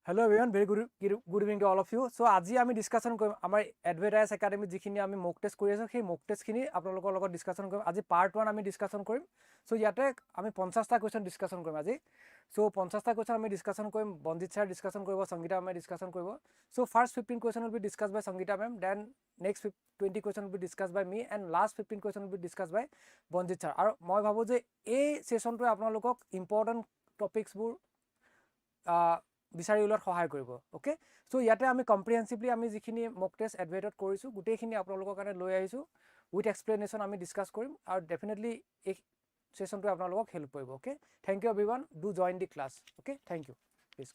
Hello everyone, very good evening to all of you. So আজি আমি discussion কৰিম আমাৰ Advait IAS একাডেমি যিখিনি আমি মক টেষ্ট কৰি আছো সেই মক টেষ্টখিনি আপোনালোকৰ লগত ডিসকাশন কৰিম। আজি পাৰ্ট 1 আমি ডিসকাশন কৰিম। সো ইয়াতে আমি 50টা কোৱেশ্চন ডিসকাশন কৰিম আজি। সো 50টা কোৱেশ্চন আমি ডিসকাশন কৰিম, বন্দিত স্যাৰ ডিসকাশন কৰিব, সংগীতা আমি ডিসকাশন কৰিব। So first 15 question will be discussed by Sangeeta ma'am, then next 20 question will be discussed by me and last 15 question will be discussed by Bandit sir. আৰু মই ভাবো যে এই সেশনটো আপোনালোকক ইম্পৰ্টেন্ট টপিকস বোৰ বিচাৰি উলোৱাত সহায় কৰিব। ওকে, সো ইয়াতে আমি কম্প্ৰিহেনসিভলি আমি যিখিনি মক টেষ্ট এডভাইটত কৰিছো গুটেইখিনি আপোনালোকৰ কাৰণে লৈ আহিছো উইথ এক্সপ্লেনেশ্যন আমি ডিসকাস কৰিম আৰু ডেফিনেটলি এই সেশনটো আপোনালোকক হেল্প কৰিব। Okay, thank you everyone, do join the class. Okay, thank you. Please.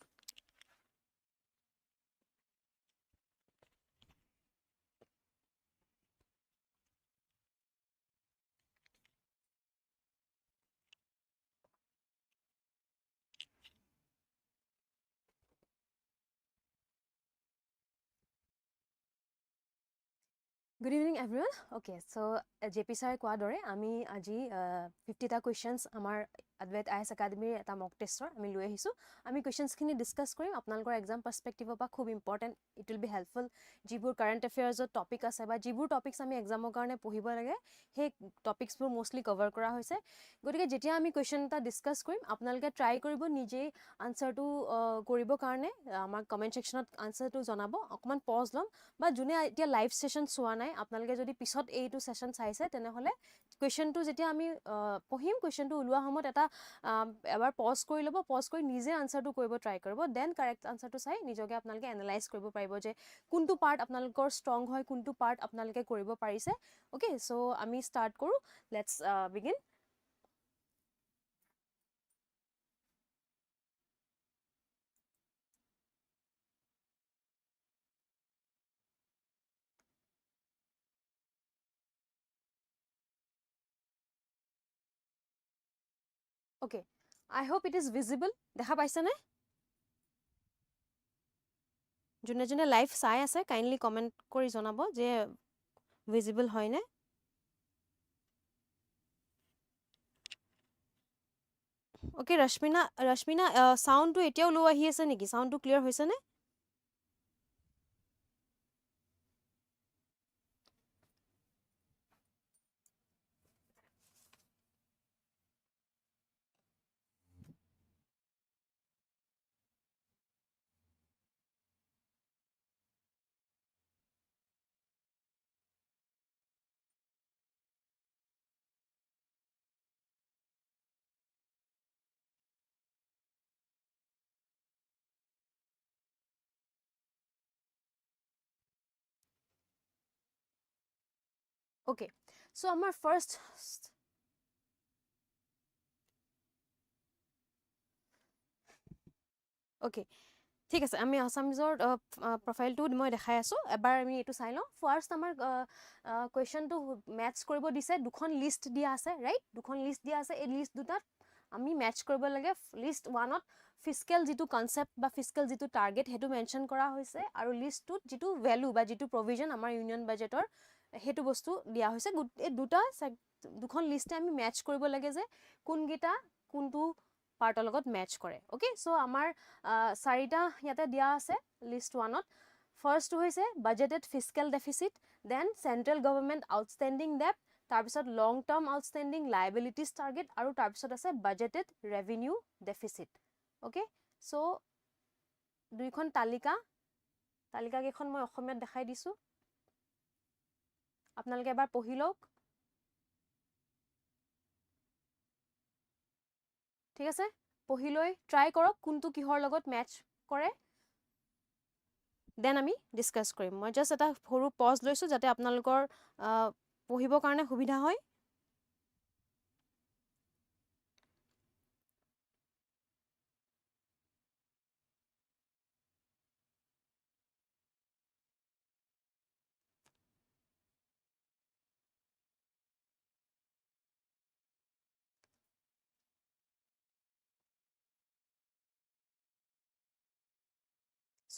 Good evening, everyone. Okay, so JP sir কোৱা দৰে আমি আজি 50টা questions আমাৰ Advait IAS Academy এটা mock tester আমি লৈ আহিছো। আমি questions খিনি ডিসকাস কৰিম আপোনালোকৰ exam perspective পৰা খুব important, it will be helpful। যিবোৰ current affairs ৰ টপিক আছে বা যিবোৰ টপিকস আমি এক্সামৰ কাৰণে পঢ়িব লাগে সেই টপিকস বোৰ মোস্টলি কভাৰ কৰা হৈছে। গতিকে যেতিয়া আমি question এটা ডিসকাস কৰিম আপোনালোকে ট্ৰাই কৰিব নিজে আনসাৰটো কৰিব কাৰণে আমাৰ কমেন্ট সেকশনত আনসাৰটো জনাব। অকমান পজ লম বা যোনে এতিয়া লাইভ সেশন চোৱা নাই আপোনালোকে যদি পিছত এইটো সেশন চাইছে তেনেহলে কোৱেশ্চনটো যেতিয়া আমি পঢ়িম কোৱেশ্চনটো উলোৱা সময়ত এটা এবাৰ পজ কৰি লব, পজ কৰি নিজে আনসাৰটো কৰিব ট্ৰাই কৰিব, দেন কাৰেক্ট আনসাৰটো চাই নিজকে আপোনালোকে এনালাইজ কৰিব পাৰিব যে কোনটো পাৰ্ট আপোনালোকৰ ষ্ট্ৰং হয়, কোনটো পাৰ্ট আপোনালোকে কৰিব পাৰিছে। ওকে, সো আমি স্টাৰ্ট কৰো, let's begin. Okay, I hope it is visible. দেখা পাইছে নে? যোনে যোনে লাইভ চাই আছে কাইন্ডলি কমেন্ট কৰি জনাব যে ভিজিবল হয় নে? ওকে, ৰশ্মিনা সাউন্ডটো এতিয়াও লো আহি আছে নেকি? সাউন্ডটো ক্লিয়াৰ হৈছে নে? ওকে, সো আমাৰ ফাৰ্স্ট ওকে ঠিক আছে, আমি আসামিজৰ প্ৰফাইলটো মই দেখাই আছো, এবাৰ আমি এইটো চাই লওঁ। ফাৰ্স্ট আমাৰ কুৱেশ্যনটো মেটচ কৰিব দিছে, দুখন লিষ্ট দিয়া আছে, ৰাইট? দুখন লিষ্ট দিয়া আছে, এই লিষ্ট দুটাত আমি মেটচ কৰিব লাগে। লিষ্ট 1ত ফিস্কেল যিটো কনসেপ্ট বা ফিস্কেল যিটো টাৰ্গেট সেইটো মেনশন কৰা হৈছে, আৰু লিষ্ট 2ত যিটো ভ্যালু বা যিটো প্ৰভিজন আমাৰ ইউনিয়ন বাজেটৰ সেইটো বস্তু দিয়া হৈছে। এই দুখন লিষ্টে আমি মেটচ কৰিব লাগে যে কোনগিটা কোনটো পাৰ্টৰ লগত মেটচ কৰে। ওকে, সো আমাৰ চাৰিটা ইয়াতে দিয়া আছে লিষ্ট 1ত। ফাৰ্স্ট হৈছে budgeted fiscal deficit, then central government outstanding debt, তাৰপিছত long term outstanding liabilities target, আৰু তাৰপিছত আছে budgeted revenue deficit. Okay, so দুইখন তালিকা কেইখন মই অসমীয়াত দেখাই দিছো, আপোনালোকে এবাৰ পঢ়ি লওক। ঠিক আছে, পঢ়ি লৈ ট্ৰাই কৰক কোনটো কিহৰ লগত মেটচ কৰে, দেন আমি ডিসকাস কৰিম। মই জাস্ট এটা সৰু পজ লৈছো যাতে আপোনালোকৰ পঢ়িবৰ কাৰণে সুবিধা হয়।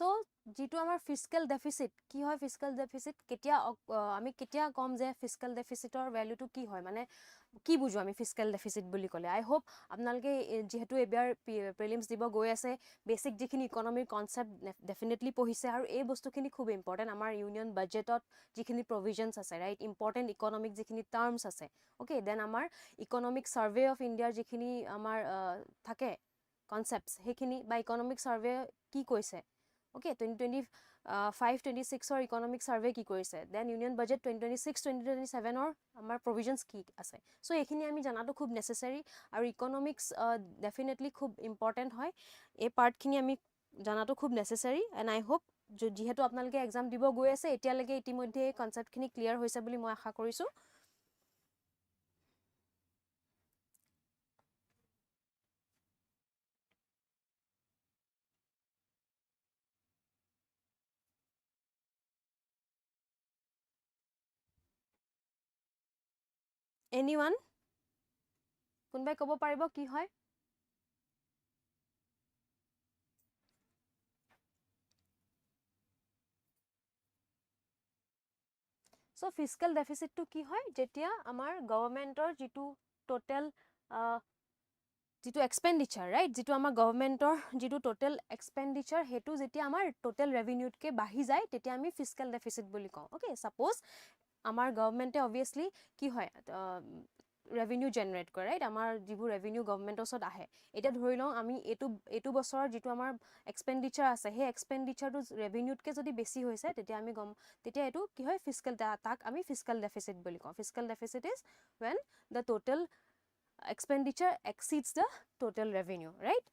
সো যেটো আমাৰ ফিস্কেল ডেফিসিট কি হয় ফিস্কেল ডেফিসিট কেতিয়া আমি কেতিয়া কম যে ফিস্কেল ডেফিসিটৰ ভ্যালুটো কি হয় মানে কি বুঝো আমি ফিস্কেল ডেফিসিট বুলি কলে আই হোপ আপোনালোকে যেহেতু এবাৰ প্ৰিলিমছ দিব গৈ আছে বেসিক যিখিনি ইকোনমিৰ কনসেপ্ট ডেফিনেটলি পঢ়িছে আৰু এই বস্তুখিনি খুব ইম্পৰ্টেন্ট আমাৰ ইউনিয়ন বাজেটত যিখিনি প্ৰভিজনছ আছে ৰাইট ইম্পৰ্টেন্ট ইকোনমিক যিখিনি টাৰ্মছ আছে ওকে দেন আমাৰ ইকোনমিক সাৰ্ভে অফ ইণ্ডিয়াৰ যিখিনি আমাৰ থাকে কনসেপ্টছ সেইখিনি বা ইকোনমিক সাৰ্ভে কি কৈছে okay 2025-26 or economic survey ki korise then union budget 2026-2027 or amar provisions ki ase so ekhini ami jana to khub necessary aru economics definitely khub important hoy ei part khini ami jana to khub necessary and I hope jihetu apnaloke exam dibo goi ase etia lage itimodhe concept khini clear hoise boli moi asha korisu anyone কোনবাই কব পাৰিব কি হয় so fiscal deficit to ki hoy jetia amar governmentor jitu total jitu expenditure right jitu amar governmentor jitu total expenditure hetu jetia amar total revenue ke bahi jay tetia ami fiscal deficit boli kau okay suppose amar government obviously ki hoy revenue generate কৰে right আমাৰ যিবোৰ revenue government ওচৰত আহে এটা ধৰি লওঁ আমি এটো বছৰৰ যিটো আমাৰ expenditure আছে হে expenditure টো revenue কে যদি বেছি হৈছে তেতিয়া আমি তেতিয়া এটো কি হয় fiscal তাক আমি fiscal deficit বুলি কওঁ fiscal deficit is when the total expenditure exceeds the total revenue right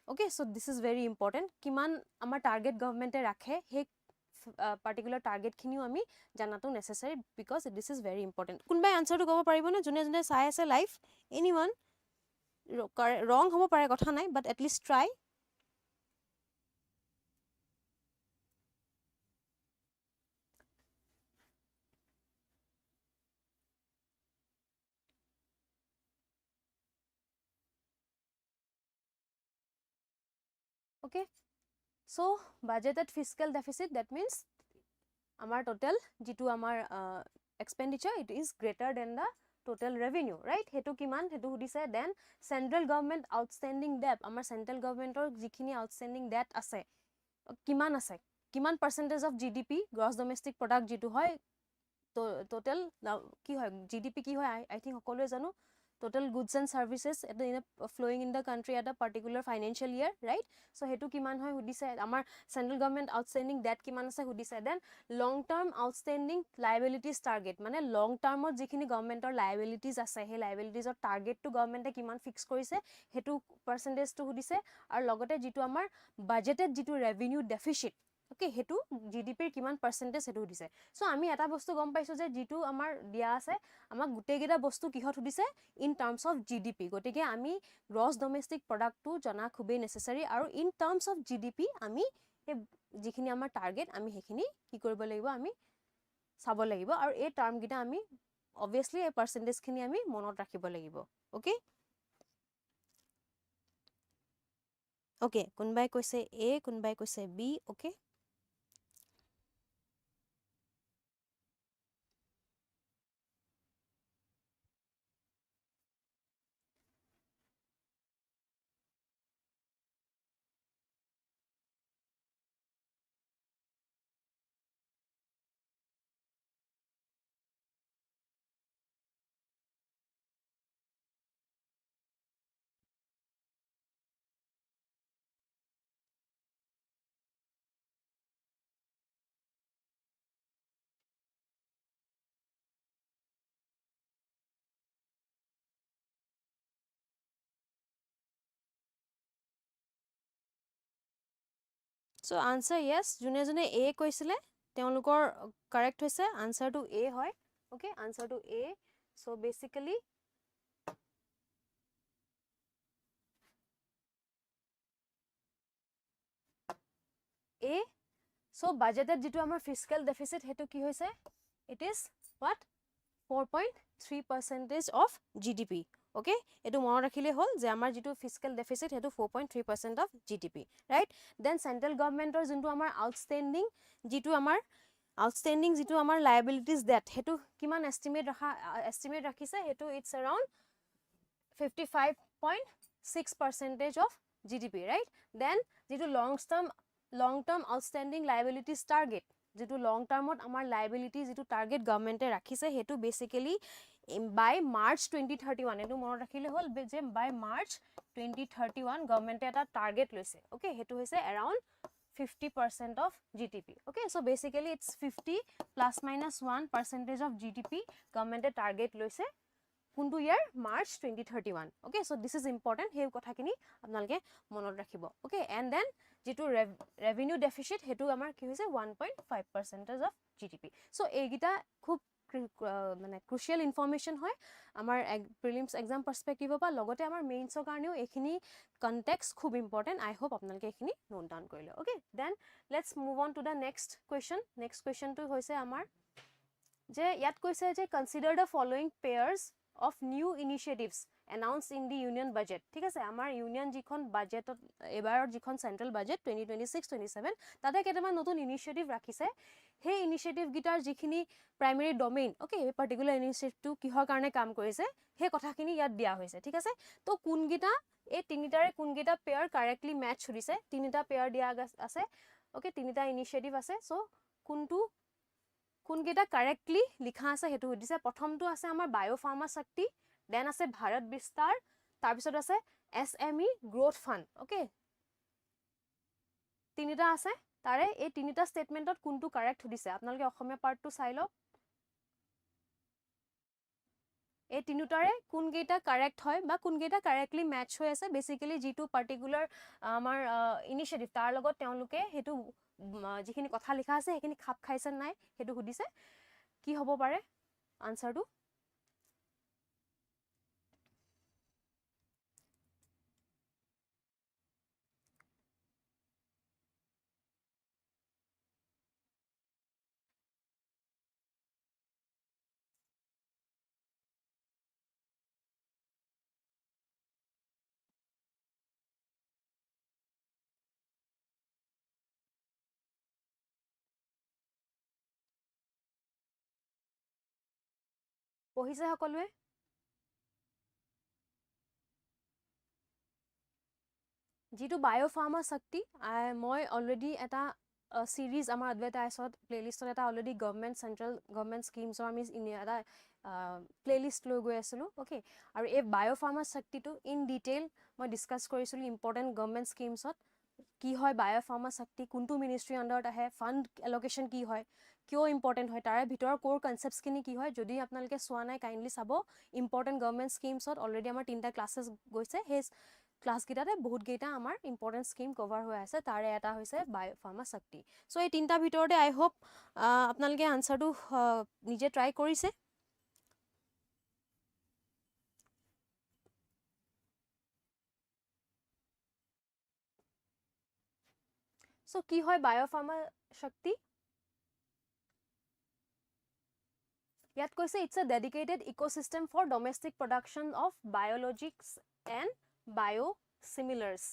okay so this is very important কিমান আমাৰ target government এ ৰাখে হে particular target khiniu ami janato necessary because this is very important kunbai answer to kobo paribo na june june sai ase life anyone wrong hobo pare kotha nai but at least try okay so budgeted fiscal deficit that means amar total jitu amar expenditure it is greater than the total revenue right hetu kiman hetu hudise then central government outstanding debt amar central government or jikhini outstanding debt ase kiman percentage of gdp gross domestic product jitu hoy total ki hoy gdp ki hoy I think hokolwe janu total goods and services flowing in the country at a particular financial year right so hetu kiman hoy hudise amar central government outstanding debt kiman ase hudise then long term outstanding liabilities target mane long term or jikhini government or liabilities ase he liabilities or target to government e kiman fix korise hetu percentage to hudise ar logote jitu amar budgeted jitu revenue deficit okay hetu gdp er kiman percentage hetu hudise so ami eta bostu gom paiso je jitu amar dia ase amak gute geta bostu kihot hudise in terms of gdp gotike ami gross domestic product to jana khube necessary aru in terms of gdp ami jikhini amar target ami hekhini ki koribo lagibo ami sabo lagibo aru ei term gita ami obviously a percentage khini ami monot rakhibo lagibo okay okay kunbai koise a kunbai koise b okay so answer yes june june a koisile teolukor correct hoise answer to a hoy okay answer to a so basically a so budgeted jitu amar fiscal deficit hetu ki hoise it is what 4.3% of gdp okay এটো মনত ৰাখিলে হ'ল যে আমাৰ যেটো fiscal deficit হেতু 4.3% of GDP right then central গভৰ্নমেন্টৰ যোনটো আমাৰ আউটস্টেন্ডিং যেটো আমাৰ লায়াবিলিটিজ ডেট হেতু কিমান এস্টিমেট ৰাখিছে হেতু it's around 55.6% of GDP, right? Then, যেটো long term outstanding liabilities target, যেটো long term আমাৰ liability যেটো target government ৰাখিছে হেতু basically by March 2031 এটো মনত ৰাখিলে হ'ল যে by March 2031 government এটা target লৈছে okay হেতু হৈছে around 50% of GDP okay so basically it's 50 plus minus 1% of GDP government target লৈছে কোনটো ইয়াৰ March 2031 okay so this is important হেই কথাখিনি আপোনালকে মনত ৰাখিব okay and then যেটো revenue deficit হেতু আমাৰ কি হৈছে 1.5% of GDP so এইগিটা খুব মানে crucial information হয় আমাৰ prelims exam perspective বা লগতে আমাৰ মেইনছৰ কাৰণেও এইখিনি context খুব important I hope আপোনালকে এইখিনি নোট ডাউন কৰিলে okay then let's move on to the next question টো হৈছে আমাৰ যে ইয়াত কৈছে যে consider the following pairs of new initiatives announced in the union budget ঠিক আছে আমাৰ ইউনিয়ন যিখন বাজেটত এবাৰৰ যিখন সেন্ট্ৰাল বাজেট 2026-27 তাতে কেইটামান নতুন ইনিশিয়েটিভ ৰাখিছে সেই ইনিশিয়েটিভ গিটাৰ যিখিনি প্ৰাইমাৰী ডোমেইন ওকে এই পাৰ্টিকুলাৰ ইনিশিয়েটিভটো কিহৰ কাৰণে কাম কৰিছে সেই কথাখিনি ইয়াত দিয়া হৈছে ঠিক আছে তো কোনগিটা এই তিনিটাৰে কোনগিটা পেয়াৰ কাৰেক্টলি ম্যাচ হৈছে তিনিটা পেয়াৰ দিয়া আছে ওকে তিনিটা ইনিশিয়েটিভ আছে সো কোনগিটা কাৰেক্টলি লিখা আছে হেতু দিছে প্ৰথমটো আছে আমাৰ বায়োফাৰ্মা শক্তি দেন আছে ভাৰত বিস্তাৰ তাৰ পিছত আছে SME গ্ৰোথ ফান্ড ওকে তিনিটা আছে তাৰে এই তিনিটা স্টেটমেন্টত কোনটো কাৰেক্ট দিছে আপোনালোকে অসমীয়া পাৰ্টটো চাই লওক এই তিনিটাৰে কোনগিটা কাৰেক্ট হয় বা কোনগিটা কাৰেক্টলি ম্যাচ হৈ আছে বেসিক্যালি যেটো পাৰ্টিকুলাৰ আমাৰ ইনিশিয়েটিভ তাৰ লগত তেওঁলোকে হেতু যিখিনি কথা লিখা আছে সেইখিনি খাপ খাইছে নাই হেতু সুধিছে কি হ'ব পাৰে আনসাৰটো পঢ়িছে সকলোৱে যেটো বায়োফাৰ্মা শক্তি মই অলৰেডি এটা সিৰিজ আমাৰ Advait IAS প্লেলিষ্টত এটা অলৰেডি গভৰ্নমেন্ট সেন্ট্ৰাল গভৰ্নমেন্ট স্কিমছৰ আমি এটা প্লেলিষ্ট লৈ গৈ আছিলো ওকে আৰু এই বায়োফাৰ্মা শক্তিটো ইন ডিটেইল মই ডিসকাস কৰিছিলো ইম্পৰ্টেন্ট গভৰ্নমেন্ট স্কিমছত কি হয় বায়োফাৰ্মা শক্তি কোনটো মিনিষ্ট্ৰি আন্ডাৰত আহে ফান্ড এলোকেশন কি হয় কিয় ইম্পৰ্টেন্ট হয় তাৰে ভিতৰ কোৰ কনসেপ্টছ কিনি কি হয় যদি আপোনালোকে সোৱা নাই কাইন্ডলি চাব ইম্পৰ্টেন্ট গভৰ্নমেন্ট স্কিমছত অলৰেডি আমাৰ তিনটা ক্লাसेस গৈছে হে ক্লাস গিটাতে বহুত গেটা আমাৰ ইম্পৰ্টেন্ট স্কিম কভাৰ হৈ আছে তাৰে এটা হৈছে বায়োফাৰ্মা শক্তি সো এই তিনটা ভিতৰতে আই হোপ আপোনালোকে আনসাৰটো নিজে ট্ৰাই কৰিছে সো কি হয় বায়োফাৰ্মা শক্তি ইয়াত কৈছে it's a dedicated ecosystem for domestic production of biologics and biosimilars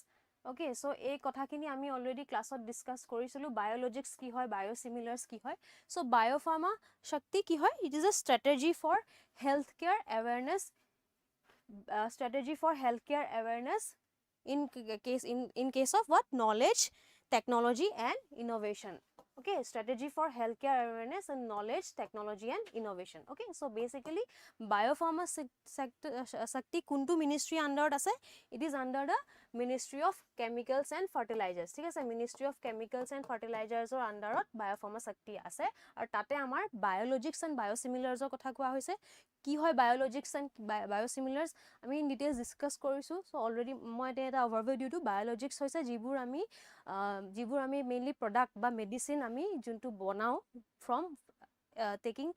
okay so এই কথাখিনি আমি অলৰেডি ক্লাছত ডিসকাস কৰিছিলো biologics কি হয় biosimilars কি হয় so biopharma শক্তি কি হয় it is a strategy for healthcare awareness in case of what knowledge technology and innovation okay strategy for healthcare awareness and knowledge technology and innovation okay so basically biopharma shakti kuntu ministry under ase it is under the ministry of chemicals and fertilizers ঠিক আছে ministry of chemicals and fertilizers or under biopharma shakti ase aru tate amar biologics and biosimilars or kotha koa hoise কি হয় biologics and biosimilars আমি in details discuss কৰিছো so already মই এটা overview দিটো biologics হৈছে যিবোৰ আমি mainly product বা medicine আমি যোনটো বনাও from taking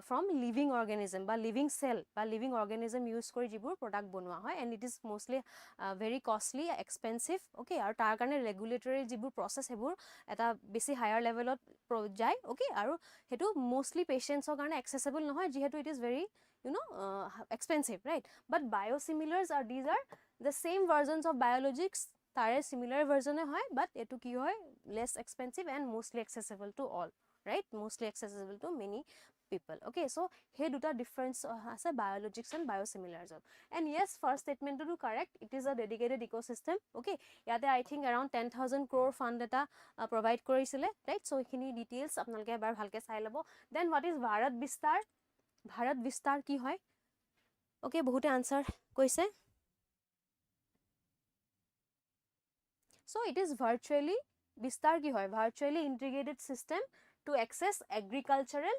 from living organism বা living cell বা living organism use কৰি যিবোৰ product বনোৱা হয় and it is mostly very costly expensive okay আৰু তাৰ কাৰণে regulatory যিবোৰ process হেবোৰ এটা বেছি higher levelত যায় okay আৰু হেতু mostly patients ৰ কাৰণে accessible নহয় যিহেতু it is very expensive, right? But biosimilars are, these are the same versions of biologics, tare similar version hoy, but etu ki hoy, less expensive and mostly accessible to all, right? Mostly accessible to many people. Okay, so here duta difference ase biologics and biosimilars. And yes, first statement to correct, it is a dedicated ecosystem. Okay, yate I think around 10,000 crore fund data provide korisile, right? So ekhini details apnaloke ebar bhalke sai labo. Then what is Bharat Vistar? Bharat Vistar ki hoy? Okay, bahute answer koise. So it is virtually, Vistar ki hoy? Virtually integrated system to access agricultural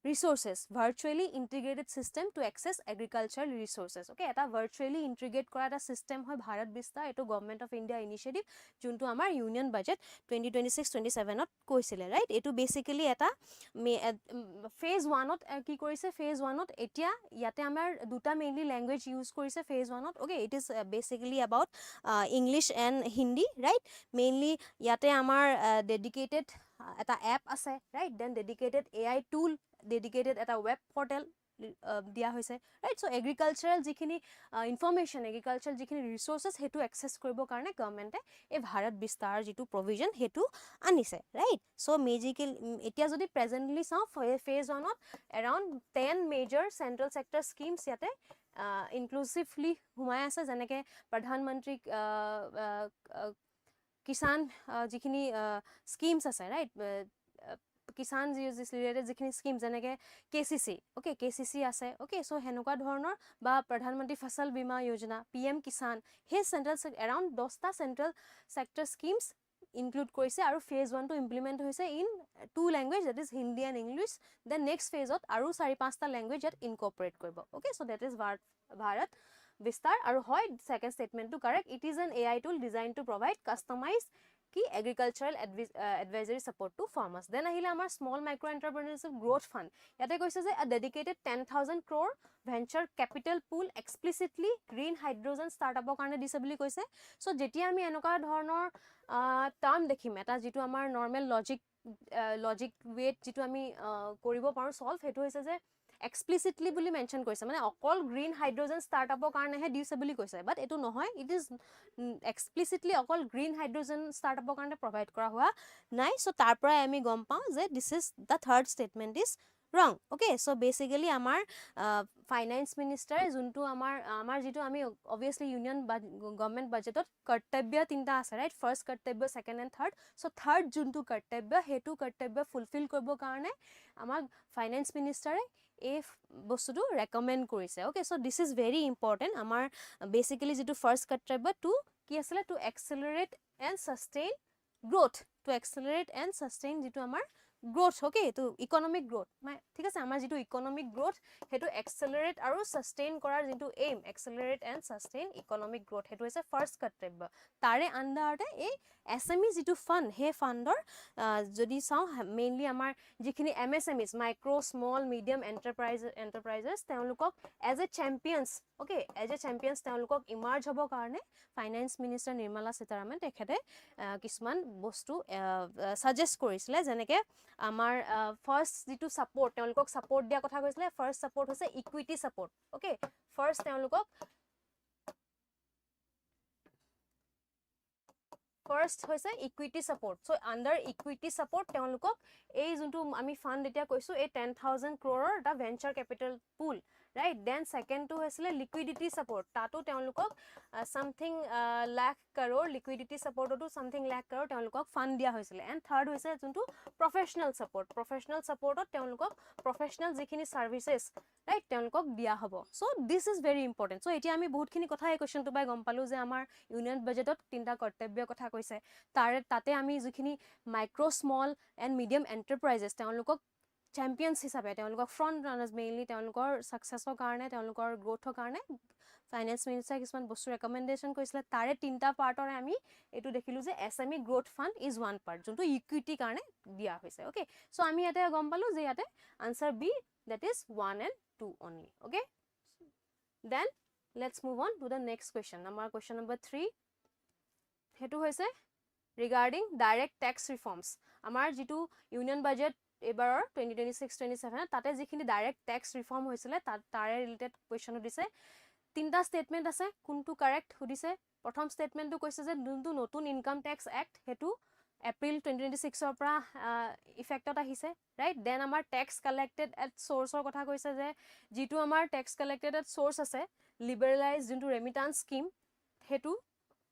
resources, virtually integrated system to access agricultural resources. Okay, eta virtually integrate kora eta system hoy Bharat Vistar, eto Government of India initiative juntu amar union budget 2026-27 ot koisile, right? Eto basically eta phase 1 ot ki korise, phase 1 ot etia yate amar duta mainly language use korise phase 1 ot. Okay, it is basically about English and Hindi, right? Mainly yate amar dedicated eta app ase, right? Then dedicated AI tool, dedicated eta web portal dia hoise, right? So agricultural jikhini information, agricultural jikhini resources hetu access koribo karone government e Bharat Vistar jitu provision hetu anise, right? So magical etia jodi presently saw phase 1 ot around 10 major central sector schemes yate inclusively humai ase, janeke Pradhan Mantri Kisan jikhini schemes ase, right? Kisan related jikhini schemes janeke KCC, okay, KCC ase. Okay, so henuka dhornor ba Pradhan Mantri Fasal Bima Yojana, PM Kisan, his central around 10 ta central sector schemes include korise aru phase 1 to implement hoise in two language, that is Hindi and English. Then next phase ot aru 4-5 ta language at incorporate koribo. Okay, so that is Bharat Vistar. Aru hoy second statement to correct, it is an AI tool designed to provide customized ki agricultural advisory support to farmers. Then ahile amar small micro entrepreneurship growth fund, yate koise je a dedicated 10,000 crore venture capital pool explicitly green hydrogen startup karone disably koise. So jetia ami enoka dhornor term dekhim eta jitu amar normal logic weight jitu ami koribo paru solve, hetu hoise je explicitly বুলি mention কৰিছে, মানে অকল green hydrogen startup কাৰণে হে দিছে বুলি কৈছে, but এটো নহয়, it is explicitly অকল green hydrogen startup কাৰণে provide কৰা হোৱা নাই. So তাৰ পৰা আমি গম পাওঁ যে this is the third statement is wrong. Okay, so basically amar finance minister juntu amar jitu ami obviously union government budget ot kartobya tinta ase, right? First kartobya, second and third. So third juntu kartobya hetu kartobya fulfill koribo karone amar finance minister if bostu recommend korise. Okay, so this is very important. Amar basically jitu first kartobya to ki asile to accelerate and sustain growth, to accelerate and sustain jitu amar growth. Okay, to economic growth ঠিক আছে, আমাৰ যেটো economic growth হেতু accelerate আৰু sustain কৰাৰ যেটো aim, accelerate and sustain economic growth, হেতু হৈছে first কৰ্তব্য. তাৰে আন্ডাৰতে এই SME যেটো fund, হে ফাণ্ডৰ যদি চাও মেইনলি আমাৰ যিখিনি MSMEs, micro small medium enterprises তেওঁলোকক as a champions, okay, as a champions তেওঁলোকক ইমাৰ্জ হ'ব কাৰণে ফাইনান্স মিনিষ্টাৰ নিৰ্মলা সীতাৰামন তেখেতে কিছুমান বস্তু সাজেষ্ট কৰিছিলে, যেনেকে আমাৰ ফাৰ্স্ট যেটো সাপোৰ্ট তেওঁলোকক সাপোৰ্ট দিয়া কথা কৈছিলে, ফাৰ্স্ট সাপোৰ্ট হৈছে ইকুইটি সাপোৰ্ট. ওকে, ফাৰ্স্ট তেওঁলোকক ফাৰ্স্ট হৈছে equity support. So under equity support তেওঁলোকক এই যোনটো আমি ফান্ড এতিয়া কৈছো এই 10,000 crore এটা venture capital pool, right? Then second to হৈছিলে liquidity support, তাতো তেওঁলোকক something lakh crore liquidity support to something lakh crore তেওঁলোকক ফান্ড দিয়া হৈছিলে. And third হৈছে যোনটো professional support ত তেওঁলোকক professional যিখিনি services, right, তেওঁলোকক দিয়া হ'ব. So this is very important. So এতিয়া আমি বহুতখিনি কথা এই কোৱেশ্চনটো বাই গম পালো যে আমাৰ ইউনিয়ন বাজেটত তিনটা কৰ্তব্য কথা কৈছে, তাতে আমি যিখিনি micro small and medium enterprises তেওঁলোকক champions হিচাপে তেওঁলোকক front runners mainly তেওঁলোকৰ successৰ কাৰণে তেওঁলোকৰ growthৰ কাৰণে ফাইনান্স মিনিষ্টাৰ কিছুমান বস্তু ৰেকমেন্ডেশন কৰিছিলে, তাৰে তিনটা পাৰ্টৰে আমি এটো দেখিলো যে SME growth fund is one part যোনটো ইকুইটি কাৰণে দিয়া হৈছে. ওকে, সো আমি ইয়াতে গম পালো যে ইয়াতে answer B, that is 1 and 2 only. Okay, then let's move on to the next question. Our question number 3 হেতু হৈছে regarding direct tax reforms. আমাৰ যিটো ইউনিয়ন বাজেট এবাৰৰ 2026-27 তাতে যিখিনি ডাইৰেক্ট টেক্স ৰিফৰ্ম হৈছিলে তাৰে ৰিলেটেড কুৱেশ্যন দিছে তিনটা স্টেটমেন্ট আছে কোনটো কাৰেক্ট সুধিছে প্ৰথম স্টেটমেন্টটো কৈছে যে যোনটো নতুন ইনকাম টেক্স এক্ট হেতু এপ্ৰিল 2026 পৰা ইফেক্টত আহিছে ৰাইট দেন আমাৰ টেক্স কালেক্টেড এট সোৰ্সৰ কথা কৈছে যে যিটো আমাৰ টেক্স কালেক্টেড এট সোৰ্স আছে লিবাৰেলাইজ যোনটো ৰেমিটান্স স্কিম হেতু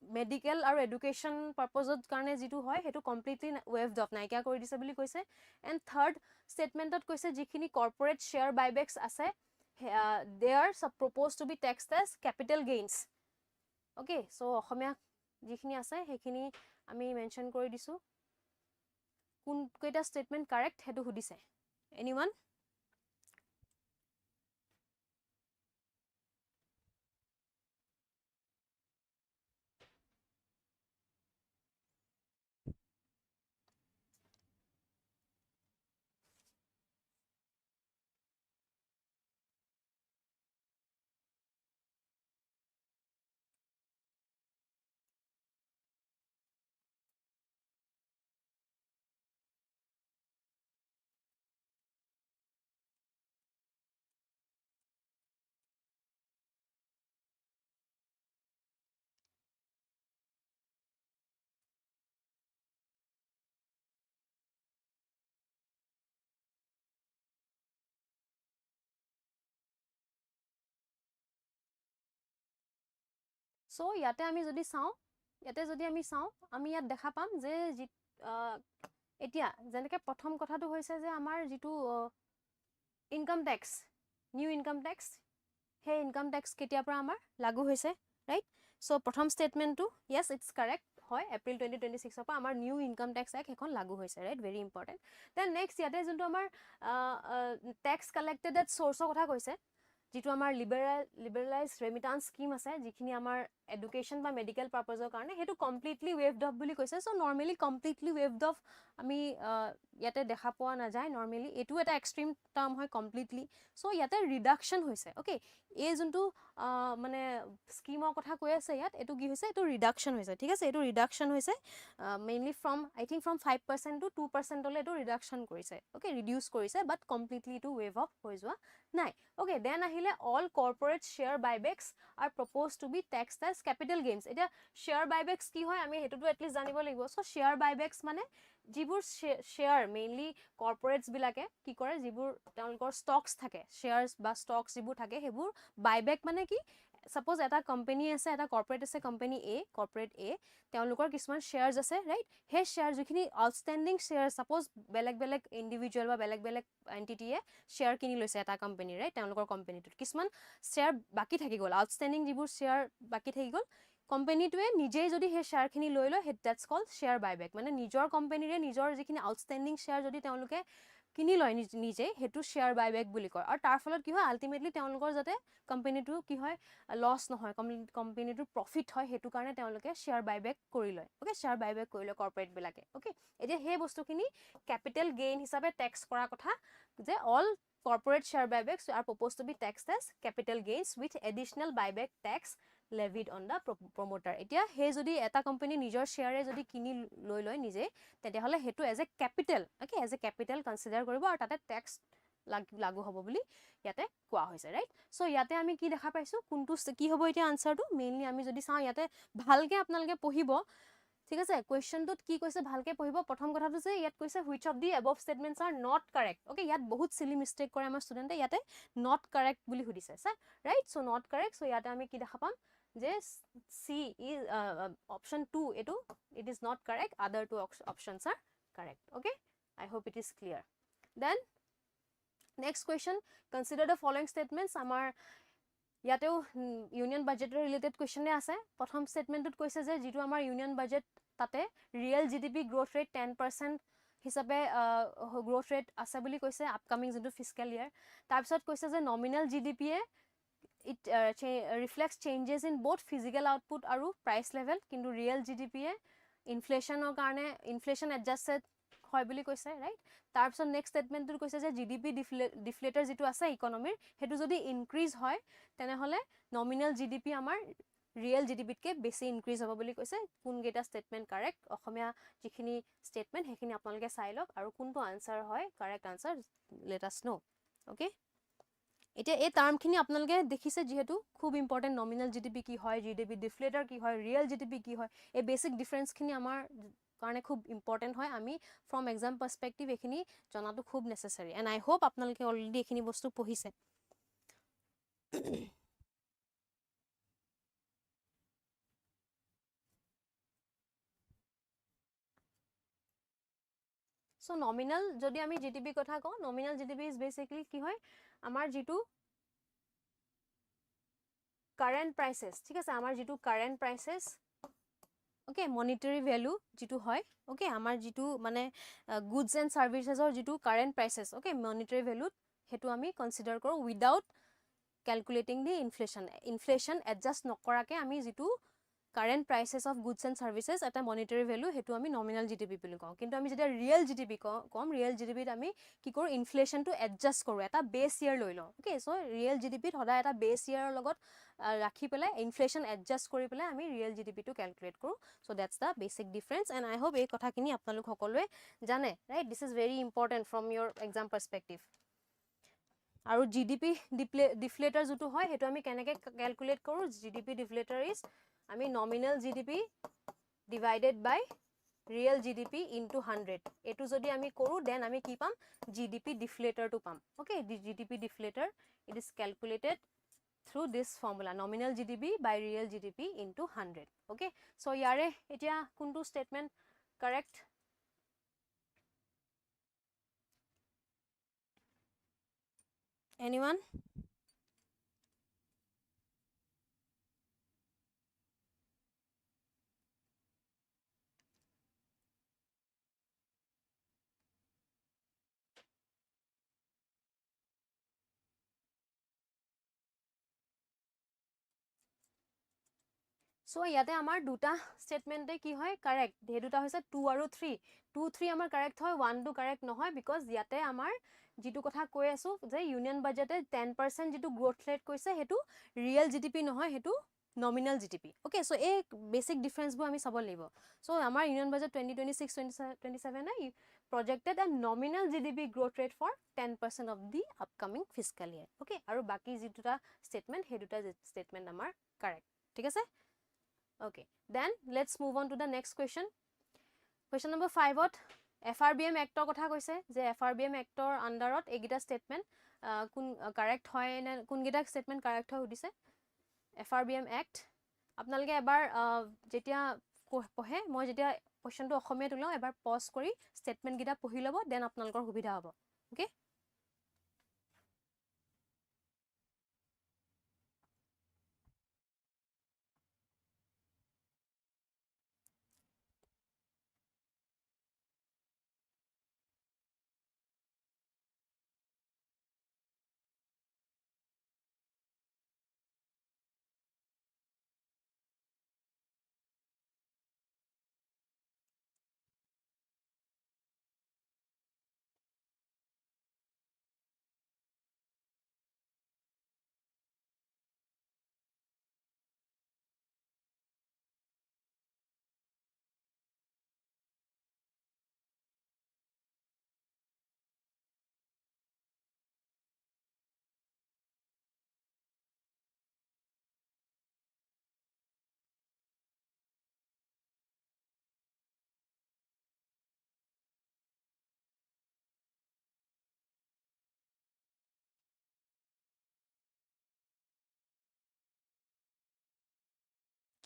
মেডিকেল আৰু এডুকেশ্যন পাৰপজৰ কাৰণে যিটো হয় হেতু কমপ্লিটলি ৱেভড অফ নাইকিয়া কৰি দিছে বুলি কৈছে এণ্ড থাৰ্ড ষ্টেটমেণ্টত কৈছে যিখিনি কৰ্পৰেট শ্বেয়াৰ বাইবেক্স আছে they are proposed to be taxed as capital gains okay so অসমীয়া যিখিনি আছে সেইখিনি আমি মেনশন কৰি দিছো কোন কেইটা ষ্টেটমেন্ট কাৰেক্ট হেতু সুধিছে এনিওয়ান সো ইয়াতে আমি যদি চাও আমি ইয়াত দেখা পাম যে এতিয়া যেনেকে প্ৰথম কথাটো হৈছে যে আমাৰ যিটো income tax new income tax হে ইনকাম টেক্স কেতিয়াৰ পৰা আমাৰ লাগু হৈছে ৰাইট সো প্ৰথম ষ্টেটমেন্টটো yes it's correct হয় এপ্ৰিল 2026 পৰা আমাৰ নিউ ইনকাম টেক্স এক্ট এখন লাগু হৈছে right very important then next ইয়াতে যোনটো আমাৰ টেক্স কালেক্টেড এট সোৰ্সৰ কথা কৈছে যিটো আমাৰ লিবাৰেলাইজ ৰেমিটান্স স্কিম আছে যিখিনি আমাৰ এডুকেশ্যন বা মেডিকেল পাৰপজৰ কাৰণে হেতু কমপ্লিটলি ৱেভড অফ বুলি কৈছে সো নৰ্মেলি কমপ্লিটলি ৱেভড অফ আমি ইয়াতে দেখা পোৱা নাযায় নৰ্মেলি এটো এটা এক্সট্ৰিম টাৰ্ম হয় কমপ্লিটলি সো ইয়াতে ৰিডাকশন হৈছে ওকে এই যোনটো মানে স্কিমৰ কথা কৈ আছে ইয়াত এটো কি হৈছে এটো ৰিডাকশন হৈছে ঠিক আছে এটো ৰিডাকশন হৈছে mainly from I think from 5% to 2% লৈ এটো ৰিডাকশন কৰিছে ওকে ৰিডিউস কৰিছে বাট কমপ্লিটলি এটো ৱেভ অফ হৈ যোৱা নাই okay then ahile all corporate share buybacks are proposed to be taxed as capital gains eta share buybacks ki hoy ami hetu to at least janibo lagibo so share buybacks mane jibur share mainly corporates bilake ki kore jibur taunlokor stocks thake shares ba stocks jibur thake hebur buyback mane ki suppose eta company ase eta corporate ase company A corporate A taunlokor kisman shares ase right he share jikhini outstanding shares suppose beleg individual ba beleg entity e share kini loise eta company right taunlokor company to kisman share baki thaki gol outstanding jibur share baki thaki gol company to e nije jodi he share khini loi lo that's called share buyback mane nijor company re nijor jikhini outstanding share jodi taunloke কিনি লয় নিজে হেতু share বাইবেক বুলি কয় আৰু তাৰ ফলত কি হয় আলটিমেটলি তেওঁলোকৰ যাতে কোম্পানীটো কি হয় লছ নহয় কোম্পানীটো প্ৰফিট হয় হেতু কাৰণে তেওঁলোকে শেয়াৰ বাইবেক কৰি লয় ওকে শেয়াৰ বাইবেক কৰি লয় কৰ্পৰেট বিলাকে ওকে এতিয়া সেই বস্তুখিনি ক্যাপিটাল গেইন হিচাপে ট্যাক্স কৰা কথা যে all corporate share buybacks are proposed to be taxed as capital gains with additional buyback tax levied on the promoter etia he jodi eta company nijor share e jodi kini loi nije tete hole hetu as a capital okay as a capital consider koribo aru tate tax lagu hobo boli yate koa hoise right so yate ami ki dekha paisu kuntu ki hobo eta answer tu mainly ami jodi sa yate bhalke apnalage pohibo ঠিক আছে কোৱেশ্চনটোত কি কৈছে ভালকে পঢ়িব প্ৰথম কথাটো যে ইয়াত কৈছে which of the above statements are not correct okay ইয়াত বহুত silly mistake কৰে আমাৰ ষ্টুডেন্টে ইয়াতে not correct বুলি সুধিছে sir right so not correct so ইয়াতে আমি কি দেখা পাম যে C is option 2 এটো it is not correct other two options are correct okay I hope it is clear then next question consider the following statements আমাৰ ইয়াতেও union বাজেটৰ ৰিলেটেড কোৱেশ্চনে আছে প্ৰথম ষ্টেটমেন্টত কৈছে যে যেটো আমাৰ ইউনিয়ন বাজেট তাতে ৰিয়েল জিডিপি গ্ৰোথ ৰেট 10% হিচাপে গ্ৰোথ ৰেট আছে বুলি কৈছে আপকামিং যেটো ফিস্কেল ইয়াৰ তাৰ পিছত কৈছে যে nominal GDP A it reflects changes in both physical output aru price level kintu real gdp e inflation or karone inflation adjusted hoy boli koise right tar pisot next statement tu koise je gdp deflator jitu ase economy hetu jodi increase hoy tene hole nominal gdp amar real জিডিপিতকে বেছি increase হ'ব বুলি কৈছে কোনকেইটা statement correct অসমীয়া যিখিনি statement সেইখিনি আপোনালোকে চাই লওক আৰু কোনটো আনচাৰ হয় কাৰেক্ট আনচাৰ লেট আছ নো অ'কে এতিয়া এই টাৰ্মখিনি আপোনালোকে দেখিছে যিহেতু খুব ইম্পৰ্টেণ্ট নমিনেল জিডিপি কি হয় জিডিপি ডিফ্লেটাৰ কি হয় ৰিয়েল জিডিপি কি হয় এই বেচিক ডিফাৰেঞ্চখিনি আমাৰ কাৰণে খুব ইম্পৰ্টেণ্ট হয় আমি ফ্ৰম এক্সাম পাৰ্চপেক্টিভ এইখিনি জনাটো খুব নেচেচাৰী এণ্ড আই হোপ আপোনালোকে অলৰেডি এইখিনি বস্তু পঢ়িছে So nominal যদি আমি GDP কথা কওঁ nominal GDP is basically কি হয় আমাৰ যিটো current prices ঠিক আছে আমাৰ যিটো current prices okay monetary value যিটো হয় okay আমাৰ যিটো মানে goods and services or যিটো current prices okay monetary value হেতু আমি consider কৰো without calculating the inflation adjust নকৰাকে আমি যিটো current prices of goods and services at a monetary value hetu ami nominal GDP বুলি কওঁ কিন্তু আমি যেতিয়া real GDP কম real GDP ত আমি কি কৰো inflation to adjust কৰো এটা base year লৈ লওঁ okay so real GDP ত সদায় এটা base year লগত ৰাখি পেলাই inflation adjust কৰি পেলাই আমি real GDP to calculate কৰো so that's the basic difference and I hope এই কথাখিনি আপোনালোক সকলোৱে জানে right this is very important from your exam perspective আৰু GDP deflator যেটো হয় হেতু আমি কেনেকৈ ক্যালকুলেট কৰো GDP deflator is আমি nominal GDP divided by real GDP into 100 এটো যদি আমি কৰো then আমি কি পাম GDP deflator to পাম okay the GDP deflator it is calculated through this formula nominal GDP by real GDP into 100 okay so yare etia kuntu statement correct anyone So ইয়াতে আমাৰ দুটা স্টেটমেন্টে কি হয় কাৰেক্ট হে দুটা হৈছে 2 আৰু 3 2 3 আমাৰ কাৰেক্ট হয় 1 টো কাৰেক্ট নহয় বিকজ ইয়াতে আমাৰ যেটো কথা কৈ আছো যে ইউনিয়ন বাজেটে 10% যেটো গ্ৰোথ ৰেট কৈছে হেতু ৰিয়েল জিডিপি নহয় হেতু nominal GDP okay so এই basic difference বু আমি চাব লাগিব so আমাৰ union budget 2026 27 A projected a nominal GDP growth rate for 10% of the upcoming fiscal year okay আৰু বাকি যেটোটা statement হে দুটা statement আমাৰ correct ঠিক আছে okay then let's move on to the next question question number 5 ot FRBM act or kotha koise je FRBM act or under ot egita statement kun correct hoy na kun gita statement correct hoy udise FRBM act apnalge ebar jetia pohe moi jetia question to okhome tulo ebar pause kori statement gita pohi lobo then apnalkor subidha hobo okay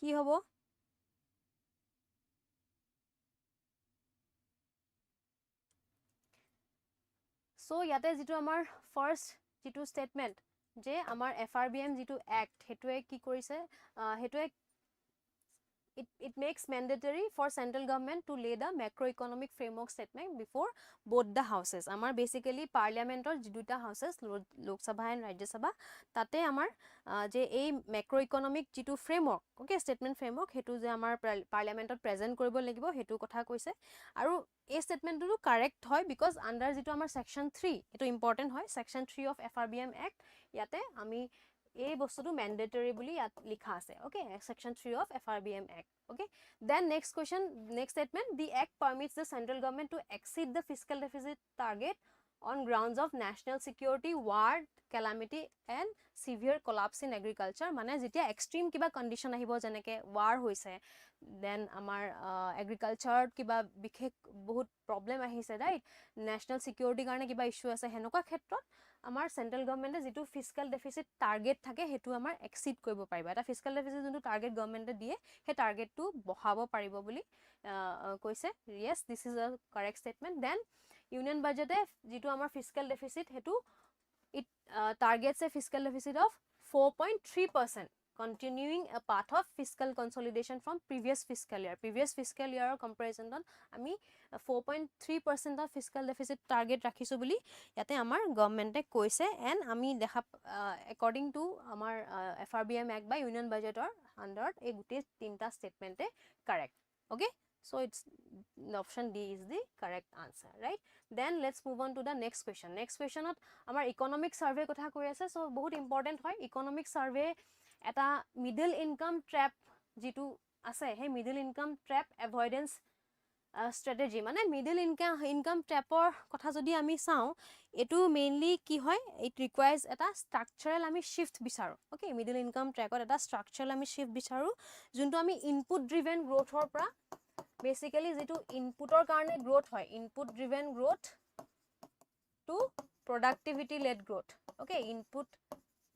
কি হবো so yate jitu amar first jitu statement je amar FRBM jitu act hetue ki korise hetue it makes mandatory for central government to lay the macroeconomic framework statement before both the houses amar basically parliament or jiduta houses lok sabha and rajya sabha tate amar je ei macroeconomic jitu framework okay statement framework hetu je amar parliament or present koribo lagibo hetu kotha koise aru এই statement to correct hoy because under jitu amar section 3 eto important hoy section 3 of FRBM act yate ami এই বস্তুটো ম্যান্ডেটৰি বুলি ইয়াত লিখা আছে okay section 3 of FRBM Act okay then next question next statement the act permits the central government to exceed the fiscal deficit target on grounds of national security war calamity and severe collapse in agriculture মানে যেতিয়া extreme কিবা condition আহিব যেনেকে war হৈছে then আমাৰ agriculture কিবা বিশেষ বহুত problem আহিছে right national security কাৰণে কিবা issue আছে হেনকা ক্ষেত্ৰত আমাৰ সেন্ট্ৰেল গভৰ্নমেন্টে যেটো ফিস্কেল ডেফিসিট টাৰ্গেট থাকে হেতু আমাৰ এক্সিড কৰিব পাৰিব এটা ফিস্কেল ডেফিসিট যেটো টাৰ্গেট গভৰ্নমেন্টে দিয়ে হে টাৰ্গেটটো বহাব পাৰিব বুলি কৈছে yes this is a correct statement then union budget যেটো আমাৰ ফিস্কেল ডেফিসিট হেতু it targets a fiscal deficit of 4.3% continuing a path of fiscal consolidation from previous fiscal year comparison on ami 4.3% of fiscal deficit target rakhisu boli yate amar government e koise and ami dekha according to amar FRBM Act by union budget or under a gute tinta statement e correct okay so it's the option D is the correct answer right then let's move on to the next question ot amar economic survey kotha koi ase so bahut important hoy economic survey eta middle income trap jitu ase he middle income trap avoidance strategy mane middle income trap or kotha jodi ami sao etu mainly ki hoy it requires eta structural ami shift bicharu okay middle income track or eta structural ami shift bicharu junto ami input driven growth or pra basically যেটো ইনপুটৰ কাৰণে growth হয় input driven growth to productivity led growth okay input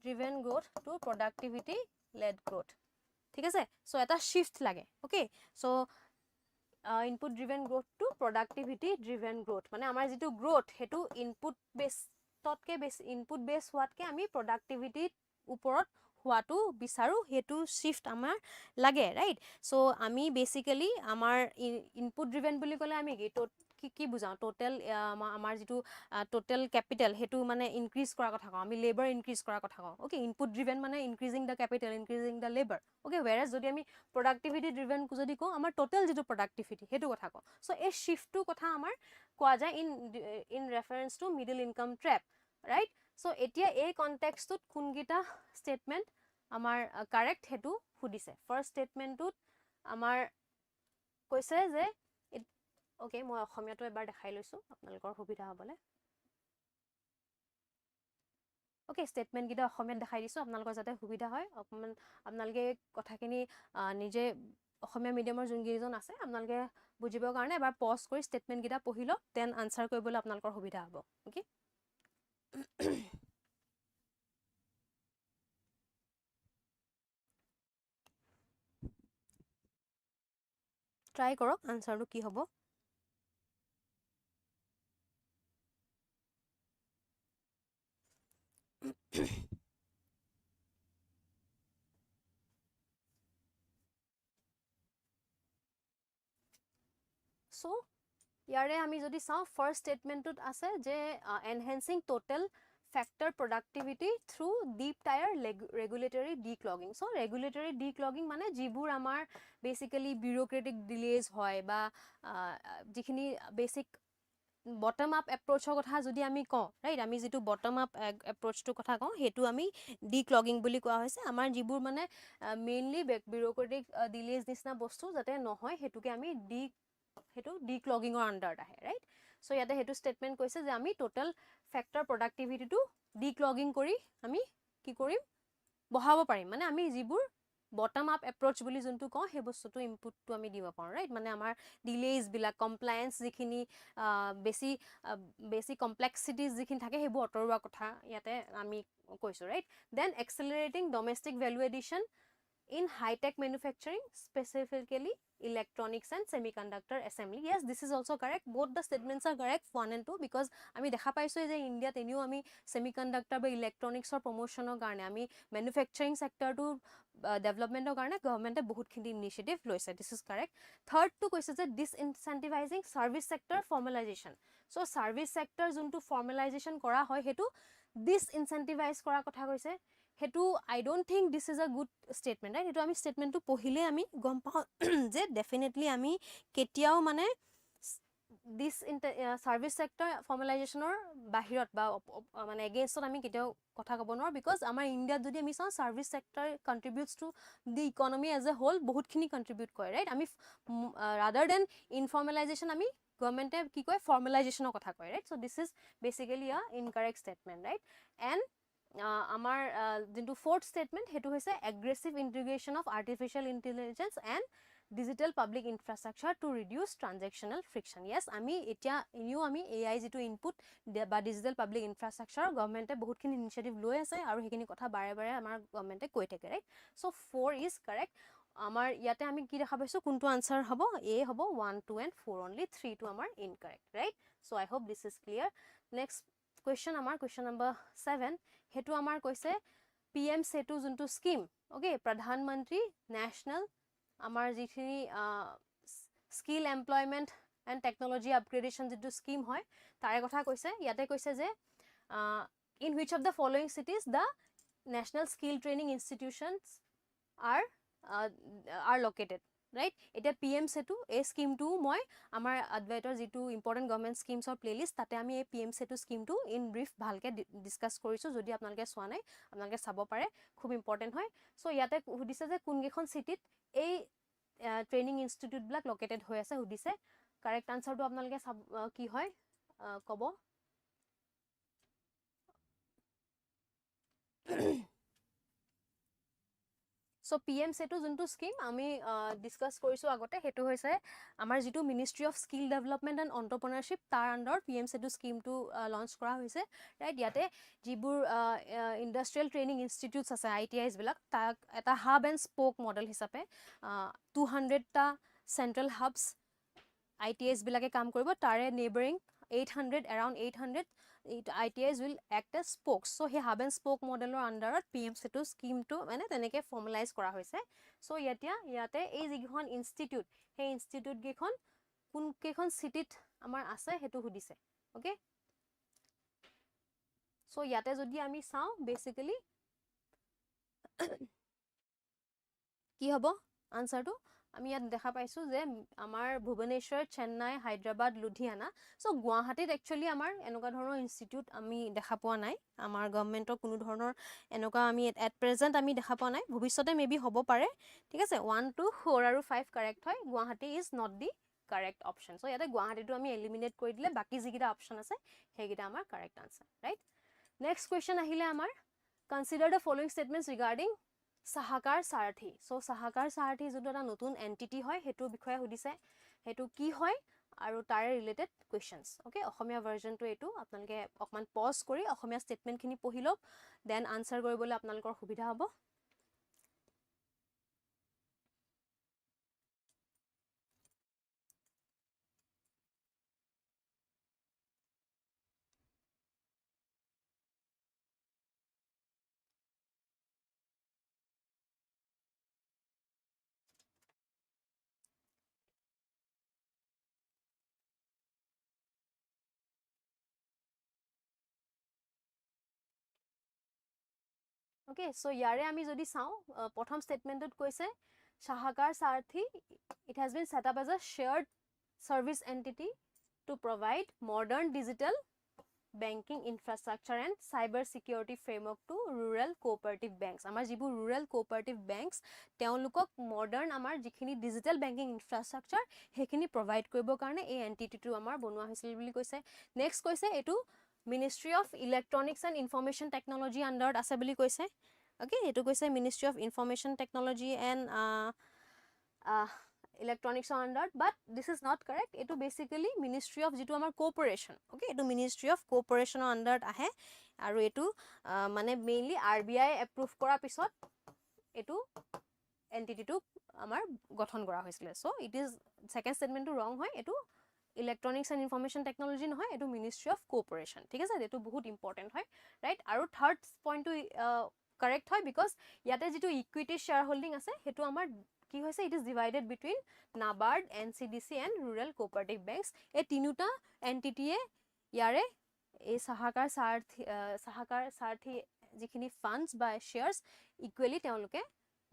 driven growth to productivity led growth ঠিক আছে so এটা shift লাগে okay so input driven growth to productivity driven growth মানে আমাৰ যেটো growth হেতু input base ততকে বেছি input base হোৱাতকে আমি productivity ওপৰত হোৱাটো বিচাৰো হেতু shift আমাৰ লাগে right so আমি basically আমাৰ input driven বুলি কলে আমি কি বুজাও টোটাল আমাৰ যেটো টোটাল ক্যাপিটাল হেতু মানে ইনক্ৰিজ কৰা কথা কও আমি লেবাৰ ইনক্ৰিজ কৰা কথা কও ওকে ইনপুট ড্রিভেন মানে increasing the capital increasing the labour okay whereas যদি আমি প্রোডাক্টিভিটি ড্রিভেন যদি কও আমাৰ টোটাল যেটো প্ৰোডাক্টিভিটি হেতু কথা কও সো এই শিফটটো কথা আমাৰ কোৱা যায় in reference to middle income trap right so এতিয়া এই কনটেক্সটত কোনগিটা স্টেটমেন্ট আমাৰ কাৰেক্ট হেতু খুদিছে ফাৰ্স্ট স্টেটমেন্টত আমাৰ কৈছে যে ওকে মই অসমীয়াটো এবাৰ দেখাই লৈছো আপোনালোকৰ সুবিধা হ'বলে ওকে স্টেটমেন্ট গিটা অসমীয়াত দেখাই দিছো আপোনালোকৰ যাতে সুবিধা হয় অকমান আপোনালোকে কথাখিনি নিজে অসমীয়া মিডিয়ামৰ যোনগিজন আছে আপোনালোকে বুজিবৰ কাৰণে এবাৰ পজ কৰি স্টেটমেন্ট গিটা পঢ়িলো দেন আনসাৰ কৰিবলৈ আপোনালোকৰ সুবিধা হ'ব ওকে ট্ৰাই কৰক আনসাৰটো কি হ'ব so ইয়াৰে আমি যদি চাও ফার্স্ট স্টেটমেন্টত আছে যে enhancing total factor productivity through deep tier regulatory declogging so regulatory declogging মানে জিবুৰ আমাৰ basically bureaucratic delays হয় বা যিখিনি basic bottom up approach কথা যদি আমি কওঁ ৰাইট আমি যেটো bottom up approach টো কথা কওঁ হেতু আমি declogging বুলি কোৱা হৈছে আমাৰ জিবুৰ মানে mainly bureaucratic delays নিচিনা বস্তু যাতে নহয় হেতুকে আমি হেতু declogging ৰ আন্ডাৰত আহে ৰাইট সো ইয়াতে হেতু স্টেটমেন্ট কৈছে যে আমি টোটাল ফ্যাক্টৰ প্ৰডাক্টিভিটি টু ডিক্লগিং কৰি আমি কি কৰিম বহাব পাৰিম মানে আমি জিবুৰ বটম আপ এপ্ৰোচ বুলি যোনটো কওঁ হে বস্তুটো ইনপুটটো আমি দিব পাৰো ৰাইট মানে আমাৰ ডিলেজ বিলাক কমপ্লায়েন্স যিখিনি বেছি কমপ্লেক্সিটিজ যিখিনি থাকে হেবু অটৰুৱা কথা ইয়াতে আমি কৈছো right then accelerating domestic value addition in high tech manufacturing specifically electronics and semiconductor assembly yes this is also correct both the statements are correct 1 and 2 because আমি দেখা পাইছো যে ইন্ডিয়াত এনিও আমি semiconductor বা electronics or promotion ৰ কাৰণে আমি manufacturing sector to development ৰ কাৰণে গভৰ্নমেন্টে বহুতখিনি ইনিশিয়েটিভ লৈছে this is correct third to কৈছে যে disincentivizing service sector formalization so service sector যোনটো formalization কৰা হয় হেতু disincentivize কৰা কথা কৈছে হেতু I don't think this is a good statement right হেতু আমি স্টেটমেন্টটো পঢ়িলে আমি গম পাও যে ডেফিনেটলি আমি কেতিয়াও মানে দিছ সাৰ্ভিস সেক্টৰ ফৰ্মেলাইজেশ্যনৰ বাহিৰত বা মানে এগেইনষ্টত আমি কেতিয়াও কথা ক'ব নোৱাৰোঁ বিকজ আমাৰ ইণ্ডিয়াত যদি আমি চাওঁ service sector contributes to the economy as a whole বহুতখিনি কণ্ট্ৰিবিউট কৰে ৰাইট আমি ৰাদাৰ দেন ইনফৰ্মেলাইজেশ্যন আমি গভৰ্ণমেণ্টে কি কয় ফৰ্মেলাইজেশ্যনৰ কথা কয় right so' this is basically a incorrect statement right and আমাৰ যোনটো ফ'ৰ্থ ষ্টেটমেণ্ট সেইটো হৈছে aggressive integration of artificial intelligence and digital public infrastructure to reduce transactional friction yes আমি এতিয়া এনেও আমি AI যিটো ইনপুট বা ডিজিটেল পাব্লিক ইনফ্ৰাষ্ট্ৰাকচাৰ গভৰ্ণমেণ্টে বহুতখিনি ইনিচিয়েটিভ লৈ আছে আৰু সেইখিনি কথা বাৰে বাৰে আমাৰ গভৰ্ণমেণ্টে কৈ থাকে ৰাইট চ' 4 ইজ কাৰেক্ট আমাৰ ইয়াতে আমি কি দেখা পাইছোঁ কোনটো আনচাৰ হ'ব A হ'ব 1 2 and 4 অনলি 3 টো আমাৰ incorrect right so' I hope this is clear next question আমাৰ কুৱেশ্যন নম্বৰ 7 সেইটো আমাৰ কৈছে PM সেতু যোনটো স্কিম অ'কে প্ৰধানমন্ত্ৰী নেশ্যনেল আমাৰ যিখিনি skill employment and technology upgradation যিটো স্কিম হয় তাৰে কথা কৈছে ইয়াতে কৈছে যে in which of the following cities the national skill training institutions R located right এতিয়া PM সেতু এই স্কিমটো মই আমাৰ আডভাইটৰ যিটো ইম্পৰ্টেণ্ট গভৰ্ণমেণ্ট স্কিমছৰ প্লেলিষ্ট তাতে আমি এই PM সেতু স্কিমটো ইন ব্ৰিফ ভালকৈ ডিছকাছ কৰিছোঁ যদি আপোনালোকে চোৱা নাই আপোনালোকে চাব পাৰে খুব ইম্পৰ্টেণ্ট হয় চ' ইয়াতে সুধিছে যে কোনকেইখন চিটিত এই ট্ৰেইনিং ইনষ্টিটিউটবিলাক লোকেটেড হৈ আছে সুধিছে কাৰেক্ট আনচাৰটো আপোনালোকে চাব কি হয় ক'ব চ' PM সেতু যোনটো স্কিম আমি ডিছকাছ কৰিছোঁ আগতে সেইটো হৈছে আমাৰ যিটো ministry of skill development and entrepreneurship তাৰ আণ্ডাৰত PM সেতু স্কিমটো লঞ্চ কৰা হৈছে ৰাইট ইয়াতে যিবোৰ ইণ্ডাষ্ট্ৰিয়েল ট্ৰেইনিং ইনষ্টিটিউটছ আছে ITIs বিলাক তাক এটা হাব এণ্ড স্প'ক মডেল হিচাপে 200টা চেণ্ট্ৰেল হাবছ ITIs বিলাকে কাম কৰিব তাৰে neighbouring 800 ITIs will act as spokes so সেই হাব এণ্ড স্প'ক মডেলৰ আণ্ডাৰত PM সেতু স্কিমটো মানে তেনেকৈ ফৰ্মেলাইজ কৰা হৈছে চ' ইয়াতে এই যিকেইখন ইনষ্টিটিউট সেই ইনষ্টিটিউট কেইখন কোনকেইখন চিটিত আমাৰ আছে সেইটো সুধিছে অ'কে চ' ইয়াতে যদি আমি চাওঁ বেচিকেলি কি হ'ব আনচাৰটো আমি ইয়াত দেখা পাইছোঁ যে আমাৰ ভুৱনেশ্বৰ চেন্নাই হায়দৰাবাদ লুধিয়ানা চ' গুৱাহাটীত একচুৱেলি আমাৰ এনেকুৱা ধৰণৰ ইনষ্টিটিউট আমি দেখা পোৱা নাই আমাৰ গভৰ্ণমেণ্টৰ কোনো ধৰণৰ এনেকুৱা আমি এট প্ৰেজেণ্ট আমি দেখা পোৱা নাই ভৱিষ্যতে মেবি হ'ব পাৰে ঠিক আছে 1 2 4 আৰু 5 কাৰেক্ট হয় Guwahati is not the correct option so' ইয়াতে গুৱাহাটীটো আমি এলিমিনেট কৰি দিলে বাকী যিকেইটা অপশ্যন আছে সেইকেইটা আমাৰ correct answer right next question আহিলে আমাৰ consider the following statements regarding Sahakar Sarathi so' Sahakar Sarathi যোনটো এটা নতুন এণ্টিটি হয় সেইটোৰ বিষয়ে সুধিছে সেইটো কি হয় আৰু তাৰে ৰিলেটেড কুৱেশ্যনছ অ'কে অসমীয়া ভাৰ্জনটো এইটো আপোনালোকে অকণমান পজ কৰি অসমীয়া ষ্টেটমেণ্টখিনি পঢ়ি লওক দেন আনচাৰ কৰিবলৈ আপোনালোকৰ সুবিধা হ'ব অ'কে চ' ইয়াৰে আমি যদি চাওঁ প্ৰথম ষ্টেটমেণ্টত কৈছে Sahakar Sarathi it has been set up as a shared service entity to provide modern digital banking infrastructure and cyber security framework to rural cooperative banks আমাৰ যিবোৰ ৰুৰেল কোঅপাৰেটিভ বেংকছ তেওঁলোকক মডাৰ্ণ আমাৰ যিখিনি ডিজিটেল বেংকিং ইনফ্ৰাষ্ট্ৰাকচাৰ সেইখিনি provide কৰিবৰ কাৰণে এই এণ্টিটিটো আমাৰ বনোৱা হৈছিল বুলি কৈছে নেক্সট কৈছে এইটো ministry of electronics and information technology আণ্ডাৰত আছে বুলি কৈছে অ'কে এইটো কৈছে ministry of information technology and ইলেক্ট্ৰনিক্সৰ আণ্ডাৰত but this is not correct এইটো বেচিকেলি মিনিষ্ট্ৰী অফ যিটো আমাৰ কোঅপাৰেশ্যন অ'কে এইটো মিনিষ্ট্ৰী অফ কোঅপাৰেশ্যনৰ আণ্ডাৰত আহে আৰু এইটো মানে মেইনলি RBI এপ্ৰুভ কৰাৰ পিছত এইটো এণ্টিটিটো আমাৰ গঠন কৰা হৈছিলে চ' ইট ইজ ছেকেণ্ড ষ্টেটমেণ্টটো ৰং হয় এইটো ইলেক্ট্ৰনিক্স এণ্ড ইনফৰ্মেশ্যন টেকনলজি নহয় এইটো মিনিষ্ট্ৰী অফ কোঅপাৰেশ্যন ঠিক আছে এইটো বহুত ইম্পৰ্টেণ্ট হয় ৰাইট আৰু থাৰ্ড পইণ্টটো কাৰেক্ট হয় বিকজ ইয়াতে যিটো ইকুইটি শ্বেয়াৰ হোল্ডিং আছে সেইটো আমাৰ কি হৈছে it is divided between NABARD NCDC and rural cooperative banks এই তিনিওটা এণ্টিটিয়ে ইয়াৰে এই সাহাকাৰ সাৰথী যিখিনি ফাণ্ডছ বা শ্বেয়াৰ্ছ ইকুৱেলি তেওঁলোকে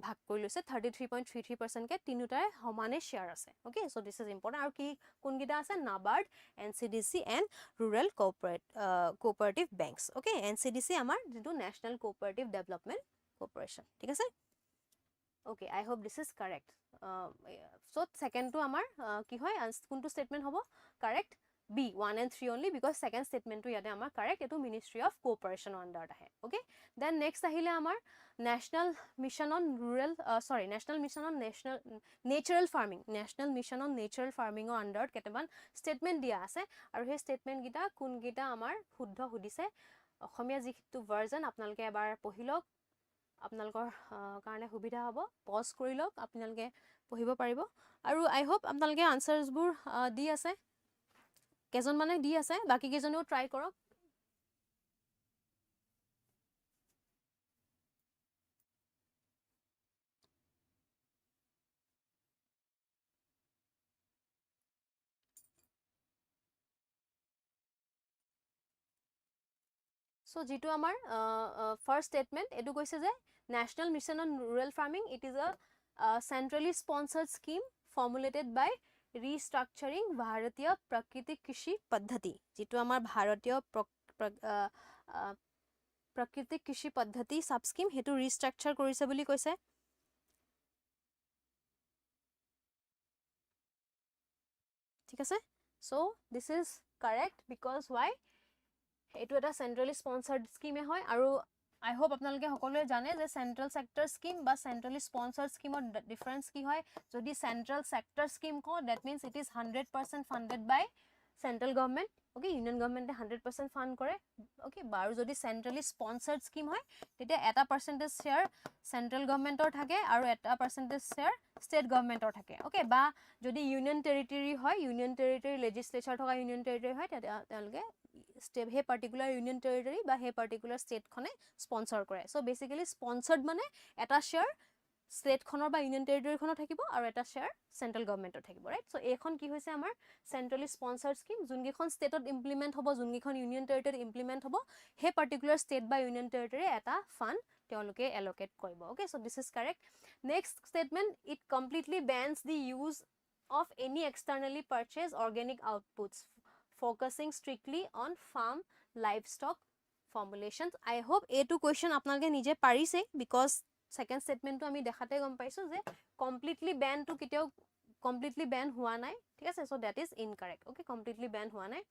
ভাগ কৰি লৈছে 33.33% কে তিনিটাৰে সমানে শ্বেয়াৰ আছে okay so this is important আৰু কি কোনগিটা আছে NABARD NCDC and rural cooperative banks okay NCDC আমাৰ যেটো নেশনাল কোঅপাৰেটিভ ডেভেলপমেন্ট কৰ্পোৰেচন ঠিক আছে okay I hope this is correct so second to আমাৰ কি হয় কোনটো স্টেটমেন্ট হ'ব correct B 1 and 3 only because second statement to yate amar correct etu Ministry of Cooperation under ahe okay then next ahile amar National Mission on National Mission on Natural Farming National Mission on Natural Farming under ketaban statement dia ase aru he statement gita kun gita amar shuddho hudise অসমীয়া যিটো version আপোনালোকে এবাৰ পঢ়িলক আপোনালোকৰ কাৰণে সুবিধা হ'ব pause কৰি লওক আপোনালোকে পঢ়িব পাৰিব আৰু আই হোপ আপোনালোকে আনসাৰ্স বোৰ দি আছে কেজন মানে দি আছে বাকি কেজনেও ট্ৰাই কৰক সো যেটো আমাৰ ফাৰ্স্ট স্টেটমেন্ট এটো কৈছে যে national mission on rural farming it is a centrally sponsored scheme ফৰ্মুলেটেড বাই ৰিস্ট্ৰাকচাৰিং ভাৰতীয় প্ৰাকৃতিক কৃষি পদ্ধতি যেটো আমাৰ ভাৰতীয় প্ৰাকৃতিক কৃষি পদ্ধতি সাব স্কিম হেতু ৰিস্ট্ৰাকচাৰ কৰিছে বুলি কৈছে ঠিক আছে so this is correct because why এটো এটা সেন্ট্ৰালি স্পন্সৰ্ড স্কিমে হয় আৰু আই হোপ আপোনালোকে সকলোৱে জানে যে সেন্ট্ৰাল সেক্টৰ স্কিম বা সেন্ট্ৰালি স্পন্সৰ্ড স্কিমৰ ডিফাৰেন্স কি হয় যদি সেন্ট্ৰাল সেক্টৰ স্কিম কো that means it is 100% funded by central government okay union গভৰ্নমেন্টে 100% ফান্ড কৰে ওকে বাৰু যদি সেন্ট্ৰালি স্পন্সৰ্ড স্কিম হয় তেতিয়া এটা পাৰ্সেন্টেজ শেয়াৰ সেন্ট্ৰাল গভৰ্নমেন্টৰ থাকে আৰু এটা পাৰ্সেন্টেজ শেয়াৰ স্টেট গভৰ্নমেন্টৰ থাকে ওকে বা যদি ইউনিয়ন টেৰিটৰি হয় ইউনিয়ন টেৰিটৰি লেজিসলেচাৰ থকা ইউনিয়ন টেৰিটৰি হয় তেওঁলোকে স্টেপ হে পাৰ্টিকুলাৰ ইউনিয়ন টেৰিটৰি বা হে পাৰ্টিকুলাৰ স্টেট খনে স্পন্সৰ কৰে সো বেসিক্যালি স্পন্সৰ্ড মানে এটা শেয়াৰ স্টেট খনৰ বা ইউনিয়ন টেৰিটৰি খনৰ থাকিব আৰু এটা শেয়াৰ সেন্ট্ৰাল গভৰ্নমেন্টৰ থাকিব ৰাইট সো এইখন কি হৈছে আমাৰ সেন্ট্ৰালি স্পন্সৰ্ড স্কিম যোনগিখন স্টেটত ইমপ্লিমেন্ট হ'ব যোনগিখন ইউনিয়ন টেৰিটৰি ইমপ্লিমেন্ট হ'ব হে পাৰ্টিকুলাৰ স্টেট বা ইউনিয়ন টেৰিটৰি এটা ফান্ড তেওঁলোকে এলোকেট কৰিব okay so this is correct next statement it completely Benz the use of any externally purchased organic outputs focusing strictly on farm livestock formulations I hope a2 question apnalke nije parise because second statement to ami dekhate gom paisu je completely ban to kiteo completely ban hua nai thik ase so that is incorrect okay completely ban hua nai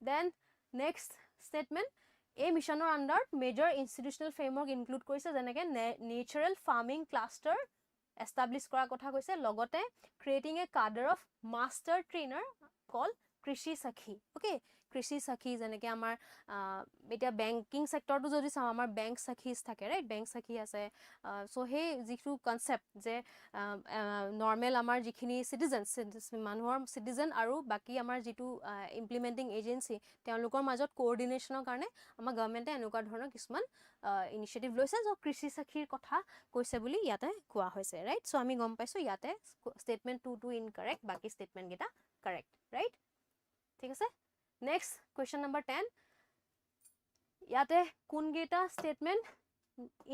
then next statement a missionor under major institutional framework include koise janeke natural farming cluster establish kora kotha koise logote creating a cadre of master trainer called কৃষি সাখী okay কৃষি সাখী যেনেকে আমাৰ এটা banking সেক্টৰটো যদি চাও আমাৰ bank সাখীস থাকে right bank সাখী আছে সো হে যিটো কনসেপ্ট যে নৰমাল আমাৰ যিখিনি সিটিজেনস মানুহৰ সিটিজেন আৰু বাকি আমাৰ যিটো ইমপ্লিমেন্টিং এজেন্সি তেওঁলোকৰ মাজত কোঅৰ্ডিনেশনৰ কাৰণে আমাৰ গভৰ্নমেন্টে এনেকুৱা ধৰণৰ কিছুমান ইনিশিয়েটিভ লৈছে যে কৃষি সাখীৰ কথা কৈছে বুলি ইয়াতে কোৱা হৈছে ৰাইট সো আমি গম পাইছো ইয়াতে স্টেটমেন্ট 2 টু ইনকাৰেক্ট বাকি স্টেটমেন্ট গিটা কাৰেক্ট ৰাইট ঠিক আছে নেক্সট কোয়েশ্চন নাম্বার 10 ইয়াতে কোন গিটা স্টেটমেন্ট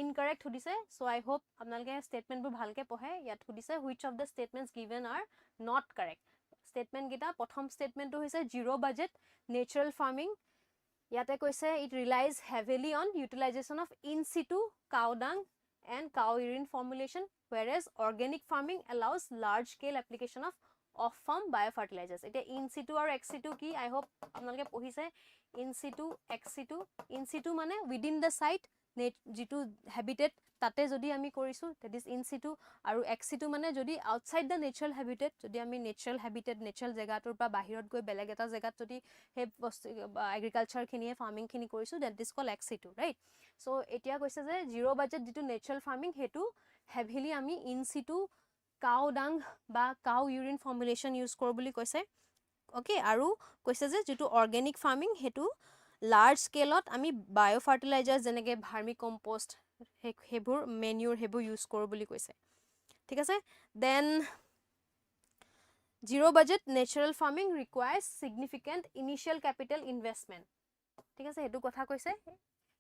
ইনকারেক্ট হদিছে সো আই হোপ আপোনালোকে স্টেটমেন্ট বু ভালকে পঢ়ে ইয়াত হদিছে which of the statements given are not correct statement গিটা প্ৰথম স্টেটমেন্টটো হৈছে জিৰো বাজেট নেচাৰেল ফাৰ্মিং ইয়াতে কৈছে it relies heavily on utilization of in situ cow dung and cow urine formulation whereas organic farming allows large scale application of off farm biofertilizers এটা in situ আৰু ex situ কি I hope আপোনালোকে পঢ়িছে in situ মানে within the site যেটো habitat তাতে যদি আমি কৰিছো that is in situ আৰু ex situ মানে যদি outside the natural habitat যদি আমি natural habitat natural জেগাটোৰ পৰা বাহিৰত গৈ বেলেগ এটা জেগাত যদি হে agriculture খিনিয়ে farming খিনি কৰিছো that is called ex situ right so এতিয়া কৈছে যে zero budget যেটো natural farming হেতু heavily আমি in situ cow dung বা cow urine formulation use কৰো বুলি কৈছে ওকে আৰু কৈছে যে যেটো organic farming হেতু large scale ত আমি biofertilizers যেনেকে ভাৰ্মি কম্পোষ্ট হেবুৰ manure হেবু use কৰো বুলি কৈছে ঠিক আছে then zero budget natural farming requires significant initial capital investment ঠিক আছে হেতু কথা কৈছে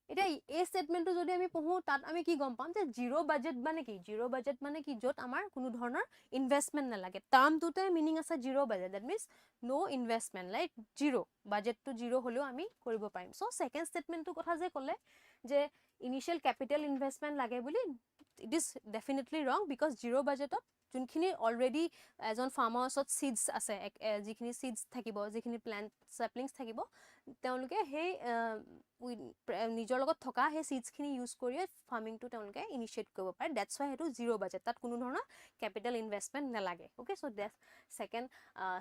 এটা এই স্টেটমেন্টটো যদি আমি পঢ়ো তাত আমি কি গম পাম যে জিৰো বাজেট মানে কি জিৰো বাজেট মানে কি য'ত আমাৰ কোনো ধৰণৰ ইনভেষ্টমেন্ট নালাগে টাৰ্মটোতে মিনিং আছে zero budget that means no investment like zero বাজেটটো জিৰো হলেও আমি কৰিব পাৰিম সো সেকেন্ড স্টেটমেন্টটো কথা যে ক'লে যে ইনিশিয়াল ক্যাপিটাল ইনভেষ্টমেন্ট লাগে বুলি ইট ইজ ডেফিনেটলি ৰং বিকজ জিৰো বাজেটত যোনখিনি অলৰেডি এজন ফাৰ্মাৰ ওচৰত সিডছ আছে যিখিনি সিডছ থাকিব যিখিনি প্লান্ট স্যাপলিংছ থাকিব তেওঁলোকে সেই নিজৰ লগত থকা সেই সিডছখিনি ইউজ কৰি ফাৰ্মিংটো তেওঁলোকে ইনিশিয়েট কৰিব পাৰে দ্যাটছ ৱাই হেতু জিৰো বাজেট তাত কোনো ধৰণৰ ক্যাপিটাল ইনভেষ্টমেন্ট নালাগে okay so that second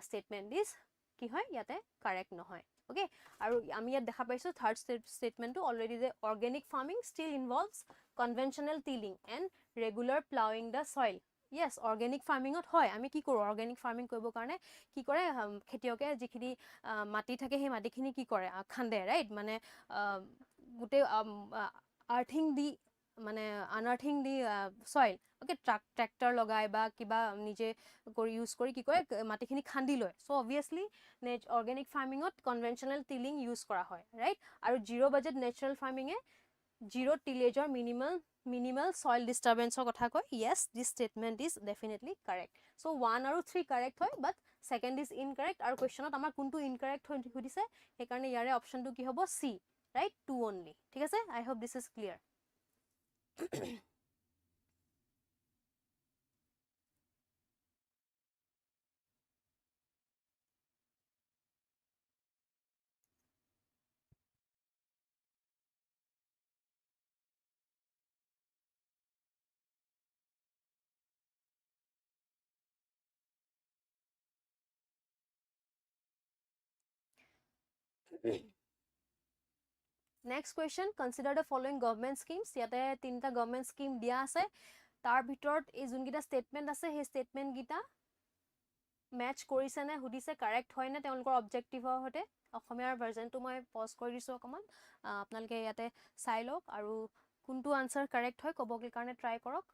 statement is কি হয় ইয়াতে কাৰেক্ট নহয় ওকে আৰু আমি ইয়াত দেখা পাইছো থাৰ্ড স্টেটমেন্টটো অলৰেডি যে organic farming still involves conventional tilling and regular ploughing the soil yes organic farming ot hoy ami ki koro organic farming koibo karone ki kore khetiyoke jikhini mati thake he mati khini ki kore khande right mane gute earthing di mane unearthing di soil okay tractor logai ba kiba nije kori use kori ki kore mati khini khandi loy so obviously organic farming ot conventional tilling use kora hoy right aru zero budget natural farming e zero tillage or minimal soil disturbance or kotha koi yes this statement is definitely correct so 1 aru 3 correct hoy but second is incorrect aru question ot amar kuntu incorrect hodise he karone yare option tu ki hobo c right 2 only thik ase I hope this is clear next question consider the following government schemes yate tinta government scheme dia ase tar bhitorot ei jun gita statement ase he statement gita match korise na hudise correct hoy na teolkor objective hote অসমীয়াৰ ভাৰ্জনটো মই pause কৰি দিছো অকমান আপোনালোকে ইয়াতে চাই লওক আৰু কোনটো আনসাৰ কাৰেক্ট হয় কবগিৰ কাৰণে ট্ৰাই কৰক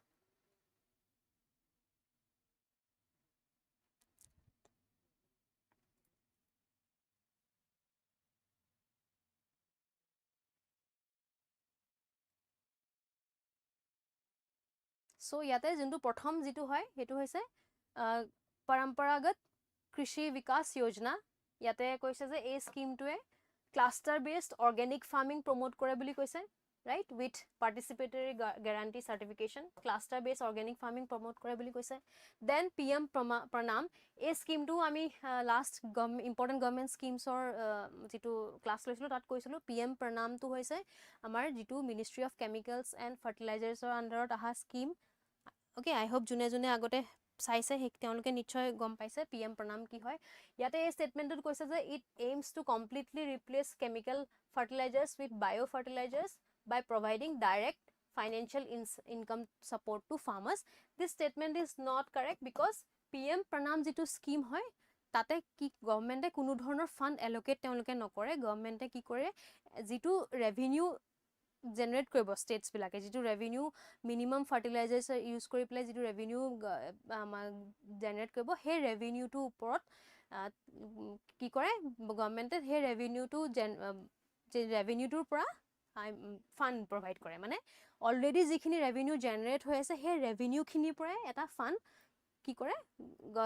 সো ইয়াতে যোনটো প্ৰথম যেটো হয় হেতু হৈছে পৰম্পৰাগত কৃষি বিকাশ যোজনা ইয়াতে কৈছে যে এই স্কিমটোৱে cluster based organic farming promote কৰে বুলি কৈছে right with participatory guarantee certification cluster based organic farming promote kore boli koise then PM-PRANAM a scheme to ami last important government schemes or jitu class loisilo tat koisilo PM-PRANAM to hoise amar jitu Ministry of Chemicals and Fertilizers or under aha scheme okay I hope june agote চাইছে hack তেওঁলোকে নিশ্চয় গম পাইছে PM-PRANAM কি হয় ইয়াতে এই স্টেটমেন্টত কৈছে যে it aims to completely replace chemical fertilizers with biofertilizers by providing direct financial income support to farmers this statement is not correct because PM-PRANAM jitu scheme hoy tate ki government e kuno dhoroner fund allocate teoloke nokore government e ki kore jitu revenue generate koibo states bilake jitu revenue minimum fertilizers use kori pele jitu revenue generate koibo he revenue to uporot ki kore government e he revenue to revenue tur pora fund provide kore mane already jikhini revenue generate hoy ase he revenue khini pora eta fund কি কৰে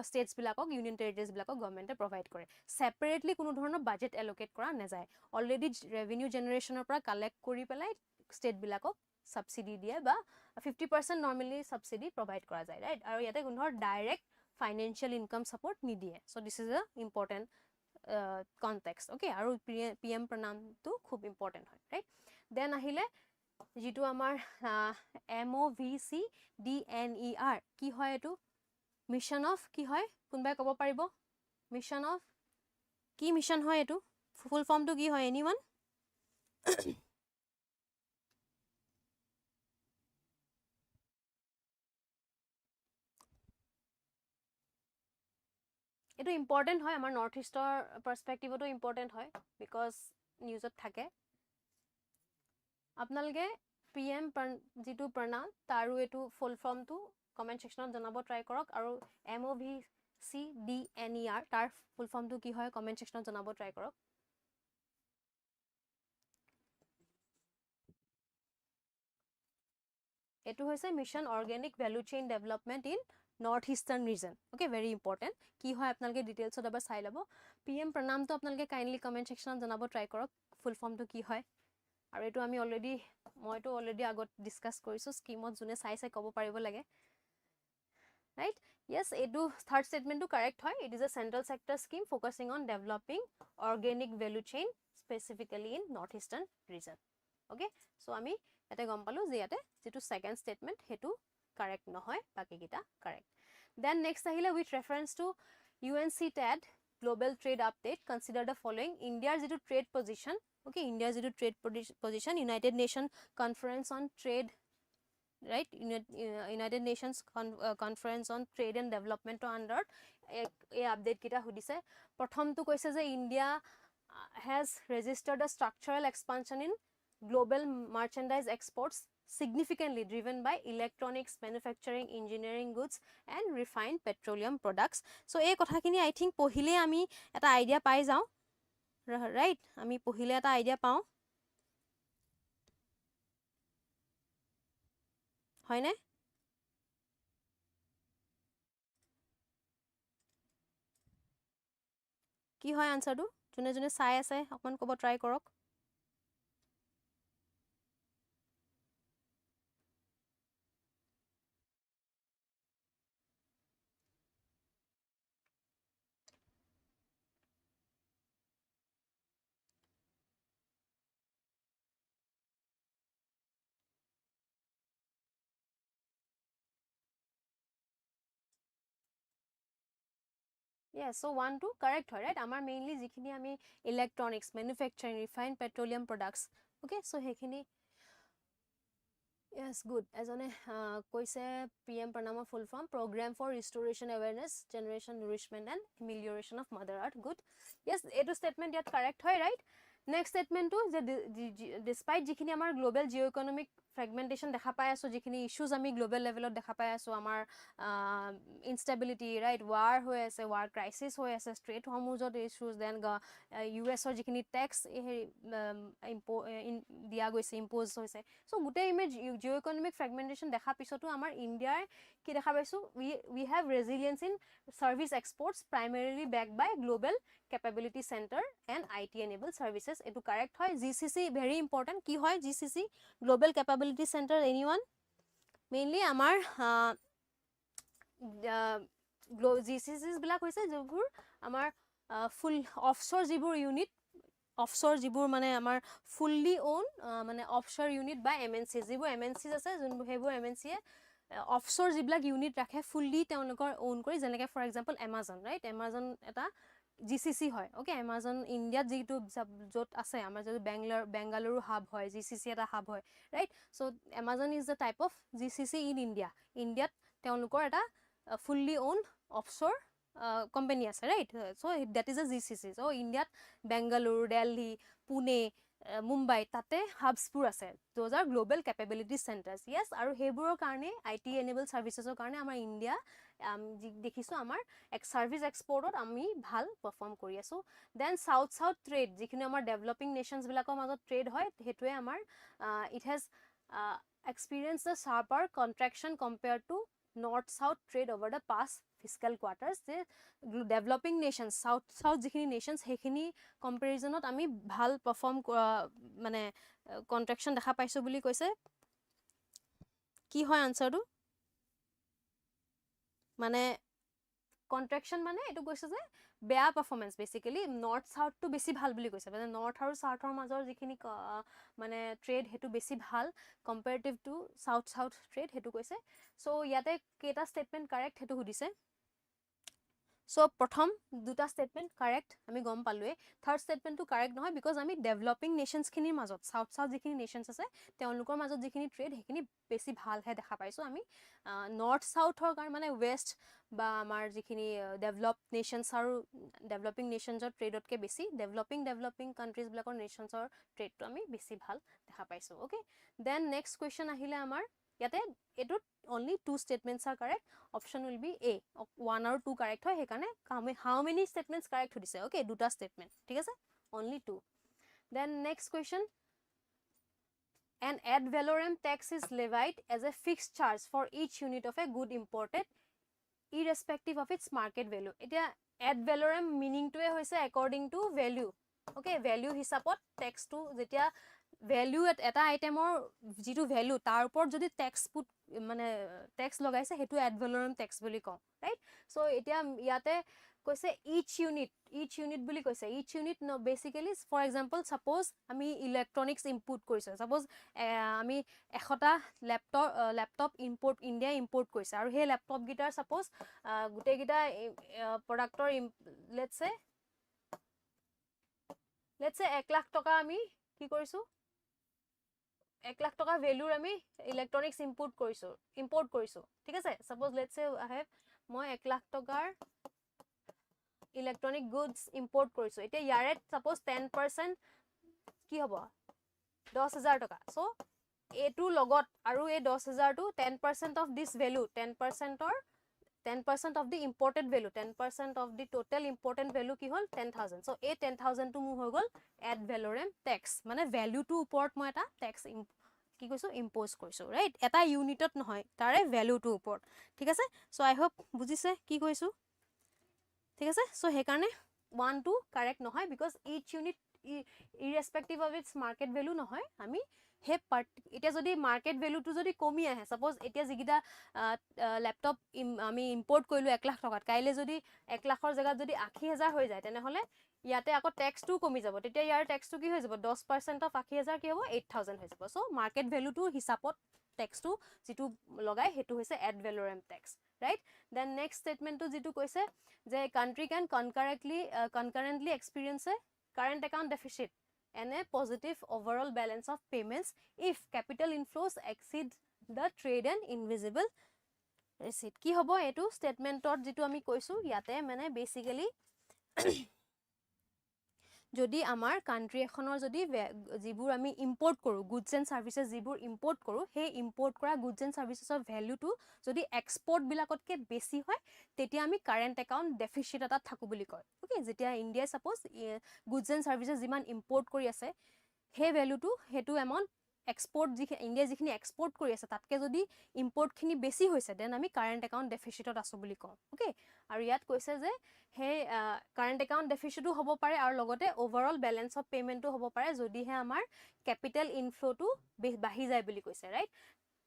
states বিলাকক union territories বিলাকক government e provide কৰে separately কোনো ধৰণৰ budget allocate কৰা নাযায় already revenue generation পৰা collect কৰি পেলাই state বিলাকক subsidy দিয়ে বা 50% normally subsidy provide কৰা যায় right আৰু ইয়াতে কোনো direct financial income support নিদিয়ে so this is a important context okay আৰু PM-PRANAM to খুব important হয় right then আহিলে যেটো আমাৰ MOVCDNER কি হয় এটো মিশন অফ কি হয় কোনবাই কব পাৰিব মিশন অফ কি মিশন হয় এটো ফুল ফৰ্ম টু কি হয় এনিওয়ান এটো ইম্পৰ্টেন্ট হয় আমাৰ নৰ্থ ইস্টৰ পাৰ্সপেক্টিভটো ইম্পৰ্টেন্ট হয় বিকজ নিউজত থাকে আপোনালগে PM যেটো প্ৰণাম তাৰো এটো ফুল ফৰ্ম টু কমেন্ট সেকশনত জনাব ট্ৰাই কৰক আৰু MOVCDNER তাৰ ফুল ফৰ্ম টু কি হয় কমেন্ট সেকশনত জনাব ট্ৰাই কৰক এটো হৈছে mission organic value chain development in north eastern region okay very important কি হয় আপোনালোকে ডিটেইলছত এবাৰ চাই ল'ব পিএম প্ৰণামটো আপোনালোকে কাইণ্ডলি কমেন্ট সেকশনত জনাব ট্ৰাই কৰক ফুল ফৰ্মটো কি হয় আৰু এটো আমি মইতো অলৰেডি আগত ডিসকাস কৰিছো স্কিমত জুনে চাই ক'ব পাৰিব লাগে right yes edu third statement to correct hoy it is a central sector scheme focusing on developing organic value chain specifically in northeastern region okay so ami ete gom palu je ate jetu second statement hetu correct nohoy baki kita correct then next ahile with reference to UNCTAD global trade update consider the following India's jetu trade position okay India's jetu trade position United Nations conference on trade right United Nations conference on trade and development under a update kita hudise prothom tu koise je India has registered a structural expansion in global merchandise exports significantly driven by electronics manufacturing engineering goods and refined petroleum products so ei kotha kini I think pohile ami eta idea pai jao right ami pohile eta idea pao হয় নে কি হয় আনসারটো জুনে জুনে চাই আছে অকমান কব ট্রাই কৰক Yes, so 1 2 correct hoy right amar mainly jikhini ami electronics manufacturing refined petroleum products okay so hekhini yes good azone koise PM pranam full form program for restoration awareness generation nourishment and amelioration of mother earth good yes etu statement yet correct hoy right next statement to je despite jikhini amar global geoeconomic fragmentation dekha pai aso jikhini issues ami global level ot dekha pai aso amar instability right war hoy ase war crisis hoy ase trade hormuzot issues then US or jikhini tax dia goise impose hoise so gute image geoeconomic fragmentation dekha pisotu amar India ki dekha paisu we have resilience in service exports primarily backed by global capability center and IT enabled services etu correct hoy GCC very important ki hoy GCC global capability center anyone mainly amar GCCs bilak hoise jebur amar full offshore jibur unit offshore jibur mane amar fully owned mane offshore unit by MNC jibur MNCs ase junbu hebur MNC offshore jiblak unit rakhe fully teonlokor own kori jeneke for example Amazon right Amazon eta GCC hoy okay Amazon India jitu jot ase amar jetu Bangalore hub hoy GCC eta hub hoy right so Amazon is the type of GCC in India teonlokor eta fully owned offshore company ase right so that is a GCC so India Bangalore Delhi Pune Mumbai tate hubs pur ase those are global capability centers yes aru heburor karone IT enabled services or karone amar India dekhisu amar service export ot ami bhal perform kori asu then south trade jikhine amar developing nations bilakor majot trade hoy hetue amar it has experienced a sharper contraction compared to north south trade over the past fiscal quarters the developing nations south jikhini nations hekhini comparison ot ami bhal perform mane contraction dekha paisu buli koise ki hoy answer tu mane contraction mane etu koise je beya performance basically north south to besi bhal buli koise mane north aru south or major jikhini mane trade hetu besi bhal comparative to south trade hetu koise so yate keta statement correct hetu hudise so prothom duta statement correct ami gom palue third statement to correct nohoy because ami developing nations khini majot south jikhini nations ase teonlukor majot jikhini trade hekhini besi bhal he dekha paisu ami north south or mane west ba amar jikhini developed nations aru developing nations or trade ot ke besi developing countries blakor nations or trade to ami besi bhal dekha paisu okay then next question ahile amar yate etut only two statements are correct option will be A 1 or 2 correct hoy hekane how many statements correct hodise okay duta statement thik ase only 2 then next question an ad valorem tax is levied as a fixed charge for each unit of a good imported irrespective of its market value. Etia ad valorem meaning to hoise according to value. Okay, value hisapot tax to jetia value at eta item or jitu value tar upor jodi tax put mane tax lagaise hetu ad valorem tax boli ko, right? So etia yate koise each unit boli koise each unit no basically for example suppose ami electronics input korise suppose ami ekhota laptop import India import korise aru he laptop gitar suppose gute gita productor let's say 1 lakh toka ami ki korisu 1 lakh toka value ami electronics import korisu ঠিক আছে suppose let's say I have মই 1 lakh tokar electronic goods import korisu eta yare suppose 10% ki hobo 10000 toka so a2 logot aru a 10000 to 10% of this value 10% or 10% of the imported value 10% of the total important value ki hol 10000 so a 10000 to mu ho gol ad valorem tax mane value to uport mo eta tax কি কৈছো impose কৰিছো right এটা ইউনিটত নহয় তাৰে value to উপৰ ঠিক আছে so I hope বুজিছে কি কৈছো ঠিক আছে so হে কাৰণে 1 2 correct নহয় because each unit irrespective of its market value নহয় আমি হে এটা যদি মার্কেট ভ্যালু টু যদি কমি আহে সাপোজ এটা জিগিটা ল্যাপটপ আমি ইম্পোর্ট কইলো 1 লাখ টাকাত কাইলে যদি 1 লাখৰ জায়গাত যদি 80000 হৈ যায় তেনে হলে ইয়াতে আকৌ ট্যাক্স টু কমি যাব তেতিয়া ইয়াৰ ট্যাক্স টু কি হৈ যাব 10% অফ 80000 কি হ'ব 8000 হৈ যাব সো মার্কেট ভ্যালু টু হিসাবত ট্যাক্স টু যেটো লগাই হেতু হৈছে ad valorem tax right then next statement to jitu koise je country can concurrently experience a current account deficit and a positive overall balance of payments if capital inflows exceed the trade and invisible receipt ki hobo etu statement or jitu ami koisu yate mane basically যদি আমাৰ country এখনৰ যদি জিবুৰ আমি import কৰো goods and সাৰ্ভিসেস জিবুৰ import কৰো হে import কৰা goods and সাৰ্ভিসেসৰ value two যদি এক্সপোর্ট বিলাকতকে বেছি হয় তেতিয়া আমি কারেন্ট একাউন্ট ডেফিসিট এটা থাকু বুলি কয় ওকে যেতিয়া India suppose goods and services যিমান ইম্পোর্ট কৰি আছে হে ভ্যালু টু হেতু এমাউন্ট এক্সপোৰ্ট ইন্ডিয়া যিখিনি এক্সপোৰ্ট কৰি আছে তাতকে যদি ইম্পোৰ্ট খিনি বেছি হৈছে দেন আমি কাৰেন্ট একাউন্ট ডেফিসিটত আছো বুলি কওঁ ওকে আৰু ইয়াত কৈছে যে হে কাৰেন্ট একাউন্ট ডেফিসিটও হ'ব পাৰে আৰু লগতে ওভাৰঅল ব্যালেন্স অফ পেমেন্টও হ'ব পাৰে যদি হে আমাৰ ক্যাপিটাল ইনফ্লোটো বাঢ়ি যায় বুলি কৈছে ৰাইট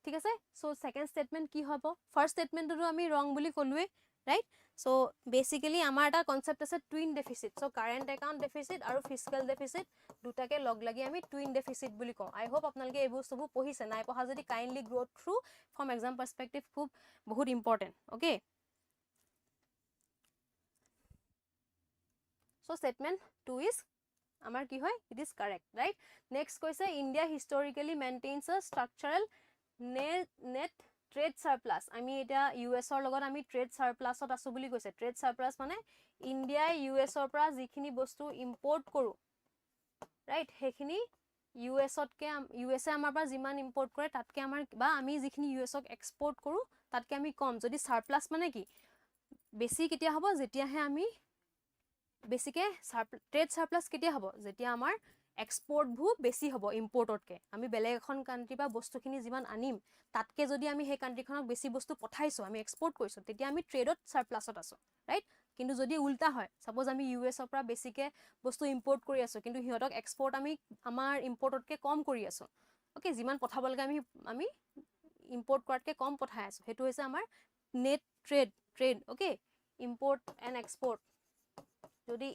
ঠিক আছে সো সেকেন্ড স্টেটমেন্ট কি হ'ব ফাৰ্স্ট স্টেটমেন্টটো আমি ৰং বুলি কলুৱে right so basically amar eta concept ase twin deficit so current account deficit aru fiscal deficit dutake log lagi ami twin deficit buli kom I hope apnalke ebu sobu pohise nai poha jodi kindly go through from exam perspective khub bahut important okay so statement 2 is amar ki hoy it is correct right next koise India historically maintains a structural net trade surplus আমি এটা US ৰ লগত আমি trade সাৰপ্লাসত আছো বুলি কৈছে trade সাৰপ্লাস মানে India US ৰ পৰা যিখিনি বস্তু ইম্পোৰ্ট কৰো ৰাইট হেখিনি US তকে US আমাৰ পৰা যিমান ইম্পোৰ্ট কৰে তাতকে আমাৰ বা আমি যিখিনি US ক এক্সপোৰ্ট কৰো তাতকে আমি কম যদি সাৰপ্লাস মানে কি বেছি কেতিয়া হ'ব যেতিয়া হে আমি বেছিকে ট্ৰেড সাৰপ্লাস কেতিয়া হ'ব যেতিয়া আমাৰ এক্সপোৰ্ট ভু বেছি হ'ব ইম্পোৰ্টতকে আমি বেলেগ এখন কান্ট্ৰি বা বস্তুখিনি যিমান আনিম তাতকে যদি আমি হে কান্ট্ৰিখনক বেছি বস্তু পঠাইছো আমি এক্সপোৰ্ট কৰিছো তেতিয়া আমি ট্ৰেডত সাৰপ্লাসত আছো ৰাইট কিন্তু যদি উল্টা হয় সাপোজ আমি US ৰ পৰা বেছিকে বস্তু ইম্পোৰ্ট কৰি আছো কিন্তু হিয়তক এক্সপোৰ্ট আমি আমাৰ ইম্পোৰ্টতকে কম কৰি আছো ওকে যিমান পঠাব লাগে আমি ইম্পোৰ্ট কৰাতকে কম পঠাই আছো হেতু হৈছে আমাৰ net trade okay import and export যদি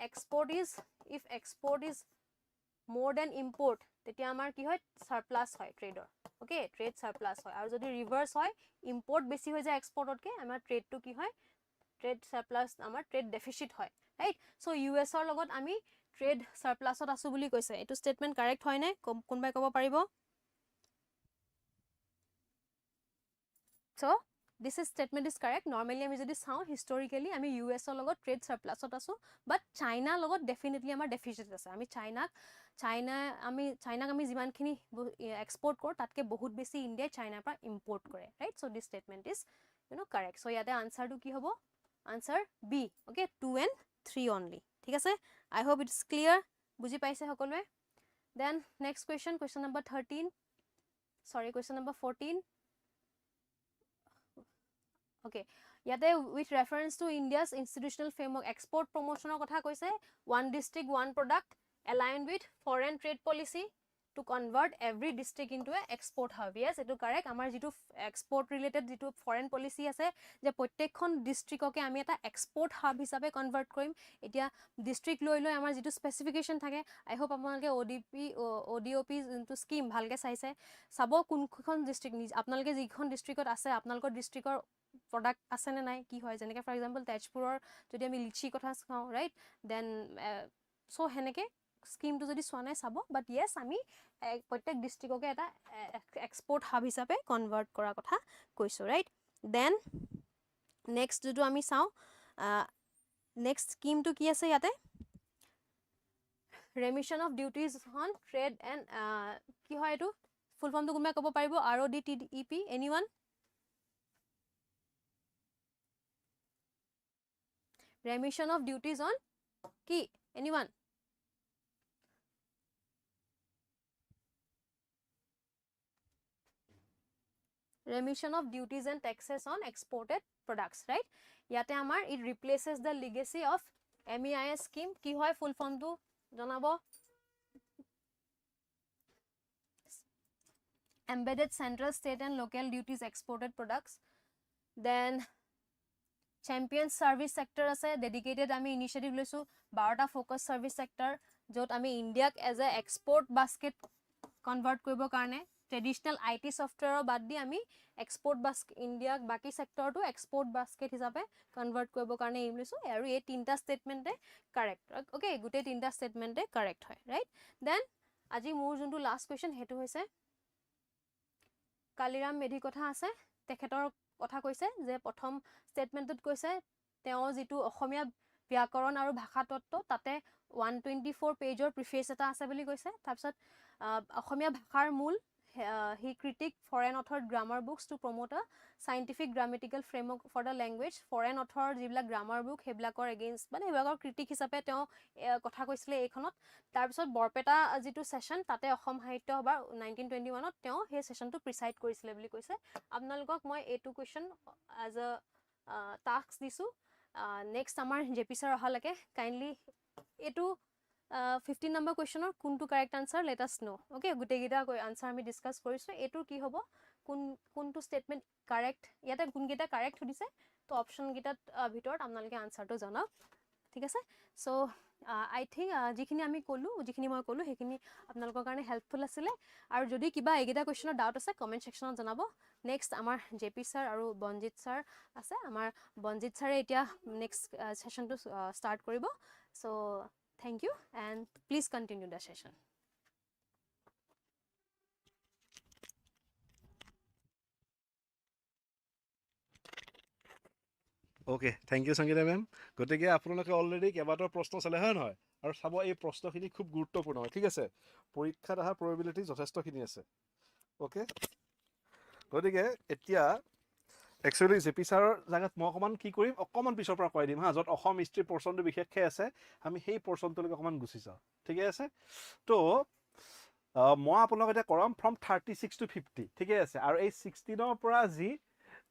export is if export is more than import তেতিয়া আমাৰ কি হয় সাৰপ্লাস হয় ট্ৰেডৰ ওকে ট্ৰেড সাৰপ্লাস হয় আৰু যদি ৰিভাৰ্স হয় ইম্পোৰ্ট বেছি হৈ যায় এক্সপোৰ্টতকে আমাৰ ট্ৰেডটো কি হয় ট্ৰেড সাৰপ্লাস আমাৰ ট্ৰেড ডেফিসিট হয় ৰাইট সো US ৰ লগত আমি ট্ৰেড সাৰপ্লাসত আছো বুলি কৈছে এটো স্টেটমেন্ট কাৰেক্ট হয় নাই কোনবাই ক'ব পাৰিব so this is statement is correct normally ami jodi sao historically ami US ৰ লগত trade surplus ত আছো but China লগত definitely আমাৰ deficit আছে আমি চাইনাক আমি যিমানখিনি এক্সপোৰ্ট কৰো তাতকে বহুত বেছি ইন্ডিয়া চাইনাৰ পৰা ইম্পোৰ্ট কৰে right so this statement is correct so ইয়াতে answer টো কি হ'ব answer B okay 2 and 3 only ঠিক আছে I hope it is clear বুজি পাইছে সকলোৱে Then next question, question number 13. Sorry, question number 14. Okay. Yate with reference to India's institutional framework, export promotion kotha koise, one district, one product, aligned with foreign trade policy to convert every district into a export hub. Yes, etu correct. Amar jitu export related jitu foreign policy ase je prottekhon district oke ami eta export hub hisabe convert korim. Etia district loi loi amar jitu specification thake. I hope apanalke ODOP into scheme bhalke saise. Sabo kunkhon district ni apnalke jikhon districtot ase apnalkor districtor product ase ne nai ki hoy jeneke for example Tejpuror jodi ami lichi kotha khau, right? Then so heneke scheme to jodi swanai sabo, but yes ami prottek district oke eta export hub hisabe convert kora kotha koiso, right? Then next jodu ami sao next scheme to ki ase yate remission of duties on trade and ki hoy etu full form to kunba kobo paribo RODTEP, anyone? Remission of duties on ki, anyone? Remission of duties and taxes on exported products, right? Yate amar it replaces the legacy of MEIS scheme. Ki hoy full form to janabo? Embedded central, state and local duties exported products. Then champion service sector ase, dedicated ami initiative loisu 12 focus service sector jot ami India as a export basket convert koibo karne traditional IT software bad di ami export basket India baki sector to export basket hisabe convert koibo karne aim loisu aru ei tinta statement e correct. Okay, gute tinta statement e correct hoy, right? Then aji mur juntu last question hetu hoise Kaliram Medhi kotha ase, tekhetor কথা কৈছে যে প্ৰথম স্টেটমেন্টত কৈছে তেও যেটো অসমীয়া ব্যাকৰণ আৰু ভাষা তত্ত্ব তাতে 124 পেজৰ প্ৰিফেচ এটা আছে বুলি কৈছে তাৰপিছত অসমীয়া ভাষাৰ মূল he critic foreign authored grammar books to promote a scientific grammatical framework for the language foreign author jibla grammar book heblakor against মানে হেবাকৰ critic হিচাপে তেও কথা কৈছিলে এইখনত তাৰপিছত বৰপেটা যেটো সেশন তাতে অসম সাহিত্য সভাৰ 1921 ত তেও হে সেশনটো প্ৰিসাইড কৰিছিলে বুলি কৈছে আপোনালোকক মই এটো কোৱেশ্চন as a task দিছো next আমাৰ জেপি স্যাৰ অহালৈকে kindly এটো 15 number question or kuntu correct answer let us know. Okay, gute gita answer ami discuss korisu etu ki hobo kuntu statement correct yate kun gita correct hodise to option gita bhitor apnalike answer to jana thik ase. So I think jikhini ami kolu jikhini moi kolu hekini apnalokor karone helpful asile aru jodi kiba egita question doubt ase comment section ot janabo. Next amar JP sir aru Bonjit sir ase amar Bonjit sir etia next session to start koribo. So thank you and please continue the session. Okay, thank you Sangeeta ma'am. গতিকে আপোনালোকে already কেবাটাও প্ৰশ্ন চালে হয় নহয় আৰু চাব এই প্ৰশ্নখিনি খুব গুৰুত্বপূৰ্ণ হয় ঠিক আছে পৰীক্ষাত অহা প্ৰবাবিলিটি যথেষ্টখিনি আছে ওকে গতিকে এতিয়া একচুয়ালি জেপি ছাৰৰ জাগাত মই অকমান কি কৰিম অকমান পিছৰ পৰা কৈ দিম হা যত অসম হিষ্ট্ৰী পৰ্চনটো বিশেষকৈ আছে আমি সেই পৰ্চনটোলৈকে অকমান গুচি যাওঁ ঠিক আছে তো মই আপোনালোকক এতিয়া কৰাম ফ্ৰম 36 to 50 ঠিক আছে আৰু এই 16 পৰা যি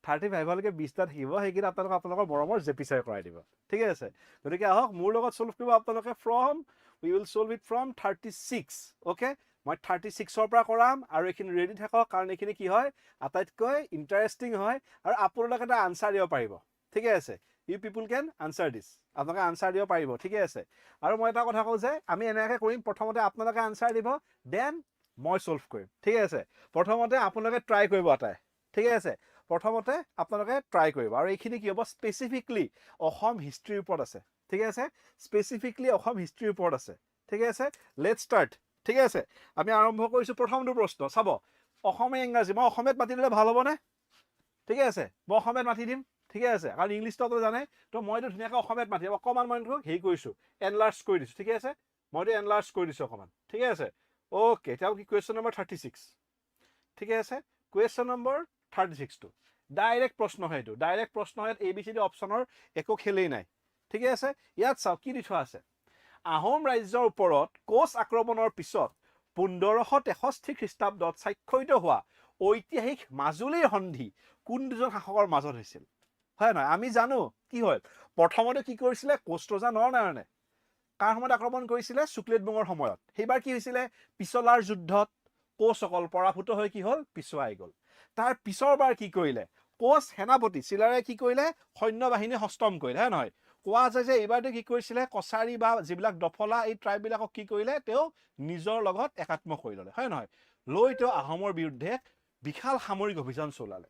35 লৈকে 20টা থাকিব সেইকিটা আপোনালোকৰ মৰমৰ জেপি ছাৰে কৰাই দিব ঠিক আছে গতিকে আহক মোৰ লগত সলভ কৰিব আপোনালোকে from we will solve it from 36 okay মই 36 ৰ পৰা কৰাম আৰু এখিনি ৰেডি থাকক কাৰণ এখিনি কি হয় আটাইতকৈ ইন্টাৰেষ্টিং হয় আৰু আপোনালোকে এটা আনসাৰ দিব পাৰিব ঠিক আছে you people can answer this আপোনালোকে আনসাৰ দিব পাৰিব ঠিক আছে আৰু মই এটা কথা কওঁ যে আমি এনেকৈ কৰিম প্ৰথমতে আপোনালোকে আনসাৰ দিব দেন মই সলভ কৰিম ঠিক আছে প্ৰথমতে আপোনালোকে ট্ৰাই কৰিব আটাই ঠিক আছে প্ৰথমতে আপোনালোকে ট্ৰাই কৰিব আৰু এইখিনি কি হ'ব স্পেসিফিকলি অসম হিষ্ট্ৰীৰ ওপৰত আছে ঠিক আছে স্পেসিফিকলি অসম হিষ্ট্ৰীৰ ওপৰত আছে ঠিক আছে লেটস ষ্টাৰ্ট ঠিক আছে আমি আৰম্ভ কৰিছো প্ৰথমটো প্ৰশ্ন চাব অসমীয়া ইংৰাজী মই অসমীয়াত মাতি দিলে ভাল হ'ব নে ঠিক আছে মই অসমীয়াত মাতি দিম ঠিক আছে কাৰণ ইংলিশটো আপুনি জানে তো মইতো ধুনীয়াকৈ অসমীয়াত মাতিম অকমান মই হেৰি কৰিছো এনলাৰ্জ কৰি দিছো ঠিক আছে মইতো এনলাৰ্জ কৰি দিছো অকমান ঠিক আছে ওকে এতিয়া কি কোৱেশ্চন নম্বৰ 36 ঠিক আছে কোৱেশ্চন নম্বৰ 36 টো ডাইৰেক্ট প্ৰশ্ন হয় এটো ডাইৰেক্ট প্ৰশ্ন হয় এবিসিডি অপচনৰ একো খেলেই নাই ঠিক আছে ইয়াত চাও কি দি থোৱা আছে আহোম ৰাজ্যৰ ওপৰত কোচ আক্ৰমণৰ পিছত 1563 খ্ৰীষ্টাব্দত স্বাক্ষৰিত হোৱা ঐতিহাসিক মাজুলীৰ সন্ধি কোন দুজন শাসকৰ মাজত হৈছিল হয় নহয় আমি জানো কি হয় প্ৰথমতে কি কৰিছিলে কোচ ৰজা নৰনাৰায়ণে কাৰ সময়ত আক্ৰমণ কৰিছিলে শুক্লেটবুঙৰ সময়ত সেইবাৰ কি হৈছিলে পিছলাৰ যুদ্ধত কোচসকল পৰাভূত হৈ কি হ'ল পিছুৱাই গ'ল তাৰ পিছৰবাৰ কি কৰিলে কোচ সেনাপতি চিলাৰে কি কৰিলে সৈন্য বাহিনী হস্তম কৰিলে হয় নহয় কোৱা যায় যে এইবাৰতে কি কৰিছিলে কছাৰী বা যিবিলাক দফলা এই ট্ৰাইববিলাকক কি কৰিলে তেওঁ নিজৰ লগত একাত্ম কৰি ল'লে হয় নহয় লৈ তেওঁ আহোমৰ বিৰুদ্ধে বিশাল সামৰিক অভিযান চলালে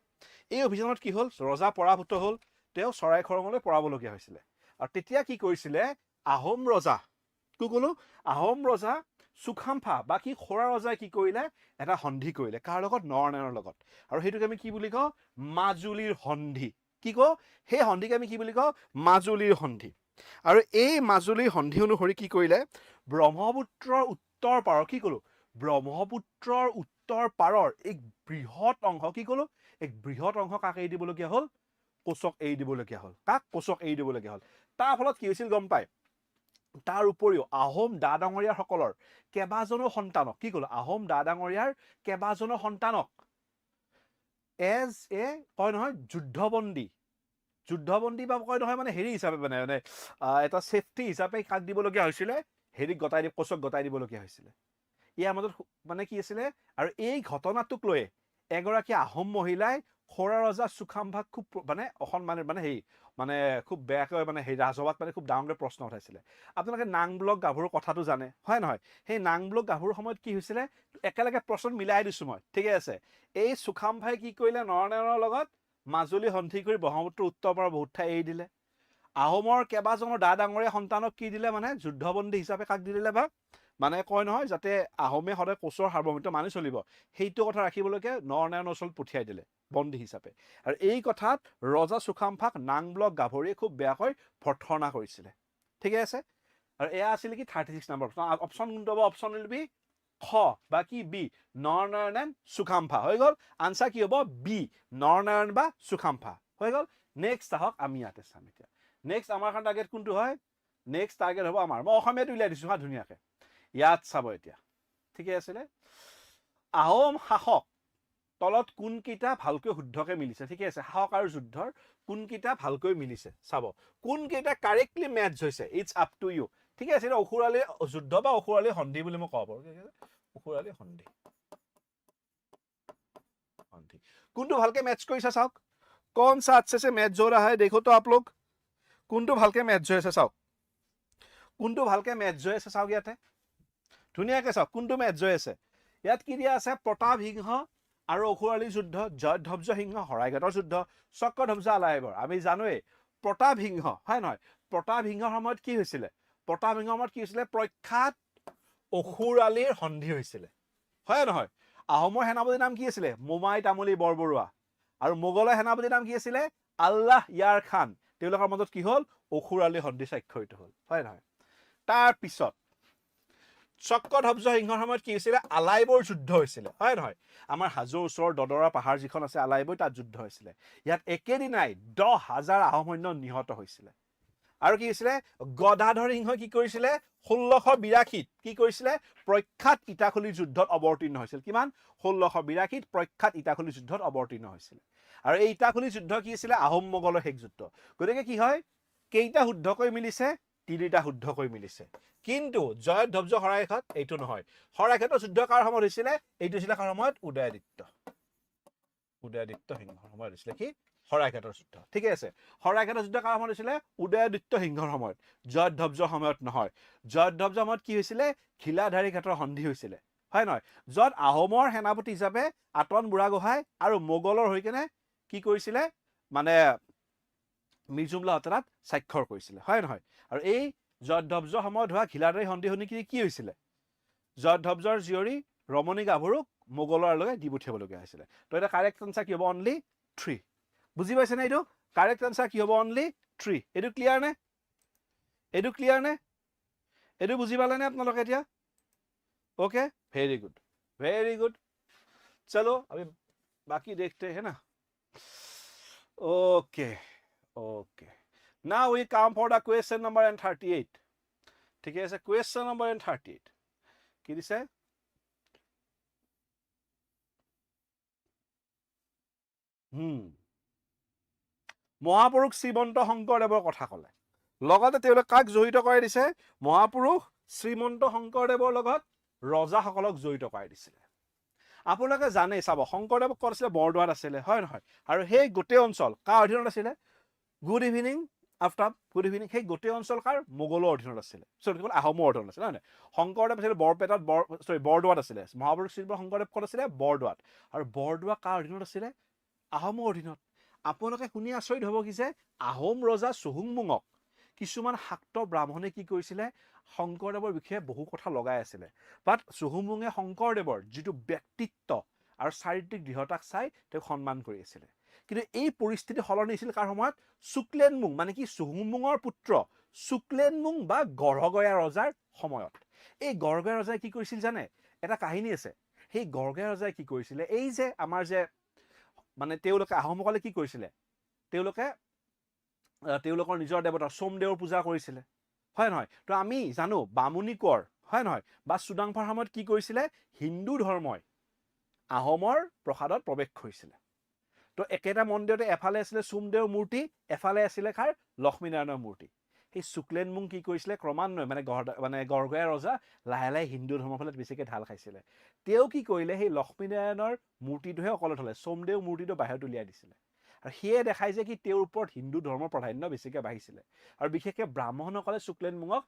এই অভিযানত কি হ'ল ৰজা পৰাভূত হ'ল তেওঁ চৰাই খৰঙলৈ পৰাবলগীয়া হৈছিলে আৰু তেতিয়া কি কৰিছিলে আহোম ৰজা কি ক'লো আহোম ৰজা সুখাম্ফা বা কি খোৰা ৰজাই কি কৰিলে এটা সন্ধি কৰিলে কাৰ লগত নৰনাৰায়ণৰ লগত আৰু সেইটোকে আমি কি বুলি কওঁ মাজুলীৰ সন্ধি কি কওঁ সেই সন্ধিকে আমি কি বুলি কওঁ মাজুলীৰ সন্ধি আৰু এই মাজুলীৰ সন্ধি অনুসৰি কি কৰিলে ব্ৰহ্মপুত্ৰৰ উত্তৰ পাৰৰ কি ক'লো ব্ৰহ্মপুত্ৰৰ উত্তৰ পাৰৰ এক বৃহৎ অংশ কি ক'লো এক বৃহৎ অংশ কাক এৰি দিবলগীয়া হ'ল কোচক এৰি দিবলগীয়া হ'ল কাক কোচক এৰি দিবলগীয়া হ'ল তাৰ ফলত কি হৈছিল গম পায় তাৰ উপৰিও আহোম দা ডাঙৰীয়াসকলৰ কেইবাজনো সন্তানক কি ক'লো আহোম দা ডাঙৰীয়াৰ কেইবাজনো সন্তানক এজ এ কয় নহয় যুদ্ধবন্দী বা কয় নহয় মানে হেৰি হিচাপে মানে এটা সেফটি হিচাপে কাক দিবলগীয়া হৈছিলে হেৰিক গতাই দি কোচক গতাই দিবলগীয়া হৈছিলে ইয়াৰ মাজত মানে কি আছিলে আৰু এই ঘটনাটোক লৈ এগৰাকী আহোম মহিলাই খোৰা ৰজা সুখাম্ফাক খুব মানে অসন্মানেৰ মানে হেৰি মানে খুব বেয়াকৈ মানে সেই ৰাজসভাত মানে খুব ডাঙৰকৈ প্ৰশ্ন উঠাইছিলে আপোনালোকে নাং ব্লক গাভৰুৰ কথাটো জানে হয় নহয় সেই নাং ব্লক গাভৰুৰ সময়ত কি হৈছিলে একেলগে প্ৰশ্ন মিলাই দিছো মই ঠিকে আছে এই সুখাম্ফাই কি কৰিলে নৰনাৰায়ণৰ লগত মাজুলী সন্ধি কৰি ব্ৰহ্মপুত্ৰ উত্তৰ পাৰৰ বহুত ঠাই এৰি দিলে আহোমৰ কেইবাজনৰ দা ডাঙৰীয়া সন্তানক কি দিলে মানে যুদ্ধবন্দী হিচাপে কাক দি দিলে বা মানে কয় নহয় যাতে আহোমে সদায় কোচৰ সাৰ্বভৌমত্ব মানি চলিব সেইটো কথা ৰাখিবলৈকে নৰনাৰায়ণৰ ওচৰত পঠিয়াই দিলে বন্দী হিচাপে আৰু এই কথাত ৰজা সুখাম্ফাক নাং ব্লক গাভৰুৱে খুব বেয়াকৈ ভৰ্ৎসনা কৰিছিলে ঠিকে আছে আৰু এয়া আছিল কি 36 নম্বৰ অপশ্যন কোনটো হ'ব অপশ্যন উইল বি খ বা কি বি নৰনাৰায়ণ সুখাম্ফা হৈ গ'ল আনসাৰ কি হ'ব বি নৰনাৰায়ণ বা সুখাম্ফা হৈ গ'ল নেক্সট আহক আমি ইয়াতে চাম এতিয়া নেক্সট আমাৰ কাৰণে টাৰ্গেট কোনটো হয় নেক্সট টাৰ্গেট হ'ব আমাৰ মই অসমীয়াত উলিয়াই দিছো হা ধুনীয়াকৈ ইয়াত চাব এতিয়া ঠিকে আছিলে আহোম শাসক তলত কোনকেইটা ভালকৈ শুদ্ধকৈ মিলিছে ঠিকে আছে শাসক আৰু যুদ্ধৰ কোনকেইটা ভালকৈ মিলিছে চাব কোনকেইটা কাৰেক্টলি মেটচ হৈছে ইটছ আপ টু ইউ ঠিক আছে এটা অসুৰালি যুদ্ধ বা অসুৰালি সন্ধি বুলি মই ক'ব পাৰোঁ অসুৰালি সন্ধি কোনটো ভালকৈ মেটচ কৰিছে চাওক कौन सा अच्छे से मैच हो रहा है देखो तो आप लोग কোনটো ভালকৈ মেটচ হৈ আছে চাওক কোনটো ভালকৈ মেটচ হৈ আছে চাওক ইয়াতে ধুনীয়াকৈ চাওক কোনটো মেটচ হৈ আছে ইয়াত কি দিয়া আছে প্ৰতাপ সিংহ আৰু অসুৰালি যুদ্ধ জয়ধ্বজ সিংহ শৰাইঘাটৰ যুদ্ধ চক্ৰধ্বজ আলাইবৰ আমি জানোৱে প্ৰতাপ সিংহ হয় নহয় প্ৰতাপ সিংহৰ সময়ত কি হৈছিলে প্ৰতাপ সিংহৰ সময়ত কি হৈছিলে প্ৰখ্যাত অসুৰালিৰ সন্ধি হৈছিলে হয় নহয় আহোমৰ সেনাপতিৰ নাম কি আছিলে মোমাই তামুলী বৰবৰুৱা আৰু মোগলৰ সেনাপতিৰ নাম কি আছিলে আল্লাহ ইয়াৰ খান তেওঁলোকৰ মাজত কি হ'ল অসুৰালি সন্ধি স্বাক্ষৰিত হ'ল হয় নহয় তাৰ পিছত চক্ৰধ্বজ সিংহৰ সময়ত কি হৈছিলে আলাইবৰ যুদ্ধ হৈছিলে হয় নহয় আমাৰ হাজোৰ ওচৰৰ দদৰা পাহাৰ যিখন আছে আলাইবৰ তাত যুদ্ধ হৈছিলে ইয়াত একেদিনাই 10,000 আহোম সৈন্য নিহত হৈছিলে আৰু কি হৈছিলে গদাধৰ সিংহই কি কৰিছিলে 1682 কি কৰিছিলে প্ৰখ্যাত ইটাখুলি যুদ্ধত অৱতীৰ্ণ হৈছিল কিমান 1682 প্ৰখ্যাত ইটাখুলি যুদ্ধত অৱতীৰ্ণ হৈছিল আৰু এই ইটাখুলি যুদ্ধ কি আছিল আহোম মোগলৰ শেষ যুদ্ধ গতিকে কি হয় কেইটা শুদ্ধকৈ মিলিছে তিনিটা শুদ্ধকৈ মিলিছে কিন্তু জয়ধ্বজ শৰাইঘাট এইটো নহয় শৰাইঘাটৰ যুদ্ধ কাৰ সময়ত হৈছিলে এইটো হৈছিলে কাৰ সময়ত উদয়াদিত্য সিংহৰ সময়ত হৈছিলে কি শৰাইঘাটৰ যুদ্ধ ঠিকে আছে শৰাইঘাটৰ যুদ্ধ কাৰ সময়ত হৈছিলে উদয়াদিত্য সিংহৰ সময়ত জয়ধ্বজৰ সময়ত নহয় জয়ধ্বজৰ সময়ত কি হৈছিলে ঘিলাধাৰী ঘাটৰ সন্ধি হৈছিলে হয় নহয় যত আহোমৰ সেনাপতি হিচাপে আতন বুঢ়াগোহাঁই আৰু মোগলৰ হৈ কেনে কি কৰিছিলে মানে মিৰ্জুমলা হতৰাত স্বাক্ষৰ কৰিছিলে হয় নহয় আৰু এই জয়ধ্বজৰ সময়ত হোৱা ঘিলাধাৰী সন্ধি শুনি কি হৈছিলে জয়ধ্বজৰ জীয়ৰী ৰমণী গাভৰুক মোগলৰ লগে দি পঠিয়াবলগীয়া হৈছিলে তো এটা কাৰেক্ট আনসাৰ কি হ'ব অনলি 3 বুজি পাইছে নে এইটো কাৰেক্ট আনসাৰ কি হ'ব অনলি 3 এইটো ক্লিয়াৰ নে এইটো বুজি পালে নে আপোনালোকে এতিয়া ओके वेरी गुड चलो अभी बाकी देखते हैं ना okay now we come for the question number 38 ठीक है क्वेश्चन नंबर 38 কি দিছে মহাপুৰুষ শ্ৰীমন্ত শংকৰদেৱৰ কথা ক'লে লগতে তেওঁলোকে কাক জড়িত কৰাই দিছে মহাপুৰুষ শ্ৰীমন্ত শংকৰদেৱৰ লগত ৰজাসকলক জড়িত কৰাই দিছিলে আপোনালোকে জানে চাব শংকৰদেৱ ক'ত আছিলে বৰদোৱাত আছিলে হয় নহয় আৰু সেই গোটেই অঞ্চল কাৰ অধীনত আছিলে good evening Aftab good evening সেই গোটেই অঞ্চল কাৰ মোগলৰ অধীনত আছিলে আহোমৰ অধীনত আছিলে হয় নহয় শংকৰদেৱ আছিলে বৰপেটাত বৰদোৱাত আছিলে মহাপুৰুষ শ্ৰীমন্ত শংকৰদেৱ ক'ত আছিলে বৰদোৱাত আৰু বৰদোৱা কাৰ অধীনত আছিলে আহোমৰ অধীনত আপোনালোকে শুনি আচৰিত হ'ব কি যে আহোম ৰজা চুহুংমুঙক কিছুমান শাক্ত ব্ৰাহ্মণে কি কৰিছিলে শংকৰদেৱৰ বিষয়ে বহু কথা লগাই আছিলে বাট চুহুংমুঙে শংকৰদেৱৰ যিটো ব্যক্তিত্ব আৰু চাৰিত্ৰিক দৃঢ়তাক চাই তেওঁক সন্মান কৰি আছিলে কিন্তু এই পৰিস্থিতি সলনি হৈছিল কাৰ সময়ত শুক্লেনমুং মানে কি চুহুংমুঙৰ পুত্ৰ শুক্লেনমুং বা গড়গয়া ৰজাৰ সময়ত এই গড়গয়া ৰজাই কি কৰিছিল জানে এটা কাহিনী আছে সেই গড়গয়া ৰজাই কি কৰিছিলে এই যে আমাৰ যে মানে তেওঁলোকে আহোমসকলে কি কৰিছিলে তেওঁলোকৰ নিজৰ দেৱতা সোমদেৱৰ পূজা কৰিছিলে হয় নহয় তো আমি জানো বামুণী কোঁৱৰ হয় নহয় বা চুডাংফাৰ সময়ত কি কৰিছিলে হিন্দু ধৰ্মই আহোমৰ প্ৰসাদত প্ৰৱেশ কৰিছিলে তো একেটা মন্দিৰতে এফালে আছিলে সোমদেৱৰ মূৰ্তি এফালে আছিলে কাৰ লক্ষ্মীনাৰায়ণৰ মূৰ্তি সেই শুক্লেনমুং কি কৰিছিলে ক্ৰমান্বয়ে মানে গড়গয়া ৰজা লাহে লাহে হিন্দু ধৰ্মৰ ফালে বেছিকৈ ঢাল খাইছিলে তেওঁ কি কৰিলে সেই লক্ষ্মীনাৰায়ণৰ মূৰ্তিটোহে অকলে থলে সোমদেৱ মূৰ্তিটো বাহিৰত উলিয়াই দিছিলে আৰু সেয়ে দেখাই যে কি তেওঁৰ ওপৰত হিন্দু ধৰ্মৰ প্ৰাধান্য বেছিকৈ বাঢ়িছিলে আৰু বিশেষকৈ ব্ৰাহ্মণসকলে শুক্লেনমুঙক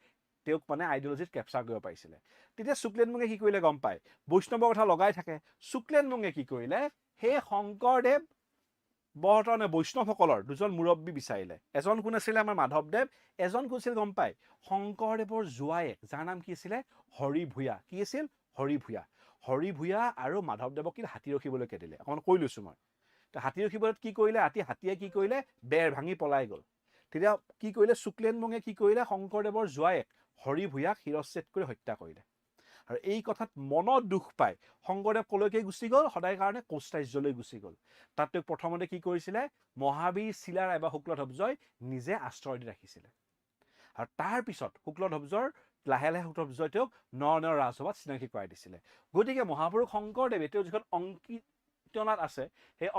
তেওঁক মানে আইডিঅলজিত কেপচাৰ কৰিব পাৰিছিলে তেতিয়া শুক্লেনমুঙে কি কৰিলে গম পায় বৈষ্ণৱৰ কথা লগাই থাকে শুক্লেনমুঙে কি কৰিলে সেই শংকৰদেৱ বৰ্তমানে বৈষ্ণৱসকলৰ দুজন মুৰব্বী বিচাৰিলে এজন কোন আছিলে আমাৰ মাধৱদেৱ এজন কোন আছিল গম পায় শংকৰদেৱৰ জোৱায়েক যাৰ নাম কি আছিলে হৰি ভূঞা কি আছিল হৰি ভূঞা আৰু মাধৱদেৱক কি হাতী ৰখিবলৈকে দিলে অকণমান কৈ লৈছোঁ মই হাতী ৰখিবলৈ কি কৰিলে হাতীয়ে কি কৰিলে বেৰ ভাঙি পলাই গ'ল তেতিয়া কি কৰিলে শুক্লেনমুঙে কি কৰিলে শংকৰদেৱৰ জোৱায়েক হৰি ভূঞাক শিৰচ্ছেদ কৰি হত্যা কৰিলে আৰু এই কথাত মনত দুখ পায় শংকৰদেৱ কলৈকে গুচি গ'ল সদায় কাৰণে কোচ ৰাজ্যলৈ গুচি গ'ল তাত তেওঁক প্ৰথমতে কি কৰিছিলে মহাবীৰ চিলাৰায় বা শুক্লধ্বজই নিজে আশ্ৰয় দি ৰাখিছিলে আৰু তাৰ পিছত শুক্লধ্বজৰ লাহে লাহে শুক্লধ্বজই তেওঁক নৰনাৰায়ণ ৰাজসভাত চিনাকি কৰাই দিছিলে গতিকে মহাপুৰুষ শংকৰদেৱে তেওঁ যিখন অংকীয়নাত আছে সেই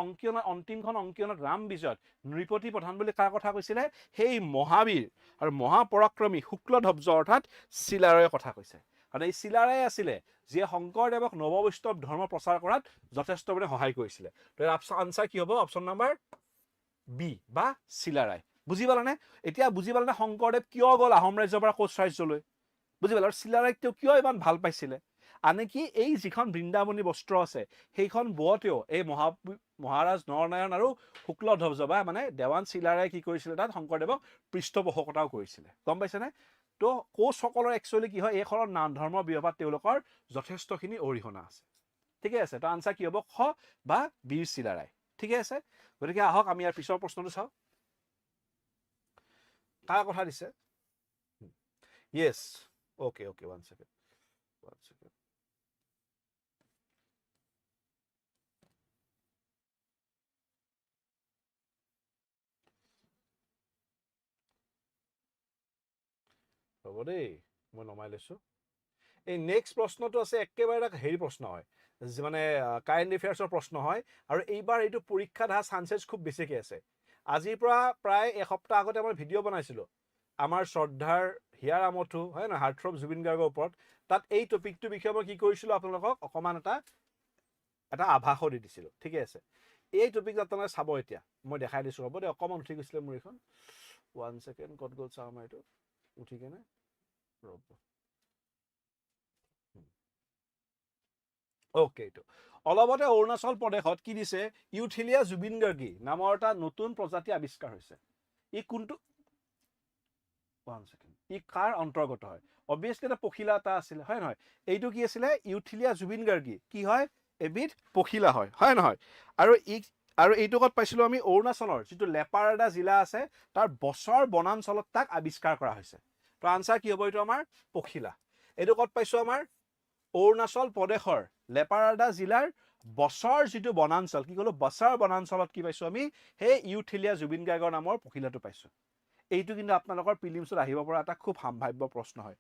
অন্তিমখন অংকীয়নাত ৰাম বিজয়ত নৃপতি প্ৰধান বুলি কাৰ কথা কৈছিলে সেই মহাবীৰ আৰু মহাপৰাক্ৰমী শুক্লধ্বজ অৰ্থাৎ চিলাৰায়ৰ কথা কৈছে আৰু এই চিলাৰায় আছিলে যিয়ে শংকৰদেৱক নৱবৈষ্ণৱ ধৰ্ম প্ৰচাৰ কৰাত যথেষ্ট মানে সহায় কৰিছিলে তো আনচাৰ কি হ'ব অপশ্যন নাম্বাৰ বি বা চিলাৰায় বুজি পালানে এতিয়া বুজি পালানে শংকৰদেৱ কিয় গ'ল আহোম ৰাজ্যৰ পৰা কোচ ৰাজ্যলৈ বুজি পালা আৰু চিলাৰায়ক তেওঁ কিয় ইমান ভাল পাইছিলে আনকি এই যিখন বৃন্দাবনী বস্ত্ৰ আছে সেইখন বোৱতেও এই মহাৰাজ নৰনাৰায়ণ আৰু শুক্লধ্বজ বা মানে দেৱান চিলাৰায়ে কি কৰিছিলে তাত শংকৰদেৱক পৃষ্ঠপোষকতাও কৰিছিলে গম পাইছেনে তো কোচসকলৰ একচুৱেলি কি হয় এইখনৰ নাম ধৰ্মৰ বিয়পাত তেওঁলোকৰ যথেষ্টখিনি অৰিহণা আছে ঠিকে আছে তো আনচাৰ কি হ'ব খ বা বীৰ চিলাৰায় ঠিকে আছে গতিকে আহক আমি ইয়াৰ পিছৰ প্ৰশ্নটো চাওঁ কাৰ কথা দিছে য়েছ অ'কে ওৱান ছেকেণ্ড হ'ব দেই মই নমাই লৈছোঁ এই নেক্সট প্ৰশ্নটো আছে একেবাৰে এটা হেৰি প্ৰশ্ন হয় মানে কাৰেণ্ট এফেয়াৰ্ছৰ প্ৰশ্ন হয় আৰু এইবাৰ এইটো পৰীক্ষাত অহা চান্সেছ খুব বেছিকৈ আছে আজিৰ পৰা প্ৰায় এসপ্তাহ আগতে মই ভিডিঅ' বনাইছিলোঁ আমাৰ শ্ৰদ্ধাৰ হিয়াৰ আমঠু হয় নহয় হাৰ্টথ্ৰব জুবিন গাৰ্গৰ ওপৰত তাত এই টপিকটোৰ বিষয়ে মই কি কৰিছিলোঁ আপোনালোকক অকণমান এটা আভাসো দি দিছিলোঁ ঠিকে আছে এই টপিক আপোনালোকে চাব এতিয়া মই দেখাই দিছোঁ হ'ব দে অকণমান উঠি গৈছিলে মোৰ এইখন ওৱান ছেকেণ্ড ক'ত গ'ল চাওঁ আমাৰ এইটো উঠি কেনে ৰ'ব অ'কে এইটো অলপতে অৰুণাচল প্ৰদেশত কি দিছে ইউথিলিয়া জুবিন গাৰ্গী নামৰ এটা নতুন প্ৰজাতি আৱিষ্কাৰ হৈছে ই কোনটো ওৱান ছেকেণ্ড ই কাৰ অন্তৰ্গত হয় অবভিয়াছলি এটা পখিলা এটা আছিলে হয় নহয় এইটো কি আছিলে ইউথিলিয়া জুবিন গাৰ্গী কি হয় এবিধ পখিলা হয় নহয় আৰু এইটো ক'ত পাইছিলোঁ আমি অৰুণাচলৰ যিটো লেপাৰাডা জিলা আছে তাৰ বছৰ বনাঞ্চলত তাক আৱিষ্কাৰ কৰা হৈছে তো আনচাৰ কি হ'ব এইটো আমাৰ পখিলা এইটো ক'ত পাইছোঁ আমাৰ অৰুণাচল প্ৰদেশৰ লেপাৰাডা জিলাৰ বছৰ যিটো বনাঞ্চল কি ক'লো বছৰ বনাঞ্চলত কি পাইছোঁ আমি সেই ইউথিলিয়া জুবিন গাৰ্গৰ নামৰ পখিলাটো পাইছোঁ এইটো কিন্তু আপোনালোকৰ প্ৰিলিমছত আহিব পৰা এটা খুব সম্ভাৱ্য প্ৰশ্ন হয়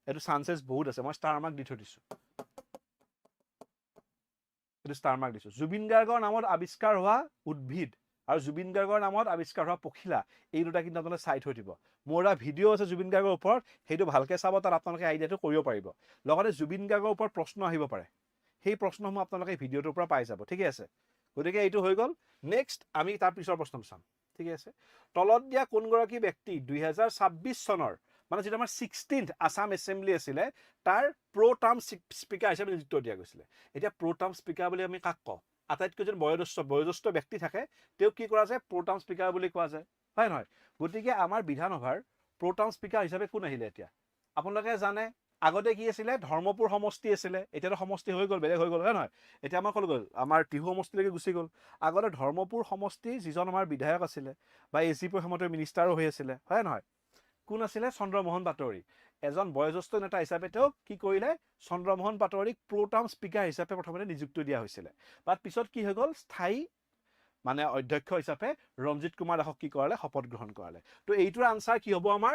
এইটো চান্সেছ বহুত আছে মই ষ্টাৰ মাৰ্ক দি থৈ দিছোঁ এইটো ষ্টাৰ মাৰ্ক দিছোঁ। জুবিন গাৰ্গৰ নামত আৱিষ্কাৰ হোৱা উদ্ভিদ আৰু জুবিন গাৰ্গৰ নামত আৱিষ্কাৰ হোৱা পখিলা, এই দুটা কিন্তু আপোনালোকে চাই থৈ দিব। মোৰ এটা ভিডিঅ' আছে জুবিন গাৰ্গৰ ওপৰত, সেইটো ভালকৈ চাব, তাত আপোনালোকে আইডিয়াটো কৰিব পাৰিব। লগতে জুবিন গাৰ্গৰ ওপৰত প্ৰশ্ন আহিব পাৰে, সেই প্ৰশ্নসমূহ আপোনালোকে ভিডিঅ'টোৰ পৰা পাই যাব। ঠিকে আছে, গতিকে এইটো হৈ গ'ল। নেক্সট আমি তাৰ পিছৰ প্ৰশ্নটো চাম। ঠিকে আছে, তলত দিয়া কোনগৰাকী ব্যক্তি 2026 চনৰ মানে যিটো আমাৰ 16th আছাম এছেম্বলি আছিলে তাৰ প্ৰ' টাৰ্ম স্পীকাৰ হিচাপে নিযুক্ত দিয়া গৈছিলে। এতিয়া প্ৰ' টাৰ্ম স্পীকাৰ বুলি আমি কাক কওঁ? আটাইতকৈ যেন বয়োজ্যেষ্ঠ ব্যক্তি থাকে তেওঁক কি কৰা যায়? প্ৰ' টাৰ্ম স্পীকাৰ বুলি কোৱা যায়, হয় নহয়? গতিকে আমাৰ বিধানসভাৰ প্ৰ' টাৰ্ম স্পীকাৰ হিচাপে কোন আহিলে? এতিয়া আপোনালোকে জানে আগতে কি আছিলে? ধৰ্মপুৰ সমষ্টি আছিলে, এতিয়াতো সমষ্টি হৈ গ'ল, বেলেগ হৈ গ'ল, হয় নহয়? এতিয়া আমাৰ ক'ত গ'ল? আমাৰ টিহু সমষ্টিলৈকে গুচি গ'ল। আগতে ধৰ্মপুৰ সমষ্টি যিজন আমাৰ বিধায়ক আছিলে বা ACP সময়তে মিনিষ্টাৰো হৈ আছিলে, হয় নহয়? কোন আছিলে? চন্দ্ৰমোহন পাটোৱাৰী। এজন বয়োজ্যেষ্ঠ নেতা হিচাপে তেওঁক কি কৰিলে? চন্দ্ৰমোহন পাটোৱাৰীক প্ৰ' টাৰ্ম স্পীকাৰ হিচাপে প্ৰথমতে নিযুক্তি দিয়া হৈছিলে। বাট পিছত কি হৈ গ'ল? স্থায়ী মানে অধ্যক্ষ হিচাপে ৰঞ্জিত কুমাৰ দাসক কি কৰালে? শপত গ্ৰহণ কৰালে। তো এইটোৰ আনচাৰ কি হ'ব? আমাৰ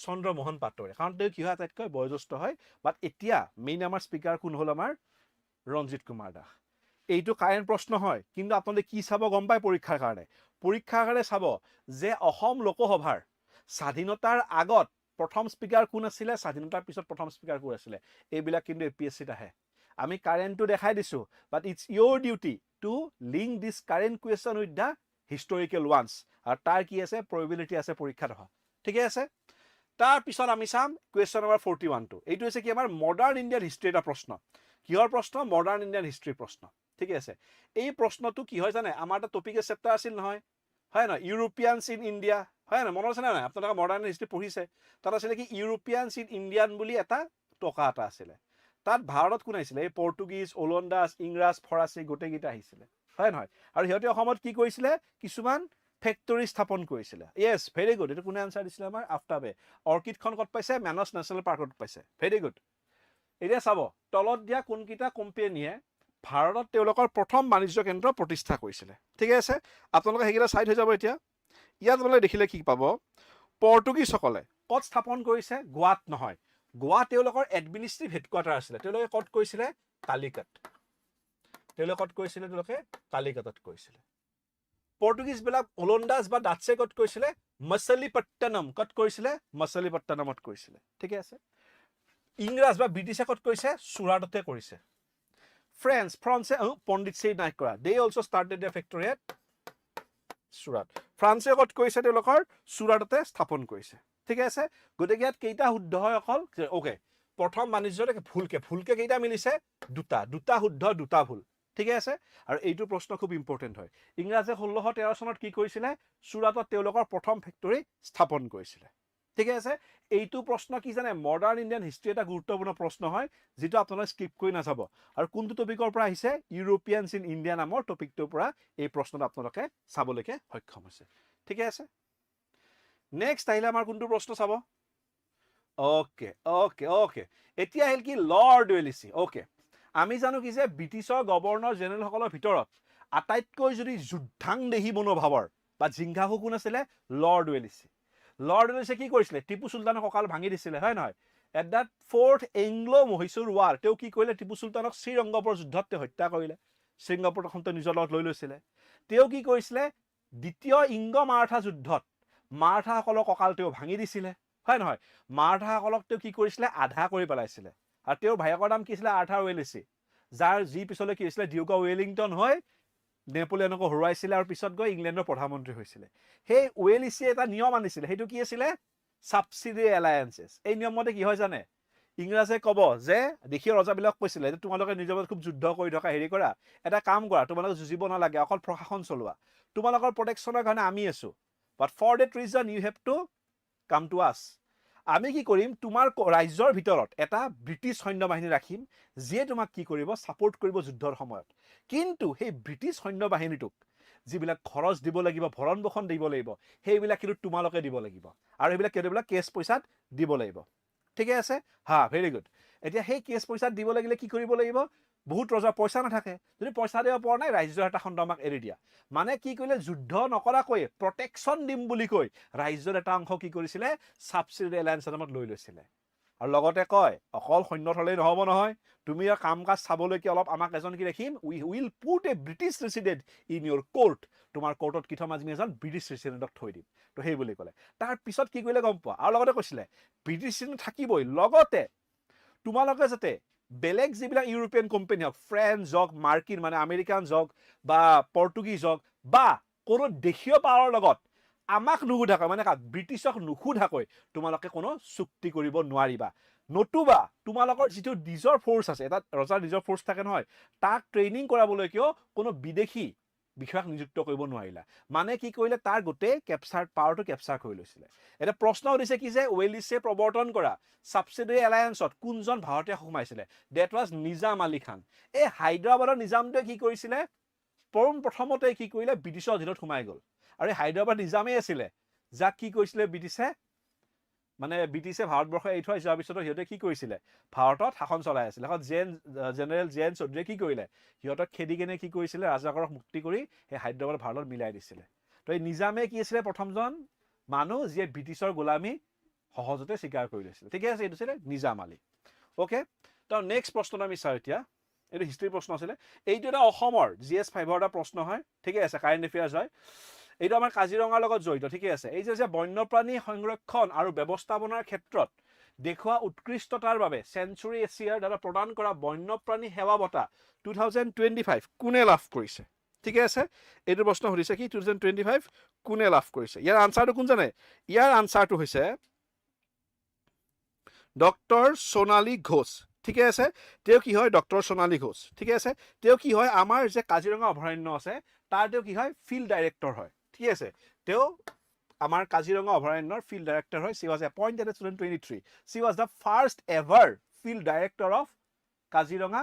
চন্দ্ৰমোহন পাটোৱাৰী, কাৰণ তেওঁ কি হয়? আটাইতকৈ বয়োজ্যেষ্ঠ হয়। বাট এতিয়া মেইন আমাৰ স্পীকাৰ কোন হ'ল? আমাৰ ৰঞ্জিত কুমাৰ দাস। এইটো কাৰেণ্ট প্ৰশ্ন হয়, কিন্তু আপোনালোকে কি চাব গম পায়? পৰীক্ষাৰ কাৰণে চাব যে অসম লোকসভাৰ স্বাধীনতাৰ আগত প্ৰথম স্পীকাৰ কোন আছিলে, স্বাধীনতাৰ পিছত প্ৰথম স্পীকাৰ কোন আছিলে, এইবিলাক কিন্তু APSCত আহে। আমি কাৰেণ্টটো দেখাই দিছোঁ, but it's your duty to link this current question with the historical ones. আৰু তাৰ কি আছে? প্ৰবেবিলিটি আছে পৰীক্ষাত অহা। ঠিকে আছে, তাৰপিছত আমি চাম কুৱেশ্যন নম্বৰ 41টো। এইটো হৈছে কি? আমাৰ মডাৰ্ণ ইণ্ডিয়ান হিষ্ট্ৰী এটা প্ৰশ্ন। কিহৰ প্ৰশ্ন? মডাৰ্ণ ইণ্ডিয়ান হিষ্ট্ৰীৰ প্ৰশ্ন। ঠিকে আছে, এই প্ৰশ্নটো কি হয় জানে? আমাৰ এটা টপিকেৰ চেপ্টাৰ আছিল নহয়, হয় নহয়? ইউৰোপিয়ানছ ইন ইণ্ডিয়া, হয় নহয়? মনত আছে নে নাই? আপোনালোকে মডাৰ্ণ হিষ্ট্ৰী পঢ়িছে, তাত আছিলে কি? ইউৰোপিয়ানছ ইন ইণ্ডিয়ান বুলি এটা টকা এটা আছিলে। তাত ভাৰতত কোন আহিছিলে? এই পৰ্তুগীজ, ওলন্দাজ, ইংৰাজ, ফৰাচী গোটেইকেইটা আহিছিলে, হয় নহয়? আৰু সিহঁতে অসমত কি কৰিছিলে? কিছুমান ফেক্টৰী স্থাপন কৰিছিলে। য়েছ, ভেৰি গুড। এইটো কোনে আনচাৰ দিছিলে? আমাৰ আফতাবে। অৰ্কিডখন ক'ত পাইছে? মানস নেশ্যনেল পাৰ্কত পাইছে। Very good. এতিয়া চাব, তলত দিয়া কোনকেইটা কোম্পেনীয়ে ভাৰতত তেওঁলোকৰ প্ৰথম বাণিজ্য কেন্দ্ৰ প্ৰতিষ্ঠা কৰিছিলে? ঠিকে আছে, আপোনালোকে সেইকেইটা চাই থৈ যাব। এতিয়া ইয়াত আপোনালোকে দেখিলে কি পাব? পৰ্তুগীজসকলে ক'ত স্থাপন কৰিছে? গোৱাত নহয়, গোৱা তেওঁলোকৰ এডমিনিষ্ট্ৰেটিভ হেডকোৱাৰ্টাৰ আছিলে। তেওঁলোকে ক'ত কৰিছিলে? কালিকাট। কালিকাটত কৰিছিলে। পৰ্তুগীজবিলাক ওলন্দাজ বা ডাটছে ক'ত কৰিছিলে? মছলিপট্টনম। ক'ত কৰিছিলে? মছলিপট্টনমত কৰিছিলে। ঠিকে আছে, ইংৰাজ বা ব্ৰিটিছে ক'ত কৰিছে? চুৰাটতে কৰিছে। ফ্ৰান্সে পণ্ডিতচেৰী নাই কৰা। They also' started the factory at Surat. ফ্ৰান্সে ক'ত কৰিছে? তেওঁলোকৰ চুৰাটতে স্থাপন কৰিছে। ঠিকে আছে, গতিকে ইয়াত কেইটা শুদ্ধ হয়? অকল অ'কে, প্ৰথম বাণিজ্যতে ভুলকে কেইটা মিলিছে? দুটা শুদ্ধ, দুটা ভুল। ঠিকে আছে, আৰু এইটো প্ৰশ্ন খুব ইম্পৰ্টেণ্ট হয়। ইংৰাজে 1613 চনত কি কৰিছিলে? চুৰাটত তেওঁলোকৰ প্ৰথম ফেক্টৰী স্থাপন কৰিছিলে। ঠিকে আছে, এইটো প্ৰশ্ন কি জানে? মডাৰ্ণ ইণ্ডিয়ান হিষ্ট্ৰী এটা গুৰুত্বপূৰ্ণ প্ৰশ্ন হয়, যিটো আপোনালোকে স্কিপ কৰি নাযাব। আৰু কোনটো টপিকৰ পৰা আহিছে? ইউৰোপিয়ানছ ইন ইণ্ডিয়া নামৰ টপিকটোৰ পৰা এই প্ৰশ্নটো আপোনালোকে চাবলৈকে সক্ষম হৈছে। ঠিকে আছে, নেক্সট আহিলে আমাৰ কোনটো প্ৰশ্ন চাব? অ'কে, এতিয়া আহিল কি? লৰ্ড ৱেলিচি। অ'কে, আমি জানো কি যে ব্ৰিটিছৰ গভৰ্ণৰ জেনেৰেলসকলৰ ভিতৰত আটাইতকৈ যদি যুদ্ধাংদেহী মনোভাৱৰ বা জিংঘাহু কোন আছিলে? লৰ্ড ৱেলিচি। লৰ্ড ৱেলিচে কি কৰিছিলে? টিপু চুলতানৰ কঁকাল ভাঙি দিছিলে, হয় নহয়? At the 4th Anglo Mysore war তেওঁ কি কৰিলে? টিপু চুলতানক শ্ৰীৰংগপুৰ যুদ্ধত তেওঁ হত্যা কৰিলে। শ্ৰীৰংগপুৰখন তেওঁ নিজৰ লগত লৈ লৈছিলে। তেওঁ কি কৰিছিলে? দ্বিতীয় ইংগ মাৰাঠা যুদ্ধত মাৰাঠাসকলৰ কঁকাল তেওঁ ভাঙি দিছিলে, হয় নহয়? মাৰাঠাসকলক তেওঁ কি কৰিছিলে? আধা কৰি পেলাইছিলে। আৰু তেওঁৰ ভায়েকৰ নাম কি আছিলে? আৰ্থাৰ ৱেলিচি, যি পিছলৈ কি হৈছিলে? ডিউক অফ ৱেলিংটন হৈ নেপোলিয়নকো হৰুৱাইছিলে আৰু পিছত গৈ ইংলেণ্ডৰ প্ৰধানমন্ত্ৰী হৈছিলে। সেই ৱেলিচিয়ে এটা নিয়ম আনিছিলে, সেইটো কি আছিলে? ছাবচিডি এলায়েন্সেছ। এই নিয়ম মতে কি হয় জানে? ইংৰাজে ক'ব যে দেশীয় ৰজাবিলাক কৈছিলে যে তোমালোকে নিজৰ মাজত খুব যুদ্ধ কৰি থকা, হেৰি কৰা, এটা কাম কৰা, তোমালোকে যুঁজিব নালাগে, অকল প্ৰশাসন চলোৱা, তোমালোকৰ প্ৰটেকশ্যনৰ কাৰণে আমি আছো, but for that reason you have to come to us. আমি কি কৰিম? তোমাৰ ৰাজ্যৰ ভিতৰত এটা ব্ৰিটিছ সৈন্য বাহিনী ৰাখিম, যিয়ে তোমাক কি কৰিব? ছাপোৰ্ট কৰিব যুদ্ধৰ সময়ত। কিন্তু সেই ব্ৰিটিছ সৈন্য বাহিনীটোক যিবিলাক খৰচ দিব লাগিব, ভৰণ পোষণ দিব লাগিব, সেইবিলাক কিন্তু তোমালোকে দিব লাগিব। আৰু সেইবিলাক কেতিয়াবা কেছ পইচাত দিব লাগিব। ঠিকে আছে, ভেৰি গুড। এতিয়া সেই কেছ পইচাত দিব লাগিলে কি কৰিব লাগিব? বহুত ৰজাৰ পইচা নাথাকে, যদি পইচা দিব পৰা নাই, ৰাজ্যৰ এটা খণ্ড আমাক এৰি দিয়া। মানে কি কৰিলে? যুদ্ধ নকৰাকৈ প্ৰটেকশ্যন দিম বুলি কৈ ৰাজ্যৰ এটা অংশ কি কৰিছিলে? ছাবচিডি এলায়েন্সৰ নামত লৈ লৈছিলে। আৰু লগতে কয় অকল সৈন্যত হ'লেই নহ'ব নহয়, তুমি ইয়াৰ কাম কাজ চাবলৈকে অলপ আমাক এজন কি ৰাখিম, we will put a British resident in your court, তোমাৰ কোৰ্টত কি থম আজি এজন ব্ৰিটিছ ৰেচিডেণ্টক থৈ দিম। তো সেই বুলি ক'লে। তাৰ পিছত কি কৰিলে গম পোৱা, আৰু লগতে কৈছিলে ব্ৰিটিছ ৰেচিডেণ্ট থাকিবই, লগতে তোমালোকে যাতে বেলেগ যিবিলাক ইউৰোপিয়ান কোম্পানী হওক, ফ্ৰেঞ্চ হওক, মাৰ্কিন মানে আমেৰিকান হওক বা পৰ্টুগিজ হওক বা কোনো দেশীয় পাৱাৰৰ লগত আমাক নুসুধাকৈ মানে ব্ৰিটিছক নুসুধাকৈ তোমালোকে কোনো চুক্তি কৰিব নোৱাৰিবা, নতুবা তোমালোকৰ যিটো নিজৰ ফ'ৰ্চ আছে, এটা ৰজাৰ নিজৰ ফ'ৰ্চ থাকে নহয়, তাক ট্ৰেইনিং কৰাবলৈকেও কোনো বিদেশী বিষয়াক নিযুক্ত কৰিব নোৱাৰিলা। মানে কি কৰিলে, তাৰ গোটেই পাৱাৰটো কেপচাৰ কৰি লৈছিলে। এটা প্ৰশ্ন সুধিছে কি যে ৱেলিছে প্ৰৱৰ্তন কৰা ছাবচিডিয়াৰী এলায়েন্সত কোনজন ভাৰতীয় সোমাইছিলে, ডেট ৱাজ নিজাম আলী খান। এই হায়দৰাবাদৰ নিজামটোৱে কি কৰিছিলে, প্ৰথমতে কি কৰিলে, ব্ৰিটিছৰ অধীনত সোমাই গ'ল। আৰু এই হায়দৰাবাদ নিজামেই আছিলে যাক কি কৰিছিলে ব্ৰিটিছে, মানে ব্ৰিটিছে ভাৰতবৰ্ষ এৰি থৈ যোৱাৰ পিছতো সিহঁতে কি কৰিছিলে, ভাৰতত শাসন চলাই আছিলে। এখন জেনেৰেল জে এন চৌধুৰীয়ে কি কৰিলে, সিহঁতক খেদি কেনে কি কৰিছিলে, ৰাজাকাৰক মুক্তি কৰি সেই হায়দৰাবাদ ভাৰতত মিলাই দিছিলে। তো এই নিজামে কি আছিলে, প্ৰথমজন মানুহ যিয়ে ব্ৰিটিছৰ গোলামী সহজতে স্বীকাৰ কৰি লৈছিলে। ঠিকে আছে, এইটো আছিলে নিজাম আলী। অ'কে, তো নেক্সট প্ৰশ্নটো আমি চাওঁ এতিয়া। এইটো হিষ্ট্ৰীৰ প্ৰশ্ন আছিলে। এইটো এটা অসমৰ GS5ৰ এটা প্ৰশ্ন হয়, ঠিকে আছে, কাৰেণ্ট এফেয়াৰ্ছ হয়। এইটো আমাৰ কাজিৰঙাৰ লগত জড়িত, ঠিকে আছে। এই যে বন্যপ্ৰাণী সংৰক্ষণ আৰু ব্যৱস্থাপনাৰ ক্ষেত্ৰত দেখুওৱা উৎকৃষ্টতাৰ বাবে চেঞ্চুৰী এছিয়াৰ দ্বাৰা প্ৰদান কৰা বন্যপ্ৰাণী সেৱা বঁটা 2025 কোনে লাভ কৰিছে, ঠিকে আছে। এইটো প্ৰশ্ন সুধিছে কি 2025 কোনে লাভ কৰিছে। ইয়াৰ আনচাৰটো কোন জানে, ইয়াৰ আনচাৰটো হৈছে ডক্টৰ সোণালী ঘোষ, ঠিকে আছে। তেওঁ কি হয়, ডক্টৰ সোণালী ঘোষ, ঠিকে আছে। তেওঁ কি হয়, আমাৰ যে কাজিৰঙা অভয়াৰণ্য আছে তাৰ তেওঁ কি হয়, ফিল্ড ডাইৰেক্টৰ হয়, ঠিক আছে। তেওঁ আমাৰ কাজিৰঙা অভয়াৰণ্যৰ ফিল্ড ডাইৰেক্টৰ হয়। She was appointed in 2023. She was the first ever field director of Kaziranga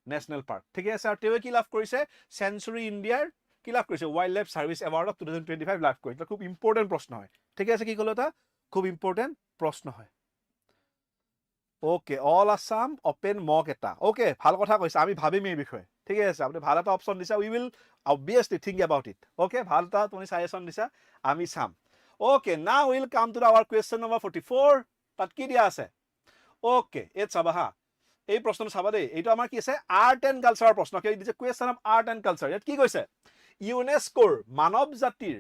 national park, ঠিকে আছে। আৰু তেওঁ কি লাভ কৰিছে, চেঞ্চুৰী ইণ্ডিয়াৰ কি লাভ কৰিছে, wild life service award of 2025 লাভ কৰিছে। খুব ইম্পৰ্টেণ্ট প্ৰশ্ন হয়, ঠিকে আছে। কি ক'লো এটা খুব ইম্পৰ্টেণ্ট প্ৰশ্ন হয়। অ'কে, অল আছাম অপেন মক এটা, অ'কে, ভাল কথা কৈছে, আমি ভাবিম এই বিষয়ে, ঠিকে আছে। আপুনি ভাল এটা অপশ্যন দিছা, we will obviously think about it. Okay, ভাল এটা তুমি ছাজেশ্যন দিছা, আমি চাম। Okay, now will come two hour question number 44। তাত কি দিয়া আছে, অ'কে, এইট চাবা হা, এই প্ৰশ্নটো চাবা দেই। এইটো আমাৰ কি আছে, আৰ্ট এণ্ড কালচাৰৰ প্ৰশ্ন। দিছে question of art and culture. ইয়াত কি কৈছে, ইউনেস্কোৰ মানৱ জাতিৰ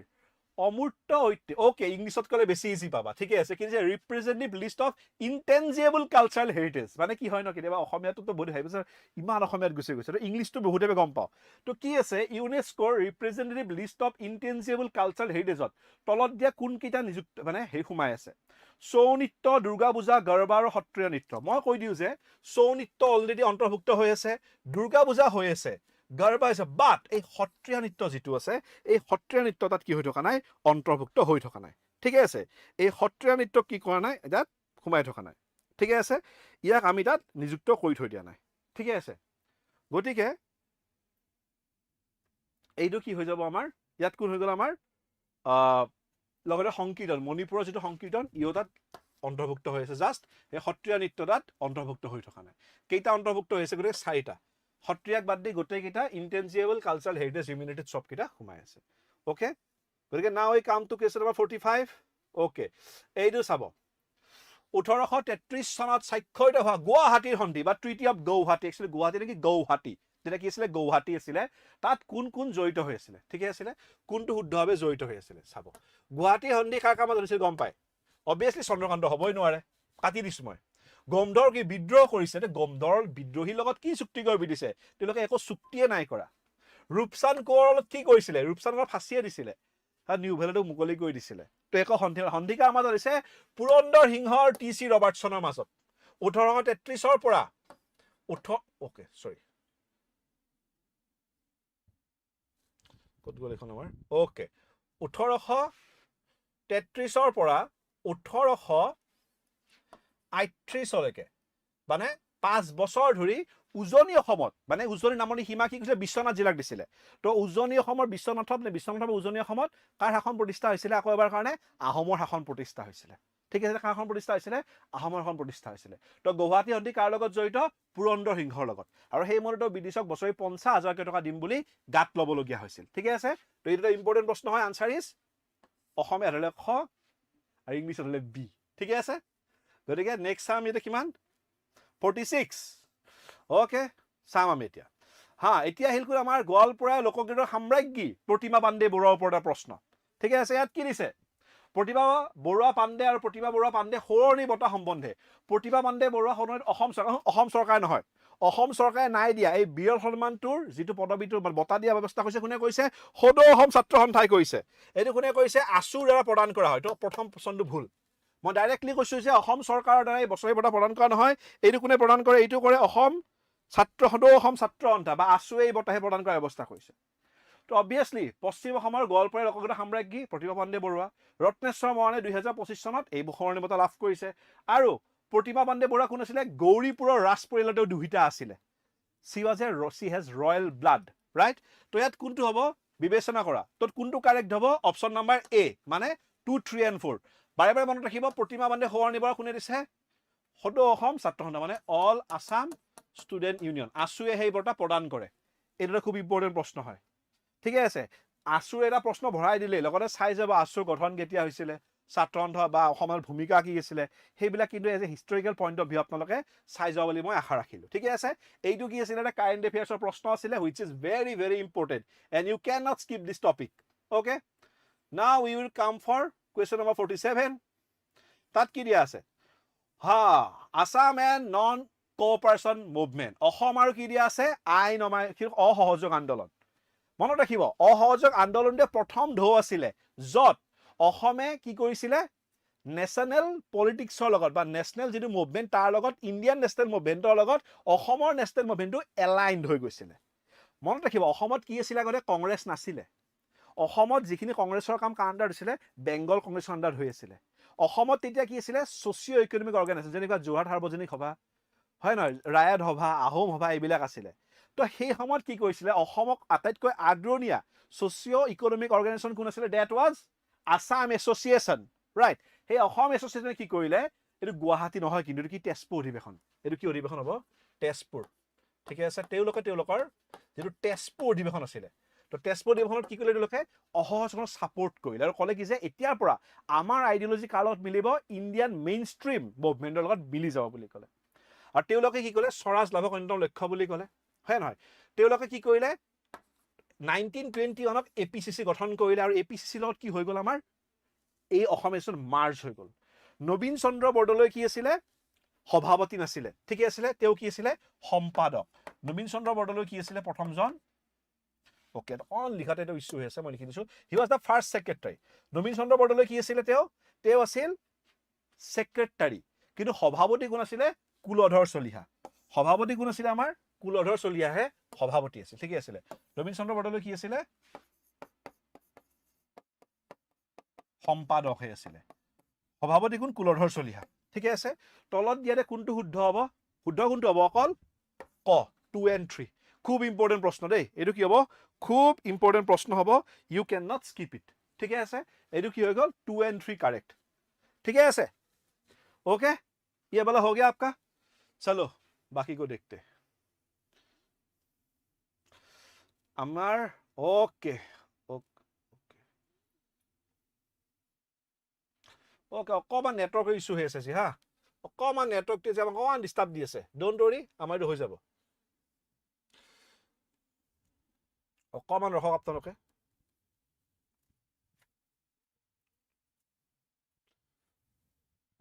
অমূৰ্ত ঐতিহ্য, অ'কে, ইংলিছত ক'লে বেছি ইজি পাবা, ঠিকে আছে। কি দিছে, representative list of intangible cultural heritage. মানে কি হয় ন, কেতিয়াবা অসমীয়াটোতো বহুত ভাবিছে ইমান অসমীয়াত গুচি গৈছে, তো ইংলিছটো বহুতে গম পাওঁ। তো কি আছে, ইউনেস্কোৰ representative list of intangible cultural হেৰিটেজত তলত দিয়া কোনকেইটা নিযুক্ত মানে হেৰি সোমাই আছে, ছৌ নৃত্য, দুৰ্গা পূজা, গৰবা আৰু সত্ৰীয়া নৃত্য। মই কৈ দিওঁ যে ছৌ নৃত্য অলৰেডি অন্তৰ্ভুক্ত হৈ আছে, দুৰ্গা পূজা হৈ আছে, গৰবা হৈছে, বাট এই সত্ৰীয়া নৃত্য যিটো আছে, এই সত্ৰীয়া নৃত্য তাত কি হৈ থকা নাই, অন্তৰ্ভুক্ত হৈ থকা নাই, ঠিকে আছে। এই সত্ৰীয়া নৃত্যক কি কৰা নাই, তাত সোমাই থকা নাই, ঠিকে আছে। ইয়াক আমি তাত নিযুক্ত কৰি থৈ দিয়া নাই, ঠিকে আছে। গতিকে এইটো কি হৈ যাব আমাৰ, ইয়াত কোন হৈ গ'ল আমাৰ লগতে সংকীৰ্তন, মণিপুৰৰ যিটো সংকীৰ্তন ইও তাত অন্তৰ্ভুক্ত হৈ আছে, জাষ্ট এই সত্ৰীয়া নৃত্য তাত অন্তৰ্ভুক্ত হৈ থকা নাই। কেইটা অন্তৰ্ভুক্ত হৈছে, গতিকে 4টা। সত্ৰীয়াক বাদ দি গোটেইকেইটা ইনটেঞ্জিবল কালচাৰেল হেৰিটেজ ইউনিটেড চবকেইটা সোমাই আছে। অ'কে, গতিকে নাও এই come to question number 45। Okay, এইটো চাব, 1833 চনত স্বাক্ষৰিত হোৱা গুৱাহাটীৰ সন্ধি বা treaty of Gauhati, actually Guwahati নেকি গৌহাটী, তেতিয়া কি আছিলে, গৌহাটী আছিলে। তাত কোন কোন জড়িত হৈ আছিলে, ঠিকে আছিলে, কোনটো শুদ্ধভাৱে জড়িত হৈ আছিলে চাব। গুৱাহাটী সন্ধি কাৰ কামত ধৰিছিল গম পায়, অবভিয়াছলি চন্দ্ৰকান্ত হ'বই নোৱাৰে, কাটি দিছোঁ মই। গোমধৰ কি বিদ্ৰোহ কৰিছে, গোমধৰ বিদ্ৰোহীৰ লগত কি চুক্তি কৰি দিছে, তেওঁলোকে একো চুক্তিয়ে নাই কৰা। ৰূপচান্দ কোঁৱৰৰ লগত কি কৰিছিলে, ৰূপচান্দক ফাঁচিয়ে দিছিলে, নিউ ভেলীটো মুকলি কৰি দিছিলে। তো একো সন্ধিকাৰ মাজত হৈছে পুৰন্দৰ সিংহ আৰু TC ৰবাৰ্টছনৰ মাজত 1833 পৰা অ'কে চৰি ক'ত গ'ল এইখন আমাৰ, অ'কে 1833 পৰা 1838লৈকে মানে 5 বছৰ ধৰি উজনি অসমত, মানে উজনি নামনি সীমা কি কৈছিলে, বিশ্বনাথ জিলাক দিছিলে। তো উজনি অসমৰ বিশ্বনাথৰ উজনি অসমত কাৰ শাসন প্ৰতিষ্ঠা হৈছিলে, আকৌ এবাৰ কাৰণে আহোমৰ শাসন প্ৰতিষ্ঠা হৈছিলে, ঠিক আছে। কাৰ শাসন প্ৰতিষ্ঠা হৈছিলে, আহোমৰ শাসন প্ৰতিষ্ঠা হৈছিলে। তো গুৱাহাটী সন্ধি কাৰ লগত জড়িত, পুৰন্দৰ সিংহৰ লগত। আৰু সেই মতে ব্ৰিটিছক বছৰি 50,000 টকা দিম বুলি গাত ল'বলগীয়া হৈছিল, ঠিকে আছে। তো এইটো এটা ইম্পৰ্টেণ্ট প্ৰশ্ন হয়। আনচাৰ ইজ অসমীয়া হ'লে খ আৰু ইংলিছত হ'লে বি, ঠিকে আছে। গতিকে নেক্সট চাম এতিয়া কিমান 46 ওকে চাম আমি এতিয়া হা এতিয়া আহিল কৰি আমাৰ গোৱালপাৰা লোকগীতৰ সাম্ৰাজ্ঞী প্ৰতিমা পাণ্ডে বৰুৱাৰ ওপৰত প্ৰশ্ন ঠিক আছে ইয়াত কি দিছে প্ৰতিভা বৰুৱা পাণ্ডে আৰু প্ৰতিভা বৰুৱা পাণ্ডে সৰণি বঁটা সম্বন্ধে প্ৰতিভা পাণ্ডে বৰুৱা সৰণিত অসম চৰকাৰ নহয় অসম চৰকাৰে নাই দিয়া এই বীৰ সন্মানটোৰ যিটো পদবীটোৰ বঁটা দিয়া ব্যৱস্থা কৰিছে কোনে কৈছে সদৌ অসম ছাত্ৰ সন্থাই কৈছে এইটো কোনে কৈছে আছুৰ দ্বাৰা প্ৰদান কৰা হয় তো প্ৰথম প্ৰশ্নটো ভুল মই ডাইৰেক্টলি কৈছো যে অসম চৰকাৰৰ দ্বাৰা এই বছৰি বঁটা প্ৰদান কৰা নহয় এইটো কোনে প্ৰদান কৰে এইটো কৰে অসম সদৌ অসম ছাত্ৰ সন্থা বা আছুৱে এই বঁটাহে প্ৰদান কৰাৰ ব্যৱস্থা কৰিছে তো অবভিয়াছলি পশ্চিম অসমৰ গোৱালপাৰা লোকগীতৰ সাম্ৰাজ্ঞী প্ৰতিভা পাণ্ডে বৰুৱা ৰত্নেশ্বৰ মৰাণে 2025 চনত এই সৰণি বঁটা লাভ কৰিছে আৰু প্ৰতিভা পাণ্ডে বৰুৱা কোন আছিলে গৌৰীপুৰৰ ৰাজ পৰিয়ালৰ দুহিতা আছিলে she has royal blood right তো ইয়াত কোনটো হ'ব বিবেচনা কৰা তো কোনটো কাৰেক্ট হ'ব অপচন নাম্বাৰ এ মানে 2 3 and 4 বাৰে বাৰে মনত ৰাখিব প্ৰতিভা পাণ্ডে সৰণি বৰুৱা কোনে দিছে সদৌ অসম ছাত্ৰ সন্থা মানে অল আছাম ষ্টুডেণ্ট ইউনিয়ন আছুৱে সেই বঁটা প্ৰদান কৰে এইটো খুব ইম্পৰ্টেণ্ট প্ৰশ্ন হয় ঠিকে আছে আছুৰ এটা প্ৰশ্ন ভৰাই দিলে লগতে চাই যাব আছুৰ গঠন কেতিয়া হৈছিলে ছাত্ৰ সন্থা বা অসমৰ ভূমিকা কি আছিল সেইবিলাক কিন্তু as a historical point of view আপোনালোকে চাই যাব বুলি মই আশা ৰাখিলো ঠিকে আছে এইটো কি আছিল এটা কাৰেণ্ট এফেয়াৰ্ছৰ প্ৰশ্ন আছিলে which is very very important and you can not skip this topic okay now we will come for question number 47 তাত কি দিয়া আছে হা Assam and non cooperation movement Assam আৰু কি দিয়া আছে আইন অসহযোগ আন্দোলন মনত ৰাখিব অসহযোগ আন্দোলনটোৱে প্ৰথম ঢৌ আছিলে য'ত অসমে কি কৰিছিলে নেশ্যনেল পলিটিক্সৰ লগত বা নেশ্যনেল যিটো মুভমেণ্ট তাৰ লগত ইণ্ডিয়ান নেশ্যনেল মুভমেণ্টৰ লগত অসমৰ নেশ্যনেল মুভমেণ্টটো এলাইনড হৈ গৈছিলে মনত ৰাখিব অসমত কি আছিলে আগতে কংগ্ৰেছ নাছিলে অসমত যিখিনি কংগ্ৰেছৰ কাম আণ্ডাৰ হৈছিলে বেংগল কংগ্ৰেছৰ আণ্ডাৰ হৈ আছিলে অসমত তেতিয়া কি আছিলে ছ'চিঅ' ইকনমিক অৰ্গেনাইজেশ্যন যেনেকুৱা যোৰহাট সাৰ্বজনিক সভা হয় নহয় ৰায়ত সভা আহোম সভা এইবিলাক আছিলে তো সেই সময়ত কি কৰিছিলে অসমক আটাইতকৈ আদৰণীয়া ছ'চিঅ' ইকনমিক অৰ্গেনাইজেশ্যন কোন আছিলে that was Assam association right সেই অসম এছ'চিয়েশ্যনে কি কৰিলে এইটো গুৱাহাটী নহয় কিন্তু এইটো কি তেজপুৰ অধিৱেশন এইটো কি অধিৱেশন হ'ব তেজপুৰ ঠিকে আছে তেওঁলোকৰ যিটো তেজপুৰ অধিৱেশন আছিলে তো তেজপুৰ অধিৱেশনত কি কৰিলে তেওঁলোকে অসহযোগক ছাপোৰ্ট কৰিলে আৰু ক'লে কি যে এতিয়াৰ পৰা আমাৰ আইডিঅলজি কাৰ লগত মিলিব ইণ্ডিয়ান মেইন ষ্ট্ৰীম মুভমেণ্টৰ লগত মিলি যাব বুলি ক'লে আৰু তেওঁলোকে কি ক'লে স্বৰাজ লাভক অন্যতম লক্ষ্য বুলি ক'লে হয় নহয় তেওঁলোকে কি কৰিলে 1921ত APCC গঠন কৰিলে আৰু APCC লগত কি হৈ গ'ল আমাৰ এই অসম এছন মাৰ্জ হৈ গ'ল নবীন চন্দ্ৰ বৰদলৈ কি আছিলে সভাপতি নাছিলে ঠিকে আছিলে তেওঁ কি আছিলে সম্পাদক নবীন চন্দ্ৰ বৰদলৈ কি আছিলে প্ৰথমজন ওকে অন লিখাতে এটা ইস্যু হৈ আছে মই লিখি দিছো he was the first secretary Nabin Chandra Bordoloi কি আছিলে তেওঁ আছিল ছেক্ৰেটাৰী কিন্তু সভাপতি কোন আছিলে কুলধৰ চলিহা সভাপতি কোন আছিলে আমাৰ কুলধৰ চলিহাহে সভাপতি আছিল ঠিকে আছিলে নবীন চন্দ্ৰ বৰদলৈ কি আছিলে সম্পাদক হে আছিলে সভাপতি কোন কুলধৰ চলিহা ঠিকে আছে তলত দিয়াতে কোনটো শুদ্ধ হ'ব শুদ্ধ কোনটো হ'ব অকল ক 2 and 3 খুব ইম্পৰ্টেণ্ট প্ৰশ্ন দেই এইটো কি হ'ব খুব ইম্পৰ্টেণ্ট প্ৰশ্ন হ'ব you can not skip it ঠিকে আছে এইটো কি হৈ গ'ল 2 and 3 কাৰেক্ট ঠিকে আছে ओके ये वाला हो गया आपका चलो बाकी को देखते अमर ओके ओके অকমান নেটৱৰ্কৰ ইস্যু হৈ আছে হা অকমান নেটৱৰ্কটো যে অকমান ডিস্টাৰ্ব দি আছে ডোন্ট वरी আমাৰটো হৈ যাব অকমান ৰখক আপোনালোকে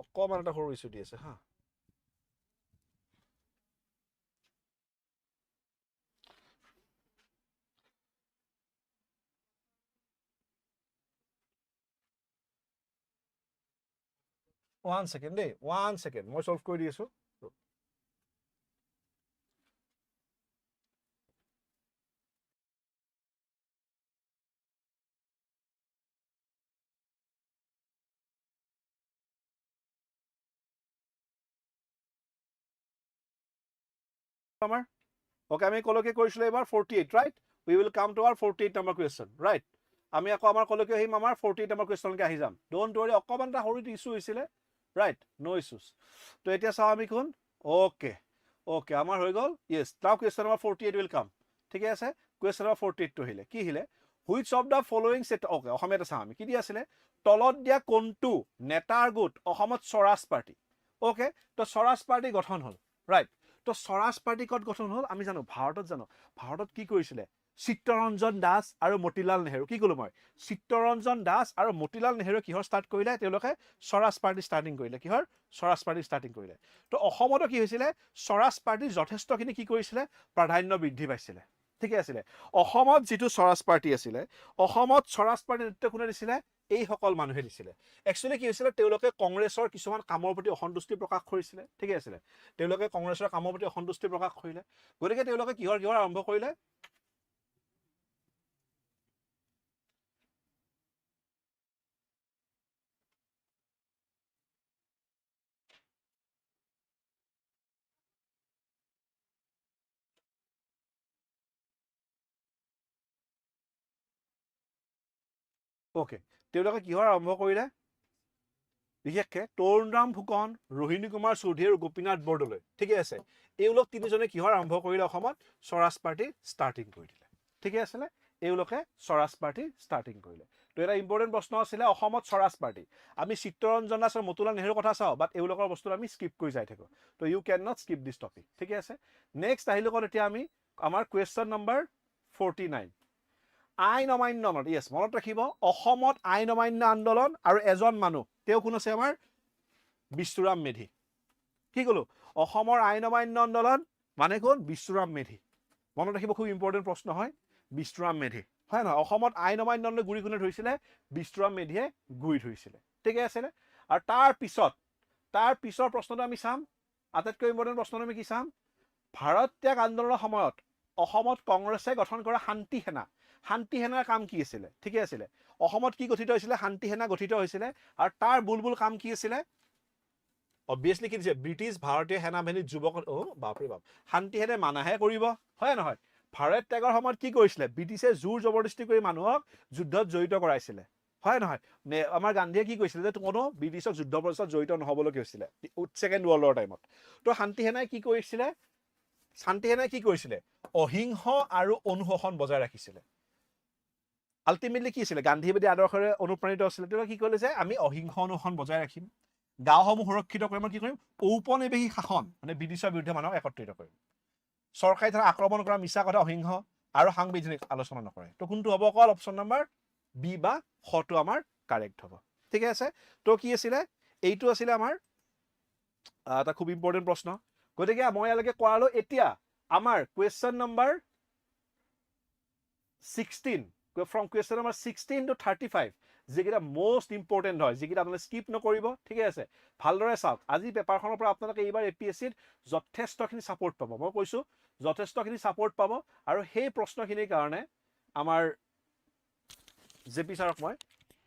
অকমান এটা সৰু ইস্যু দি আছে হা one second মই সলভ কৰি দি আছো আমাৰ ওকে আমি কলকে কৰিছিল এবাৰ 48 right we will come to our 48 number question right আমি আকৌ আমাৰ কলকে আহিম আমাৰ 48 নম্বৰ কোৱেশ্চনলৈকে আহি যাম ডোন্ট वरी অকমান এটা সৰু ইস্যু হৈছিল right no issues তো এতিয়া চাও আমি কোন ওকে আমাৰ হৈ গল yes now question number 48 will come ঠিক আছে question number 48 তো হিলে কি হিলে which of the following set okay অসমীয়াতে চাও আমি কি দি আছিল তলত দিয়া কোনটো নেতাৰ গোট অসমত স্বৰাজ পাৰ্টি ওকে তো স্বৰাজ পাৰ্টি গঠন হ'ল ৰাইট তো স্বৰাজ পাৰ্টি ক'ত গঠন হ'ল আমি জানো ভাৰতত কি কৰিছিলে চিত্তৰঞ্জন দাস আৰু মতিলাল নেহেৰু কি ক'লো মই চিত্তৰঞ্জন দাস আৰু মতিলাল নেহেৰু কিহৰ ষ্টাৰ্ট কৰিলে তেওঁলোকে স্বৰাজ পাৰ্টি ষ্টাৰ্টিং কৰিলে কিহৰ স্বৰাজ পাৰ্টি ষ্টাৰ্টিং কৰিলে তো অসমতো কি হৈছিলে স্বৰাজ পাৰ্টি যথেষ্টখিনি কি কৰিছিলে প্ৰাধান্য বৃদ্ধি পাইছিলে ঠিকে আছিলে অসমত যিটো স্বৰাজ পাৰ্টি আছিলে অসমত স্বৰাজ পাৰ্টি নেতৃত্ব কোনে দিছিলে এইসকল মানুহে দিছিলে একচুৱেলি কি হৈছিলে তেওঁলোকে কংগ্ৰেছৰ কিছুমান কামৰ প্ৰতি অসন্তুষ্টি প্ৰকাশ কৰিছিলে ঠিকে আছিলে তেওঁলোকে কংগ্ৰেছৰ কামৰ প্ৰতি অসন্তুষ্টি প্ৰকাশ কৰিলে গতিকে তেওঁলোকে কিহৰ আৰম্ভ কৰিলে ওকে তেওঁলোকে কিহৰ আৰম্ভ কৰিলে বিশেষকৈ তৰুণৰাম ফুকন ৰোহিণী কুমাৰ চৌধুৰী আৰু গোপীনাথ বৰদলৈ ঠিকে আছে এওঁলোক তিনিজনে কিহৰ আৰম্ভ কৰিলে অসমত স্বৰাজ পাৰ্টি ষ্টাৰ্টিং কৰি দিলে ঠিকে আছিলে এওঁলোকে স্বৰাজ পাৰ্টি ষ্টাৰ্টিং কৰিলে তো এটা ইম্পৰ্টেণ্ট প্ৰশ্ন আছিলে অসমত স্বৰাজ পাৰ্টি আমি চিত্তৰঞ্জন দাস আৰু মতিলাল নেহেৰুৰ কথা চাওঁ বাট এওঁলোকৰ বস্তুটো আমি স্কিপ কৰি যাই থাকোঁ তো you can not skip this topic ঠিকে আছে নেক্সট আহিলোঁ ক'ল এতিয়া আমি আমাৰ কুৱেশ্যন নম্বৰ 49 আইন অমান্য ইয়েছ মনত ৰাখিব অসমত আইন অমান্য আন্দোলন আৰু এজন মানুহ তেওঁ কোন আছে আমাৰ বিশ্বৰাম মেধি কি ক'লো অসমৰ আইন অমান্য আন্দোলন মানে কোন বিশ্বৰাম মেধি মনত ৰাখিব খুব ইম্পৰ্টেণ্ট প্ৰশ্ন হয় বিশ্বৰাম মেধি হয় নহয় অসমত আইন অমান্য আন্দোলন গুৰি কোনে ধৰিছিলে বিশ্বৰাম মেধিয়ে গুৰি ধৰিছিলে ঠিকে আছিলে আৰু তাৰ পিছৰ প্ৰশ্নটো আমি চাম আটাইতকৈ ইম্পৰ্টেণ্ট প্ৰশ্নটো আমি কি চাম ভাৰত ত্যাগ আন্দোলনৰ সময়ত অসমত কংগ্ৰেছে গঠন কৰা শান্তি সেনাৰ কাম কি আছিলে ঠিকে আছিলে অসমত কি গঠিত হৈছিলে শান্তি সেনা গঠিত হৈছিলে আৰু তাৰ বুলবুল কাম কি আছিলে অবভিয়াছলি কি দিছে ব্ৰিটিছ ভাৰতীয় সেনাবাহিনীৰ যুৱক বাপৰে বাপ শান্তি সেনে মানাহে কৰিব হয় নহয় ভাৰত ত্যাগৰ সময়ত কি কৰিছিলে ব্ৰিটিছে জোৰ জবৰদস্তি কৰি মানুহক যুদ্ধত জড়িত কৰাইছিলে হয় নহয় আমাৰ গান্ধীয়ে কি কৈছিলে যে কোনো ব্ৰিটিছক যুদ্ধ প্ৰচেষ্টাত জড়িত নহ'বলৈ কৈছিলে ছেকেণ্ড ৱৰ্ল্ডৰ টাইমত তো শান্তি সেনাই কি কৰিছিলে অহিংস আৰু অনুশাসন বজাই ৰাখিছিলে আল্টিমেটলি কি আছিলে গান্ধীবাদী আদৰ্শৰে অনুপ্ৰাণিত আছিলে তেওঁলোকে কি কৰিলে যে আমি অহিংস অনুশাসন বজাই ৰাখিম গাঁওসমূহ সুৰক্ষিত কৰিম কি কৰিম ঔপনিৱেশিক শাসন মানে ব্ৰিটিছৰ বিৰুদ্ধে মানুহক একত্ৰিত কৰিম চৰকাৰী ধাৰা আক্ৰমণ কৰা মিছা কথা অহিংস আৰু সাংবিধানিক আলোচনা নকৰে তো কোনটো হ'ব অকল অপশ্যন নম্বৰ বি বা খটো আমাৰ কাৰেক্ট হ'ব ঠিকে আছে তো কি আছিলে এইটো আছিলে আমাৰ এটা খুব ইম্পৰ্টেণ্ট প্ৰশ্ন গতিকে মই ইয়ালৈকে কৰালো এতিয়া আমাৰ question number 16 from question number 16 to 35 যিকেইটা most important হয় যিকেইটা আপোনালোকে স্কিপ নকৰিব ঠিকে আছে ভালদৰে চাওক আজি পেপাৰখনৰ পৰা আপোনালোকে এইবাৰ APSCত যথেষ্টখিনি ছাপোৰ্ট পাব মই কৈছোঁ যথেষ্টখিনি ছাপোৰ্ট পাব আৰু সেই প্ৰশ্নখিনিৰ কাৰণে আমাৰ জেপি ছাৰক মই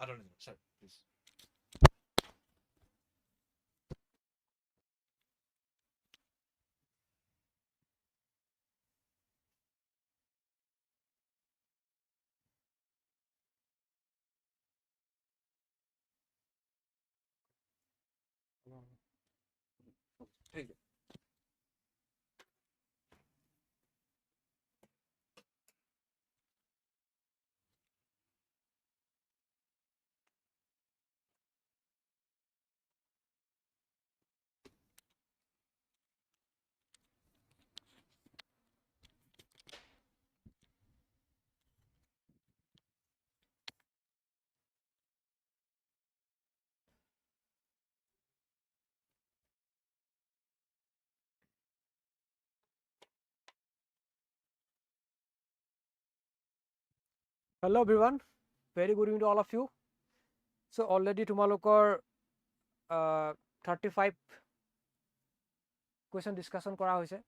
আদৰণি জনাইছোঁ ছাৰ প্লিজ ঠিক আছে Hello everyone, very good evening to all of you. So already তোমালোকৰ 35 question discussion কৰা হৈছে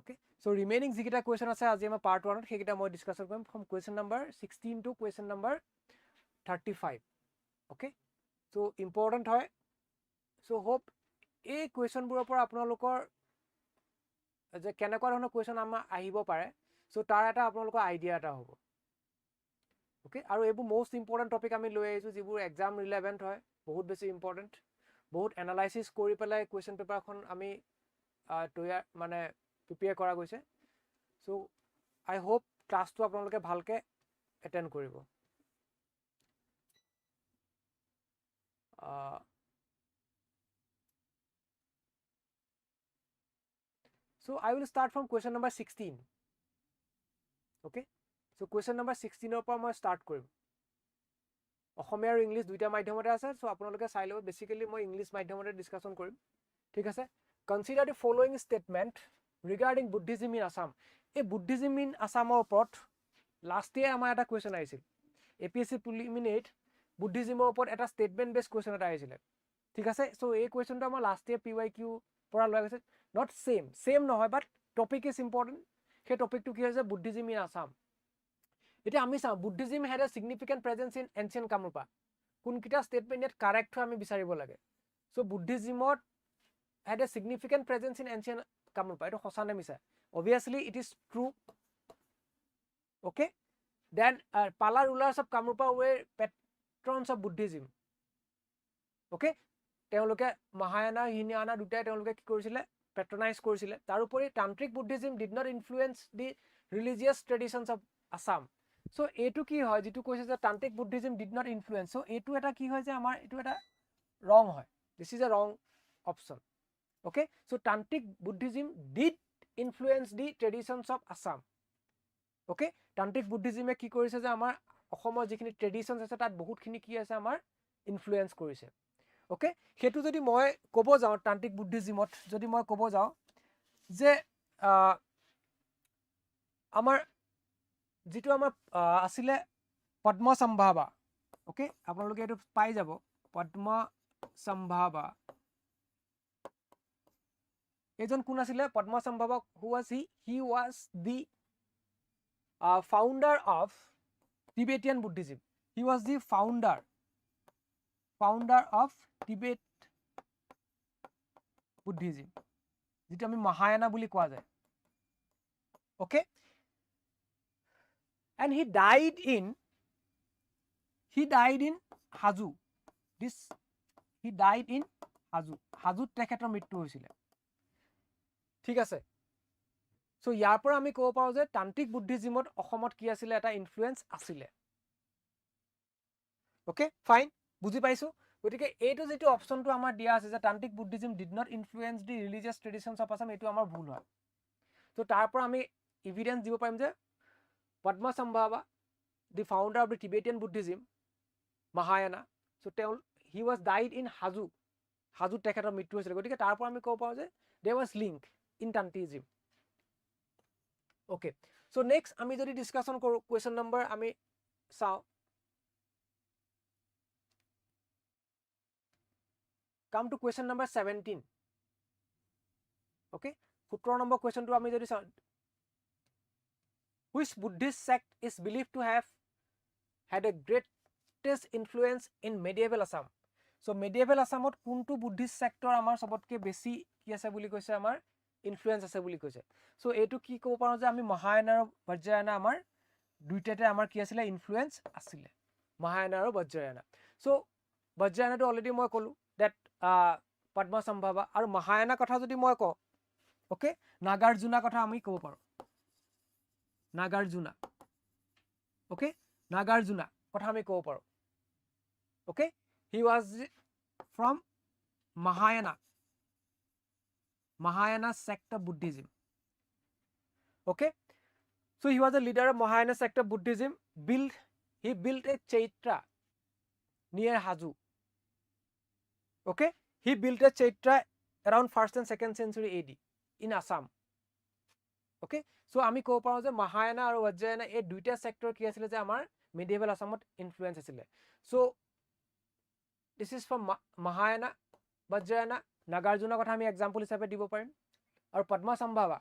okay so remaining যিকেইটা question আছে আজি আমাৰ part 1 সেইকেইটা মই discussion কৰিম from question number 16 to question number 35 okay so important হয় so hope এই question বোৰৰ পৰা আপোনালোকৰ যে কেনেকুৱা ধৰণৰ question আমাৰ আহিব পাৰে so তাৰ এটা আপোনালোকৰ আইডিয়া এটা হ'ব okay আৰু এইবোৰ most important topic আমি লৈ আহিছো যিবোৰ exam relevant হয় বহুত বেছি important বহুত analysis কৰি পেলাই question paper খন আমি তৈয়াৰ মানে প্ৰিপেয়াৰ কৰা গৈছে so I hope ক্লাছটো আপোনালোকে ভালকে এটেন্ড কৰিব So I will start from question number 16. Okay, so question number 16 পৰা মই start কৰিম অসমীয়া আৰু ইংলিশ দুইটা মাধ্যমতে আছে সো আপোনালোকে চাই লব বেসিক্যালি মই ইংলিশ মাধ্যমতে ডিসকাশন কৰিম ঠিক আছে consider the following statement regarding Buddhism in Assam এই Buddhism in Assam ওপৰত last year আমাৰ এটা question আহিছিল APSC preliminary Buddhism ওপৰত এটা statement based question এটা আহিছিল ঠিক আছে সো এই questionটো আমাৰ last year PYQ পৰা লোৱা গৈছে not same নহয় but topic is important সেই টপিকটো কি হৈছে Buddhism in Assam এটা আমি চাও Buddhism had a significant presence in ancient Kamrupa কোনকিটা statement ইয়াত correct হয় আমি বিচাৰিব লাগে so Buddhism had a significant presence in ancient Kamrupa এটো সঁচা নে মিছা obviously it is true okay then Pala rulers of Kamrupa were patrons of Buddhism okay তেওঁলোকে Mahayana Hinayana দুটাই তেওঁলোকে কি কৰিছিল patronize কৰিছিল তাৰ উপৰি tantric Buddhism did not influence the religious traditions of Assam so এটো কি হয় যেটো কৈছে যে tantric Buddhism did not influence so এটো এটা কি হয় যে আমাৰ এটো এটা wrong হয় this is a wrong option okay so tantric Buddhism did influence the traditions of Assam okay tantric Buddhism কি কৰিছে যে আমাৰ অসমৰ যিখিনি traditions আছে তাত বহুতখিনি কি আছে আমাৰ influence কৰিছে okay হেতু যদি মই কব যাও tantric Buddhismত যদি মই কব যাও যে আমাৰ যেটো আমাৰ আছিলে পদ্মসম্ভাবা ওকে আপোনালোকে এটো পাই যাব পদ্মসম্ভাবা এজন কোন আছিলে পদ্মসম্ভাবা who was he was the founder of Tibetan Buddhism he was the founder of Tibet Buddhism যেটো আমি Mahayana বুলি কোৱা যায় okay and he died in Haju he died in Haju তেখেতৰ মৃত্যু হৈছিল ঠিক আছে সো ইয়াৰ পৰা আমি কব পাও যে তান্ত্ৰিক বুদ্ধিজিমত অসমত কি আছিল এটা ইনফ্লুয়েন্স আছিল ওকে ফাইন বুজি পাইছো গতিকে এইটো যেটো অপচনটো আমাৰ দিয়া আছে যে তান্ত্ৰিক Buddhism did not influence the religious traditions of Assam এটো আমাৰ ভুল হয় তো তাৰ পৰা আমি এভিডেন্স দিব পাৰিম যে Padmasambhava the founder of the Tibetan Buddhism Mahayana so he was died in Haju তেখেতৰ মৃত্যু হৈছিল গতিকে তাৰ পৰা আমি কব পাও যে there was link in Tantrism okay so next আমি যদি ডিসকাশন কৰো question number আমি চাও come to question number 17 okay 17 number question to আমি যদি চাও which Buddhist sect is believed to have had a greatest influence in medieval Assam so medieval Assamot কোনটো Buddhist sector আমাৰ সবতকে বেছি কি আছে বুলি কৈছে আমাৰ ইনফ্লুয়েন্স আছে বুলি কৈছে সো এটো কি কব পাৰো যে আমি Mahayana আৰু Vajrayana আমাৰ দুইটাতে আমাৰ কি আছিল ইনফ্লুয়েন্স আছিল Mahayana আৰু Vajrayana সো Vajrayana তো অলৰেডি মই কলো that Padmasambhava আৰু Mahayana কথা যদি মই কও ওকে Nagarjuna কথা আমি কব পাৰো Nagarjuna okay Nagarjuna কথা আমি কব পাৰো okay he was from Mahayana sect of Buddhism okay so he was the leader of Mahayana sect of Buddhism he built a chaitra near Haju okay he built a chaitra around 1st and 2nd century AD in Assam okay so আমি কব পাৰো যে Mahayana আৰু Vajrayana এই দুইটা sector কি আছিল যে আমাৰ medieval Assamত ইনফ্লুয়েন্স আছিল so this is from Mahayana Vajrayana Nagarjuna কথা আমি एग्जांपल হিচাপে দিব পাৰিম আৰু Padmasambhava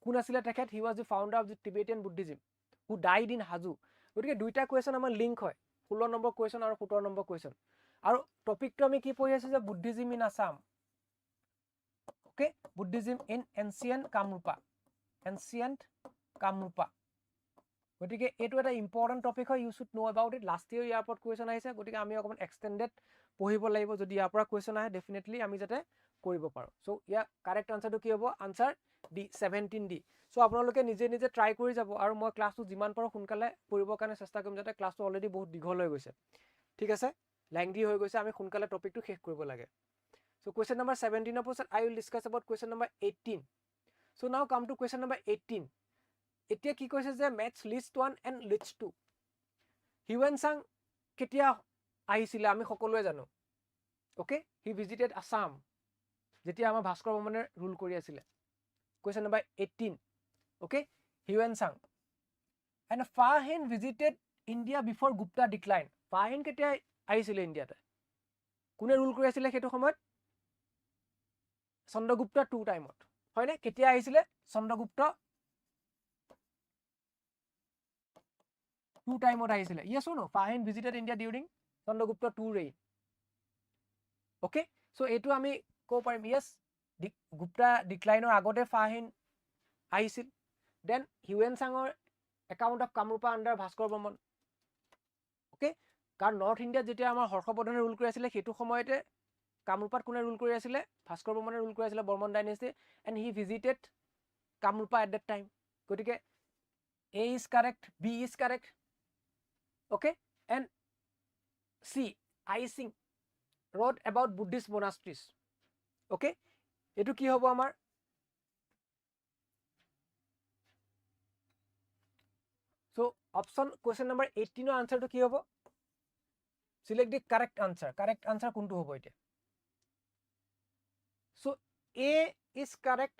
কোন আছিল তেখেত he was the founder of the Tibetan Buddhism who died in Haju গতিকে দুইটা কোৱেশ্চন আমাৰ লিংক হয় 16 নম্বৰ কোৱেশ্চন আৰু 17 নম্বৰ কোৱেশ্চন আৰু টপিকটো আমি কি পঢ়ি আছো যে Buddhism in Assam okay Buddhism in ancient Kamrupa গতিকে এটো এটা ইম্পৰ্টেন্ট টপিক হয় you should know about it last year ইয়াৰ ওপৰত কোৱেশ্চন আহিছে গতিকে আমি অকমান এক্সটেন্ডেড পঢ়িব লাগিব যদি ইয়াৰ পৰা কোৱেশ্চন আহে ডেফিনেটলি আমি যাতে কৰিব পাৰো সো ইয়া কাৰেক্ট আনসাৰটো কি হ'ব আনসাৰ ডি 17 ডি সো আপোনালোকে নিজে নিজে ট্ৰাই কৰি যাব আৰু মই ক্লাছটো যিমান পাৰো সোনকালে কৰিবৰ কাৰণে চেষ্টা কৰিম যাতে ক্লাছটো অলৰেডি বহুত দীঘল হৈ গৈছে ঠিক আছে লেংথি হৈ গৈছে আমি সোনকালে টপিকটো শেষ কৰিব লাগে So question number 17 opposite I will discuss about question number 18. So now come to question number 18. এতিয়া কি কৈছে যে maths list 1 and list 2 Hiuen Tsang কেতিয়া আহিছিলে আমি সকলোৱে জানো ওকে হি ভিজিটেড আসাম যেতিয়া আমাৰ ভাস্কৰ বৰ্মনে ৰুল কৰি আছিলে question number 18 okay Hiuen Tsang and Farhin visited India before Gupta decline Farhin কেতিয়া আহিছিলে ইণ্ডিয়াতে কোনে ৰুল কৰি আছিলে সেইটো সময়ত চন্দ্ৰগুপ্ত 2 টাইমত হয়নে কেতিয়া আহিছিলে চন্দ্ৰগুপ্ত 2 টাইমত আহিছিলে yes or no Farhin visited India during Chandragupta 2 reign okay so এটো আমি কো পাৰিম yes গুপ্তা ডিক্লাইনৰ আগতে Farhin আহিছিল then হিউৱেন চাঙৰ account of Kamarupa under Bhaskar Barman okay কাৰণ নৰ্থ ইণ্ডিয়া যেতিয়া আমাৰ হৰ্ষবৰ্ধনে ৰুল কৰি আছিল সেইটো সময়তে কামৰূপাত কোনে ৰুল কৰি আছিল ভাস্কৰ বৰ্মনে ৰুল কৰি আছিল Barman dynasty and he visited Kamrupa at that time গতিকে A is correct B is correct okay and C I Singh wrote about Buddhist monasteries okay এটো কি হ'ব আমাৰ so option question number 18 ৰ answer to কি হ'ব select the correct answer কোনটো হ'ব এটা so A is correct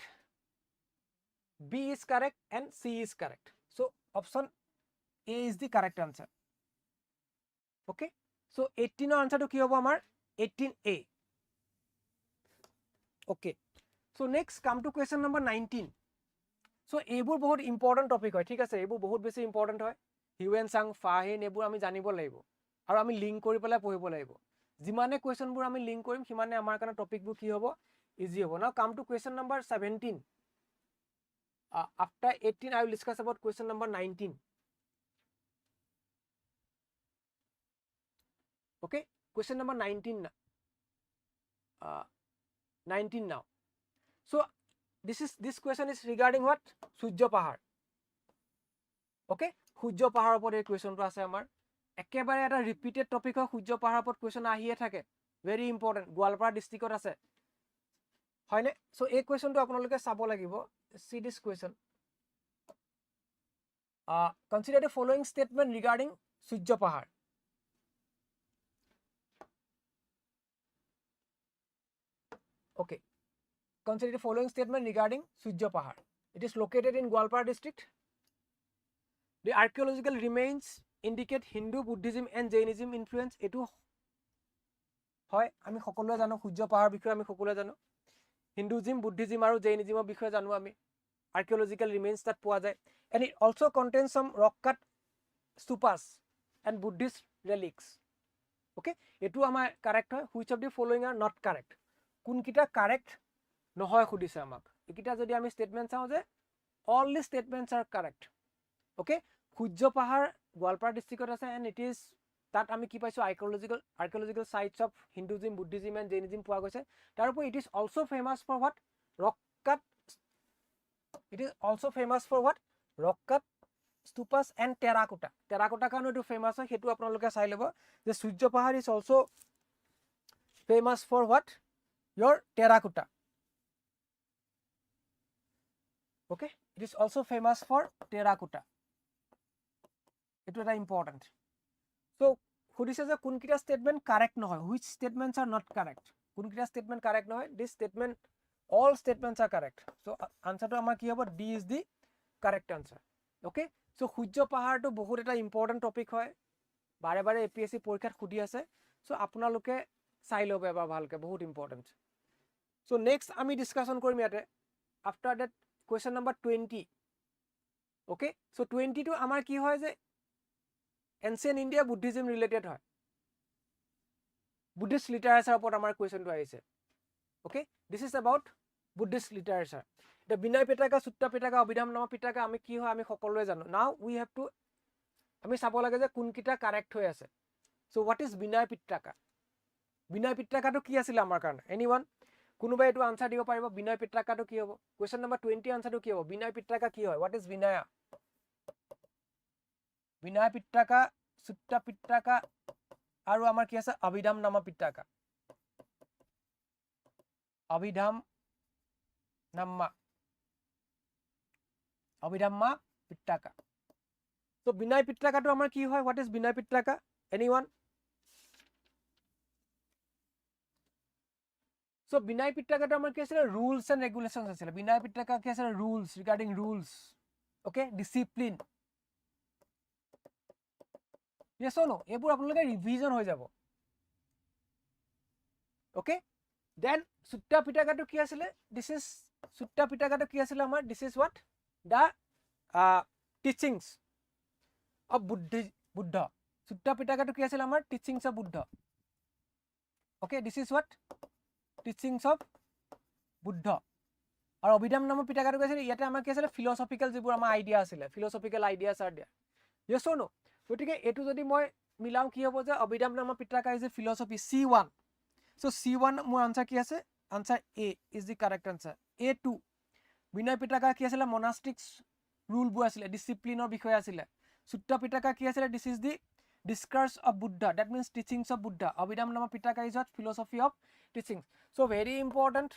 B is correct and C is correct so option A is the correct answer okay so 18 ৰ answer to কি হ'ব আমাৰ 18A okay so next come to question number 19 so এইবোৰ বহুত important topic হয় ঠিক আছে এইবোৰ বহুত বেছি ইম্পৰ্টেন্ট হয় হিউৱেন চাং ফাহিন এইবোৰ আমি জানিব লাগিব আৰু আমি লিংক কৰি পেলাই পঢ়িব লাগিব যিমানে কোৱেশ্চনবোৰ আমি লিংক কৰিম সিমানে আমাৰ কাৰণে টপিকবোৰ কি হ'ব ইজি হ'ব নাও come to question number 17 after 18 I will discuss about question number 19 okay question number 19 19 now so this question is regarding what Surya Pahar okay Surya Pahar opor ei question to ase amar ekebare eta repeated topic hoy Surya Pahar opor question ahiye thake very important Gwalpara district ot ase hoyne so ei question to apnaloke sabo lagibo see this question consider the following statement regarding Surya Pahar okay consider the following statement regarding Surya Pahar it is located in Gwalpara district the archaeological remains indicate Hindu Buddhism and Jainism influence etu hoy ami সকলোৱে জানো Surya Pahar বিষয়ে আমি সকলোৱে জানো Hinduism Buddhism আৰু Jainism বিষয়ে জানো আমি archaeological remains that পোৱা যায় and it also contains some rock cut stupas and Buddhist relics okay etu আমাৰ correct হয় which of the following are not correct কোনকিটা correct নহয় খুদিছে আমাক একিটা যদি আমি স্টেটমেন্ট চাও যে all the statements are correct okay Surya Pahar Gwalpara district আছে and it is that আমি কি পাইছো archaeological sites of Hinduism Buddhism and Jainism পোৱা গৈছে তাৰপৰ it is also famous for what rock cut stupas and terracotta কানো এটো famous হয় হেতু আপোনালোকে চাই লব যে Surya Pahar is also famous for what your terracotta okay it is also famous for terracotta eto eta important so khudise je kunkita statement correct no hoy which statements are not correct kunkita statement correct no hoy this statement all statements are correct so answer to amar ki hobo D is the correct answer okay so Surya Pahar to bahut eta important topic hoy bare bare APSC porikhat khudi ase so apnaloke sai lobe ba bhalke bahut important so next ami discussion korim yate after that question number 20 okay so 20 to amar ki hoy je ancient India Buddhism related hoy Buddhist literature upor amar question to aise okay this is about Buddhist literature the Binay Pitaka Sutta Pitaka Abhidham Nama Pitaka ami ki hoy ami sokolwe jano now we have to ami sabo lage je kunkita correct hoy ase so what is Binay Pitaka to ki asile amar karone anyone কোনোবাই এটো answer দিব পাৰিব বিনয় পিট্টাকা তো কি হ'ব question number 20 answer তো কি হ'ব বিনয় পিট্টাকা কি হয় হোৱাট ইজ বিনয় পিট্টাকা সুত্তা পিট্টাকা আৰু আমাৰ কি আছে অভিধাম নামা পিট্টাকা অভিধাম্মা পিট্টাকা তো বিনয় পিট্টাকাটো আমাৰ কি হয় what is Vinay Pitaka anyone So Binay Pittaka to case rules and regulations asile. Binay Pittaka case rules regarding rules. Okay, discipline. Yes or no? Ebur apnaloke revision hoy jabo. Okay? Then Sutta Pittaka to ki asile? This is Sutta Pittaka to ki asile amar? This is what? The teachings of Buddha. Sutta Pittaka to ki asile amar? Teachings of Buddha. Okay, this is what? Teachings of Buddha. Or Abhidhamma Pitaka to say, yet I'm a philosophical Zibura ideas, philosophical ideas are there. Yes or no? But again, A to the Moy Milau Kia was a Abhidhamma Pitaka is a philosophy C1. So C1 more answer Kiase, answer A is the correct answer. A2 Binay Pitaka Kiasela monastics rule buasile, discipline or Bikoyasile. Sutta Pitaka Kiasela, this is the discourse of Buddha, that means teachings of Buddha. Abhidhamma Pitaka is what? Philosophy of teachings. So very important.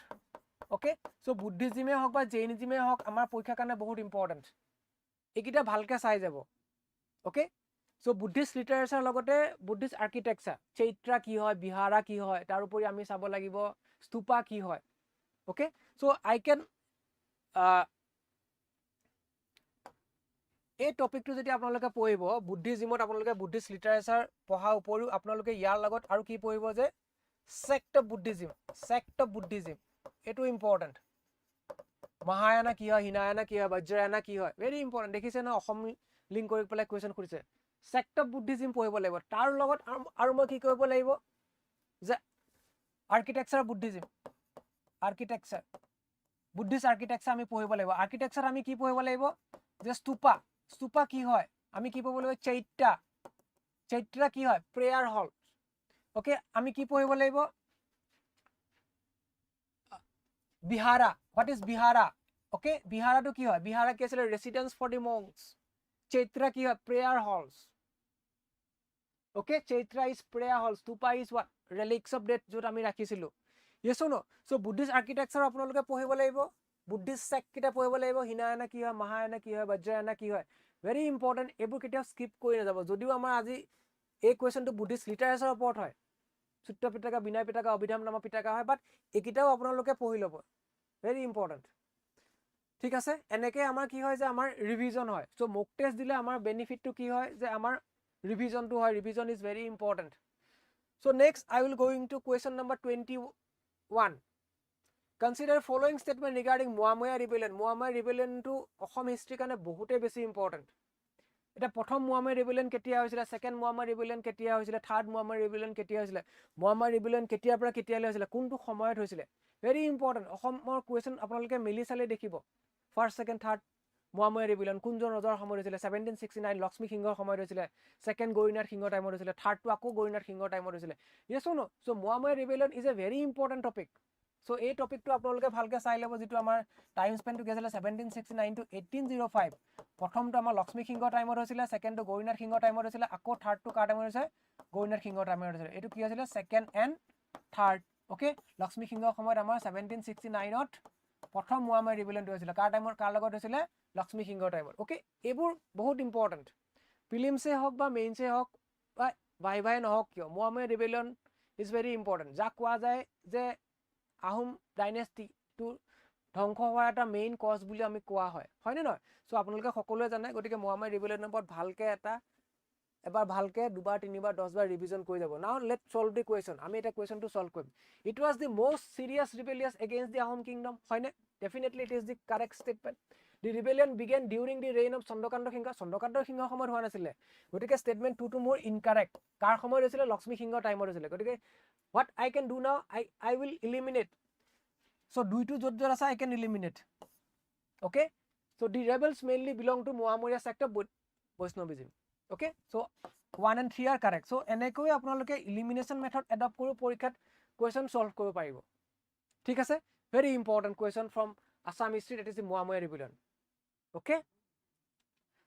Okay, so Buddhism e hok ba Jainism e hok amar porikha karone bahut important. Ekita bhalke sai jabo. Okay, so Buddhist literature logote Buddhist architecture chaitra ki hoy bihara ki hoy tar upori ami sabo lagibo stupa ki hoy. Okay, so I can এই টপিকটো যদি আপোনালোকে পঢ়িব বুদ্ধিজিমত আপোনালোকে Buddhist literature পঢ়া উপৰিও আপোনালোকে ইয়াৰ লগত আৰু কি পঢ়িব যে সেক্ট অফ বুদ্ধিজিম এটো ইম্পৰ্টেন্ট মহায়ানা কি হয় হিনায়ানা কি হয় বজ্ৰায়না কি হয় ভেৰি ইম্পৰ্টেন্ট দেখিছে না অসম লিংক কৰি পেলাই কোৱেশ্চন কৰিছে সেক্ট অফ বুদ্ধিজিম পঢ়িব লাগিব তাৰ লগত আৰু মই কি কৰিব লাগিব যে আৰ্কিটেকচাৰ বুদ্ধিজিম বুদ্ধিষ্ট আৰ্কিটেকচাৰ আমি পঢ়িব লাগিব আৰ্কিটেকচাৰ আমি কি পঢ়িব লাগিব যে स्तूपा की হয় আমি কি পঢ়িব লাগিব চৈত্ৰা কি হয় প্ৰেয়াৰ হল ওকে আমি কি পঢ়িব লাগিব vihara what is vihara okay বিহাৰাটো কি হয় বিহাৰা কি আছিল residence for the monks chaitya কি হয় prayer halls okay chaitya is prayer hall stupa is what relics of death যত আমি ৰাখিছিলো yes or no so Buddhist architecture আপোনালোকে পঢ়িব লাগিব বুদ্ধিষ্ট সেক্ট কিটা পঢ়িব লাগিব হিনায়ানা কি হয় মহায়ানা কি হয় বজ্ৰায়না কি হয় ভেৰি ইম্পৰ্টেন্ট এবোৰ কেতিয়াও স্কিপ কৰি নাযাব যদিও আমাৰ আজি এই কোৱেশ্চনটো বুদ্ধিষ্ট লিটাৰেচাৰৰ ওপৰত হয় সূত্ত পিটকা বিনয় পিটকা অভিধামনামা পিটকা হয় বাট একিটাও আপোনালোকে পঢ়ি ল'ব ভেৰি ইম্পৰ্টেন্ট ঠিক আছে এনেকে আমাৰ কি হয় যে আমাৰ ৰিভিজন হয় সো মক টেষ্ট দিলে আমাৰ বেনিফিটটো কি হয় যে আমাৰ ৰিভিজনটো হয় revision is very important so next I will going to question number 21 Consider following statement regarding Moamoya rebellion. Moamoya rebellion to Assam history kane bahute beshi important. Eta prothom Moamoya rebellion ketia hoisile, second Moamoya rebellion ketia hoisile, third Moamoya rebellion ketia hoisile. Moamoya rebellion ketia pora ketia le hoisile, kuntu samoyot hoisile. Very important. Assamor question apnaloke mili sale dekhibo. First, second, third Moamoya rebellion kunjon rajar samoyot hoisile 1769 Lakshmi Singhor samoyot hoisile. Second Gorinath Singhor time hoisile, third to akko Gorinath Singhor time hoisile. Yes or no? So Moamoya rebellion is a very important topic. So এই টপিকটো আপোনালোকে ভালকে চাই লব যেটো আমাৰ time spend two গেছলে 1769 two 1805 প্ৰথমটো আমাৰ লক্ষ্মী সিংহ টাইমত হৈছিল সেকেন্ডটো গৌৰীনাথ সিংহ টাইমত হৈছিল আকৌ থাৰ্ডটো কাৰ টাইমত হৈছে গৌৰীনাথ সিংহ টাইমত হৈছিল এটো কি হৈছিল second and third okay Lakshmi Singha সময়ত আমাৰ 1769 ত প্ৰথম মোৱাময় ৰিবেলিয়নটো হৈছিল কাৰ টাইমত কাৰ লগত হৈছিল লক্ষ্মী সিংহ টাইমত ওকে এবোৰ বহুত ইম্পৰ্টেন্ট প্ৰিলিমছে হওক বা মেইনছে হওক বা ভাই নহওক কিয় মোৱাময় ৰিবেলিয়ন ইজ ভেৰি ইম্পৰ্টেন্ট যাক কোৱা যায় যে আহোম ডাইনেষ্টি টু ধ্বংস হোৱাৰ এটা মেইন কজ বুলি আমি কোৱা হয় হয়নে নহয় সো আপোনালোকে সকলোৱে জানে গতিকে মোৱাময় ৰিবেলিয়নৰ ওপৰত ভালকে এটা এবাৰ ভালকে দুবাৰ তিনিবাৰ 10 বাৰ ৰিভিজন কৰি যাব now let's solve the question আমি এটা কোৱেশ্চনটো সলভ কৰিম it was the most serious rebellious against the Ahom kingdom হয়নে definitely it is the correct statement the rebellion began during the reign of Chandrakanta Singha সময়ত হোৱা নাছিলে গতিকে স্টেটমেন্ট 2 টো মোৰ ইনকাৰেক্ট কাৰ সময়ত হৈছিল লক্ষ্মী সিংহ টাইমত হৈছিল গতিকে what I can do now I will eliminate so due to jot asa I can eliminate okay so the rebels mainly belong to Moamoya sect of Vaishnavism okay so 1 and 3 are correct so enekoi apnaloke elimination method adopt koru porikhat question solve koru paribo thik ase very important question from Assam history that is the Moamoya rebellion okay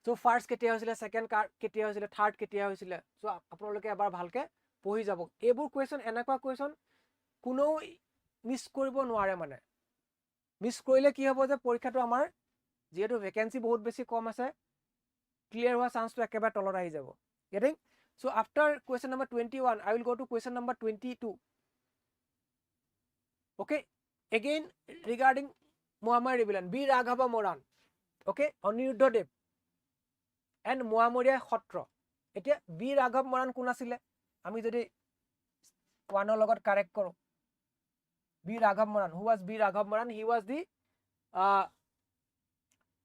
so first ketia hoisile second ketia hoisile third ketia hoisile so apnaloke ebar bhalke পঢ়ি যাব এবোৰ question এনেকুৱা question কোনো miss কৰিব নোৱাৰে মানে miss কৰিলে কি হ'ব যে পৰীক্ষাটো আমাৰ যেহেতু ভেকেন্সি বহুত বেছি কম আছে ক্লিয়াৰ হোৱা চান্সটো একেবাৰে তলত আহি যাব getting so after question number 21 I will go to question number 22 okay again regarding Muhammad rebellion B Raghava Moran okay Aniruddha Dev and Muhammadia Khatra এতিয়া বি ৰাঘৱ মৰাণ কোন আছিলে আমি যদি ওৱানৰ লগত কাৰেক্ট কৰো বি ৰাঘৱ Moran who was B Raghav Moran he was the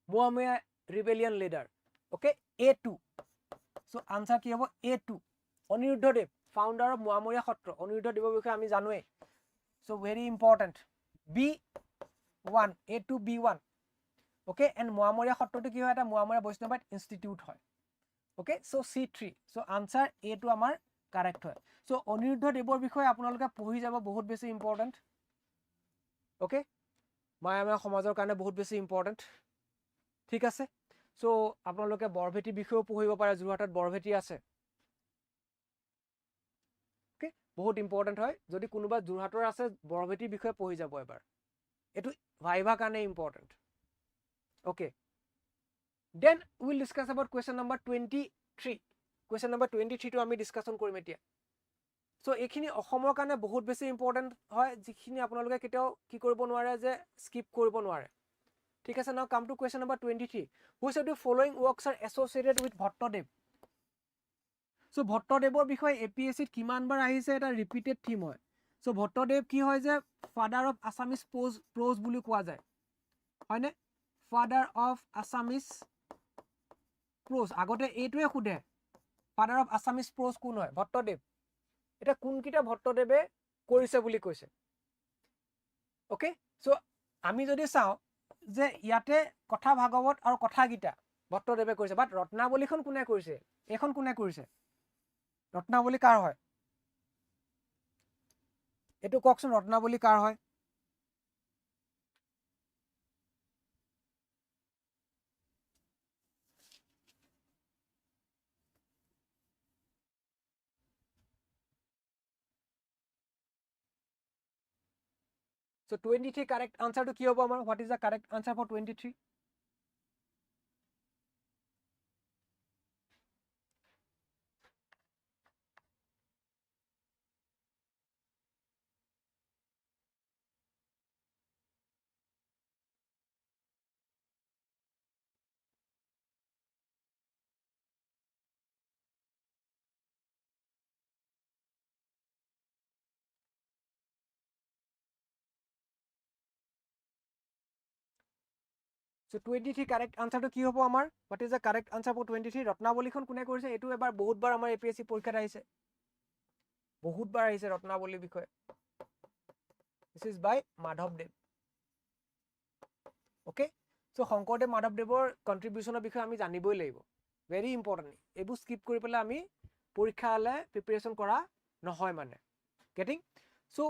Muhammad rebellion leader okay A2 so answer কি হ'ব A2 Aniruddha Dev founder of Muhammadia Khatra Aniruddha দেৱৰ বিষয়ে আমি জানোৱে so very important B1 A2 B1 okay and Muhammadia Khatraটো কি হয় এটা Muhammadia Vaishnavite institute হয় okay so C3 so answer A to আমাৰ correct হয় so অনিৰুদ্ধ দেৱৰ বিষয়ে আপোনালোকে পঢ়ি যাব বহুত বেছি ইম্পৰ্টেন্ট okay মায়াময় সমাজৰ কাৰণে বহুত বেছি ইম্পৰ্টেন্ট ঠিক আছে so আপোনালোকে বৰভেটি বিষয়েও পঢ়িব পাৰে যোৰহাটত বৰভেটি আছে okay বহুত ইম্পৰ্টেন্ট হয় যদি কোনোবা যোৰহাটৰ আছে বৰভেটি বিষয়ে পঢ়ি যাব এবাৰ এটো ভাইভা কাৰণে important okay then we will discuss about question number 23 question number 23 to আমি ডিসকাশন কৰিম এতিয়া so এখিনি অসমৰ কাৰণে বহুত বেছি ইম্পৰ্টেন্ট হয় যিখিনি আপোনালোকে কেতিয়াও কি কৰিব নোৱাৰে যে স্কিপ কৰিব নোৱাৰে ঠিক আছে now come to question number 23 which of the following works are associated with Bhattadev so ভট্টদেৱৰ বিষয়ে APSC ত কিমান বাৰ আহিছে এটা ৰিপিটেড থিম হয় so ভট্টদেৱ কি হয় যে ফাদাৰ অফ আসামিজ প্ৰোজ বুলি কোৱা যায় হয়নে ফাদাৰ অফ আসামিজ প্ৰোজ আগতে এইটোৱে খুদে ফাদাৰ অফ আসামিজ প্ৰোজ কোন হয় ভট্টদেৱ এটা কোনকিটা ভট্টদেৱে কৰিছে বুলি কৈছে ওকে সো আমি যদি চাও যে ইয়াতে কথা ভাগৱত আৰু কথা গীতা ভট্টদেৱে কৰিছে বাট ৰত্নাৱলীখন কোনে কৰিছে এখন কোনে কৰিছে ৰত্নাৱলী কাৰ হয় এটো ককচোন ৰত্নাৱলী কাৰ হয় So 23 correct answer to কি হ'ব আমাৰ what is the correct answer for 23 So 23 correct answer to কি হ'ব আমাৰ what is the correct answer for 23 ৰত্নাৱলীখন কোনে কৰিছে এটো এবাৰ বহুত বাৰ আমাৰ APSC পৰীক্ষাত আহিছে বহুত বাৰ আহিছে ৰত্নাৱলীৰ বিষয়ে this is by মাধৱদেৱ okay so শংকৰদেৱ মাধৱদেৱৰ কন্ট্ৰিবিউশনৰ বিষয়ে আমি জানিবই লাগিব very important এবু স্কিপ কৰি পেলাই আমি পৰীক্ষালে প্ৰিপাৰেচন কৰা নহয় মানে getting so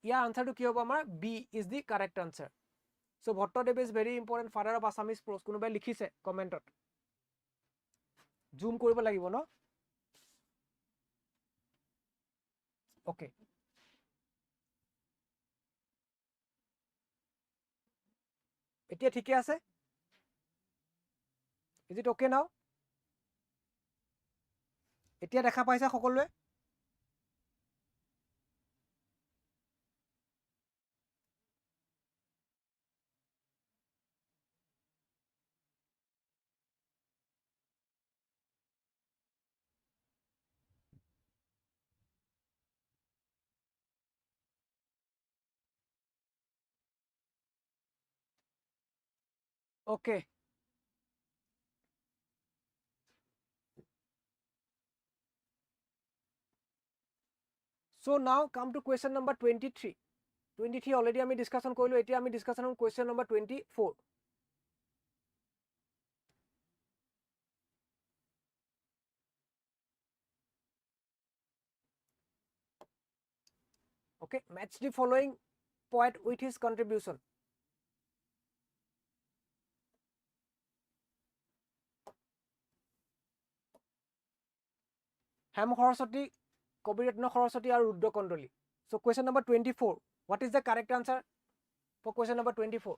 ইয়াৰ আনসাৰটো কি হ'ব আমাৰ B is the correct answer So Bhattadev is very important father of Assamese prose কোনোবাই লিখিছে কমেন্টত জুম কৰিব লাগিব ন ওকে এতিয়া ঠিকে আছে is it okay now এতিয়া দেখা পাইছা সকলোৱে Okay. So now come to question number 23. 23 already আমি discussion কৰিলো এতিয়া আমি discussion on question number 24. Okay, match the following poet with his contribution. Hem Saraswati, Kabiratna Saraswati, or Rudra Kondoli. So question number 24. What is the correct answer for question number 24?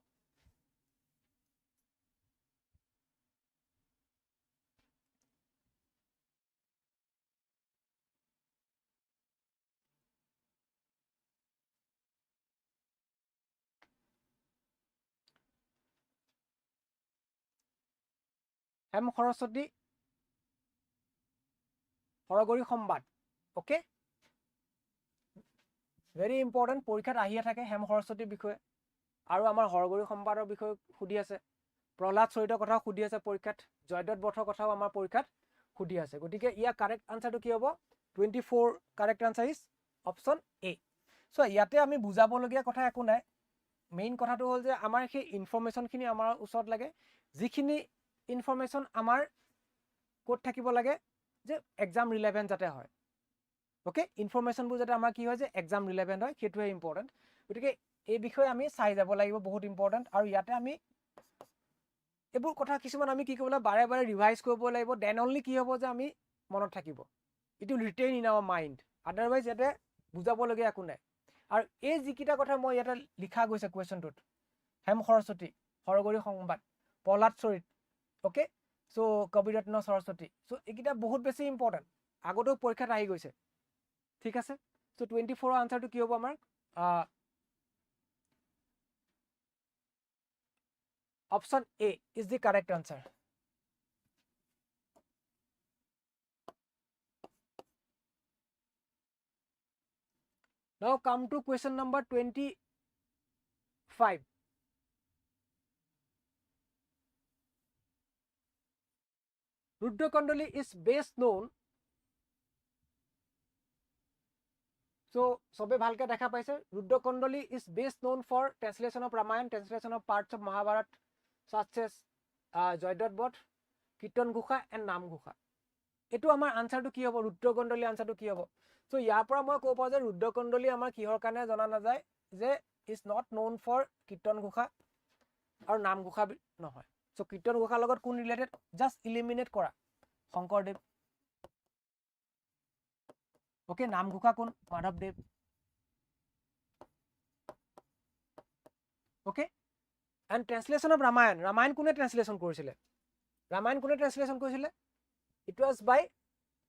Hem Saraswati Haragauri Sambad okay very important পৰীক্ষাত আহিয়ে থাকে হেম সৰস্বতীৰ বিষয়ে আৰু আমাৰ হৰগৌৰী সম্বাদৰ বিষয়ে সুধি আছে প্ৰহ্লাদ চৰিতৰ কথাও সুধি আছে পৰীক্ষাত জয়দত্ত বধৰ কথাও আমাৰ পৰীক্ষাত সুধি আছে গতিকে ইয়াৰ কাৰেক্ট আনসাৰটো কি হ'ব 24 correct answer is option A so ইয়াতে আমি বুজাবলগীয়া কথা একো নাই মেইন কথাটো হ'ল যে আমাৰ সেই ইনফৰমেশ্যনখিনি আমাৰ ওচৰত লাগে যিখিনি ইনফৰমেশ্যন আমাৰ ক'ত থাকিব লাগে যে এক্সাম ৰিলেভেণ্ট যাতে হয় ওকে ইনফৰমেশ্যনবোৰ যাতে আমাৰ কি হয় যে এক্সাম ৰিলেভেণ্ট হয় সেইটোৱে ইম্পৰ্টেণ্ট গতিকে এই বিষয়ে আমি চাই যাব লাগিব বহুত ইম্পৰ্টেণ্ট আৰু ইয়াতে আমি এইবোৰ কথা কিছুমান আমি কি কৰিব লাগিব বাৰে বাৰে ৰিভাইজ কৰিব লাগিব দেন অনলি কি হ'ব যে আমি মনত থাকিব it will retain in our mind otherwise ইয়াতে বুজাবলগীয়া একো নাই আৰু এই যিকেইটা কথা মই ইয়াতে লিখা গৈছে কুৱেশ্যনটোত হেম সৰস্বতী হৰগৌৰী সম্বাদ প্ৰহ্লাদ চৰিত ওকে চ' কবিৰত্ন সৰস্বতী চ' এইকেইটা বহুত বেছি ইম্পৰ্টেণ্ট আগতেও পৰীক্ষাত আহি গৈছে ঠিক আছে চ' 24 আনসাৰটো কি হ'ব আমাৰ option A is the correct answer now come to question number 25 Rudrakandali is best known so sobe bhalke dekha paise Rudrakandali is best known for translation of Ramayana translation of parts of Mahabharat such as Jayadratha Bodh Kirtan Ghosha and Nam Ghosha etu amar answer to ki hobo Rudrakandali answer to ki hobo so ইয়াৰ পৰা মই ক'ব পাৰো যে ৰুদ্ৰকণ্ডলী আমাৰ কিহৰ কাৰণে জনা নাযায় যে is not known for Kirtan Ghosha আৰু নাম ঘোষা নহয় so কীৰ্তন ঘোষাৰ লগত কোন ৰিলেটেড জাস্ট ইলিমিনেট কৰা শংকৰদেৱ ওকে নাম ঘোষা কোন মাধৱদেৱ okay and translation of Ramayan কোনে ট্ৰান্সলেশ্যন কৰিছিলে ইট ৱাজ বাই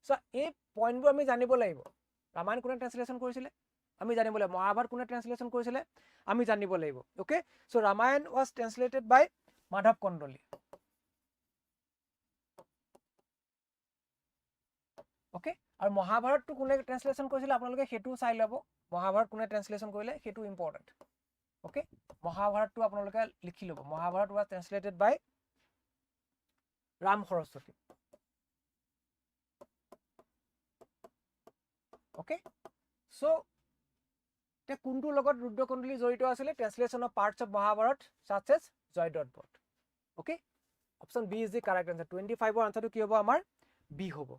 চ' এই পইণ্টবোৰ আমি জানিব লাগিব ৰামায়ণ কোনে ট্ৰান্সলেশ্যন কৰিছিলে আমি জানিব লাগিব মহাভাৰত কোনে ট্ৰান্সলেশ্যন কৰিছিলে আমি জানিব লাগিব okay so' Ramayana was translated by Madhav Kandali okay আৰু মহাভাৰতটো কোনে ট্ৰান্সলেশ্যন কৰিছিলে আপোনালোকে সেইটো চাই ল'ব মহাভাৰত কোনে ট্ৰান্সলেশ্যন কৰিলে সেইটো ইম্পৰ্টেণ্ট ওকে মহাভাৰতটো আপোনালোকে লিখি ল'ব Mahabharata was translated by Ram Saraswati okay so তে কোনটোৰ লগত ৰুদ্ৰকণ্ডলী জড়িত আছিলে translation of parts of Mahabharata such as Jayadrath বধ okay option B is the correct answer 25 ৰ আনসাৰটো কি হ'ব আমাৰ বি হ'ব